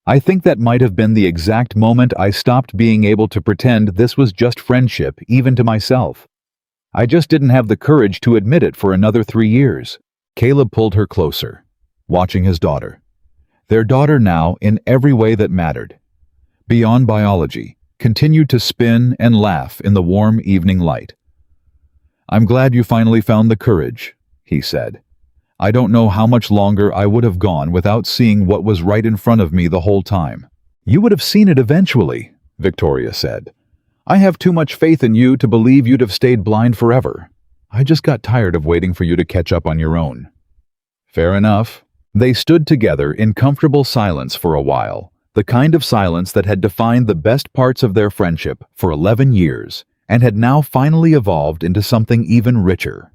I think that might have been the exact moment I stopped being able to pretend this was just friendship, even to myself. I just didn't have the courage to admit it for another 3 years. Caleb pulled her closer, watching his daughter. Their daughter now, in every way that mattered, beyond biology, continued to spin and laugh in the warm evening light. "I'm glad you finally found the courage," he said. "I don't know how much longer I would have gone without seeing what was right in front of me the whole time." "You would have seen it eventually," Victoria said. "I have too much faith in you to believe you'd have stayed blind forever. I just got tired of waiting for you to catch up on your own." Fair enough. They stood together in comfortable silence for a while, the kind of silence that had defined the best parts of their friendship for 11 years and had now finally evolved into something even richer.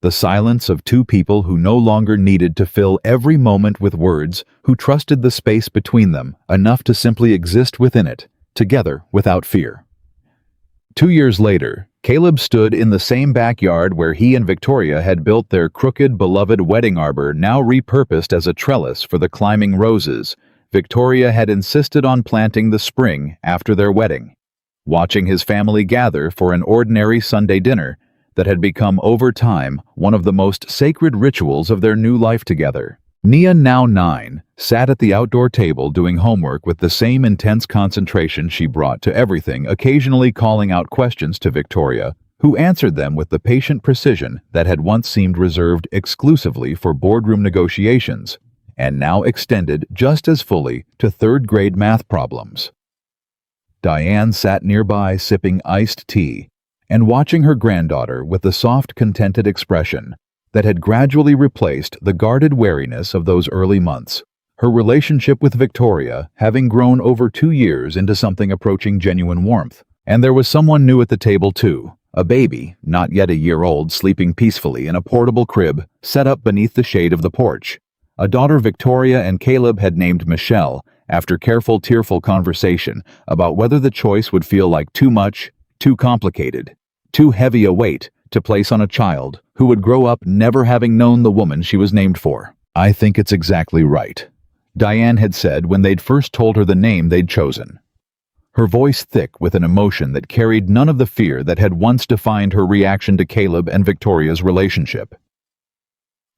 The silence of two people who no longer needed to fill every moment with words, who trusted the space between them enough to simply exist within it, together without fear. 2 years later, Caleb stood in the same backyard where he and Victoria had built their crooked, beloved wedding arbor, now repurposed as a trellis for the climbing roses Victoria had insisted on planting the spring after their wedding. Watching his family gather for an ordinary Sunday dinner that had become over time one of the most sacred rituals of their new life together. Nia, now 9, sat at the outdoor table doing homework with the same intense concentration she brought to everything, occasionally calling out questions to Victoria, who answered them with the patient precision that had once seemed reserved exclusively for boardroom negotiations, and now extended just as fully to third-grade math problems. Diane sat nearby sipping iced tea and watching her granddaughter with the soft, contented expression that had gradually replaced the guarded wariness of those early months, her relationship with Victoria having grown over 2 years into something approaching genuine warmth. And there was someone new at the table too, a baby, not yet a year old, sleeping peacefully in a portable crib set up beneath the shade of the porch. A daughter Victoria and Caleb had named Michelle after careful, tearful conversation about whether the choice would feel like too much, too complicated, too heavy a weight to place on a child who would grow up never having known the woman she was named for. "I think it's exactly right," Diane had said when they'd first told her the name they'd chosen, her voice thick with an emotion that carried none of the fear that had once defined her reaction to Caleb and Victoria's relationship.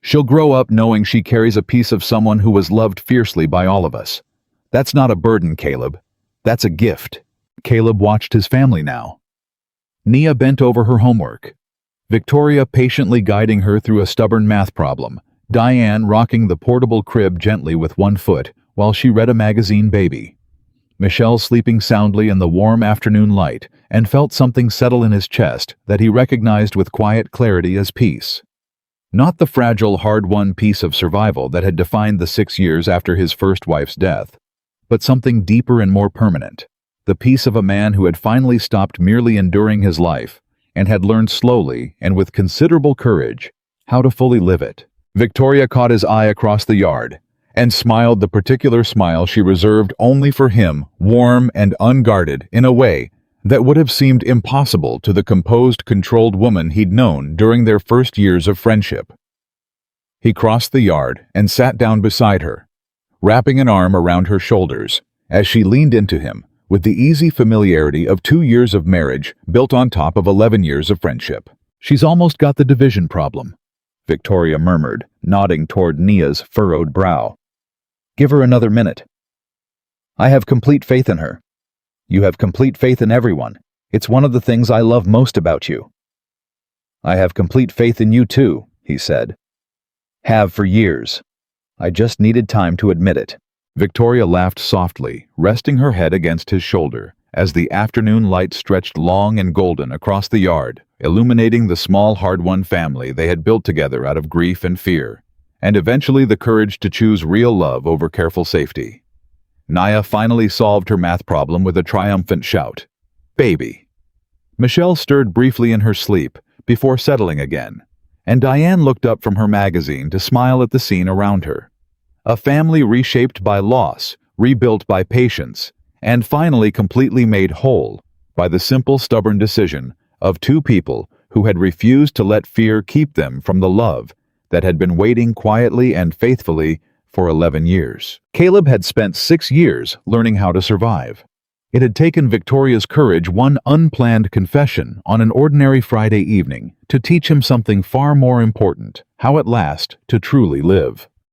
"She'll grow up knowing she carries a piece of someone who was loved fiercely by all of us. That's not a burden, Caleb. That's a gift." Caleb watched his family now. Nia bent over her homework, Victoria patiently guiding her through a stubborn math problem, Diane rocking the portable crib gently with one foot while she read a magazine baby. Michelle sleeping soundly in the warm afternoon light and felt something settle in his chest that he recognized with quiet clarity as peace. Not the fragile, hard-won piece of survival that had defined the 6 years after his first wife's death, but something deeper and more permanent, the peace of a man who had finally stopped merely enduring his life and had learned slowly and with considerable courage how to fully live it. Victoria caught his eye across the yard and smiled the particular smile she reserved only for him, warm and unguarded in a way that would have seemed impossible to the composed, controlled woman he'd known during their first years of friendship. He crossed the yard and sat down beside her, wrapping an arm around her shoulders as she leaned into him with the easy familiarity of 2 years of marriage built on top of 11 years of friendship. "She's almost got the division problem," Victoria murmured, nodding toward Nia's furrowed brow. "Give her another minute." "I have complete faith in her." "You have complete faith in everyone. It's one of the things I love most about you." "I have complete faith in you too," he said. "Have for years. I just needed time to admit it." Victoria laughed softly, resting her head against his shoulder, as the afternoon light stretched long and golden across the yard, illuminating the small, hard-won family they had built together out of grief and fear, and eventually the courage to choose real love over careful safety. Naya finally solved her math problem with a triumphant shout. "Baby!" Michelle stirred briefly in her sleep before settling again, and Diane looked up from her magazine to smile at the scene around her. A family reshaped by loss, rebuilt by patience, and finally completely made whole by the simple, stubborn decision of two people who had refused to let fear keep them from the love that had been waiting quietly and faithfully for 11 years. Caleb had spent 6 years learning how to survive. It had taken Victoria's courage, one unplanned confession on an ordinary Friday evening, to teach him something far more important: how at last to truly live.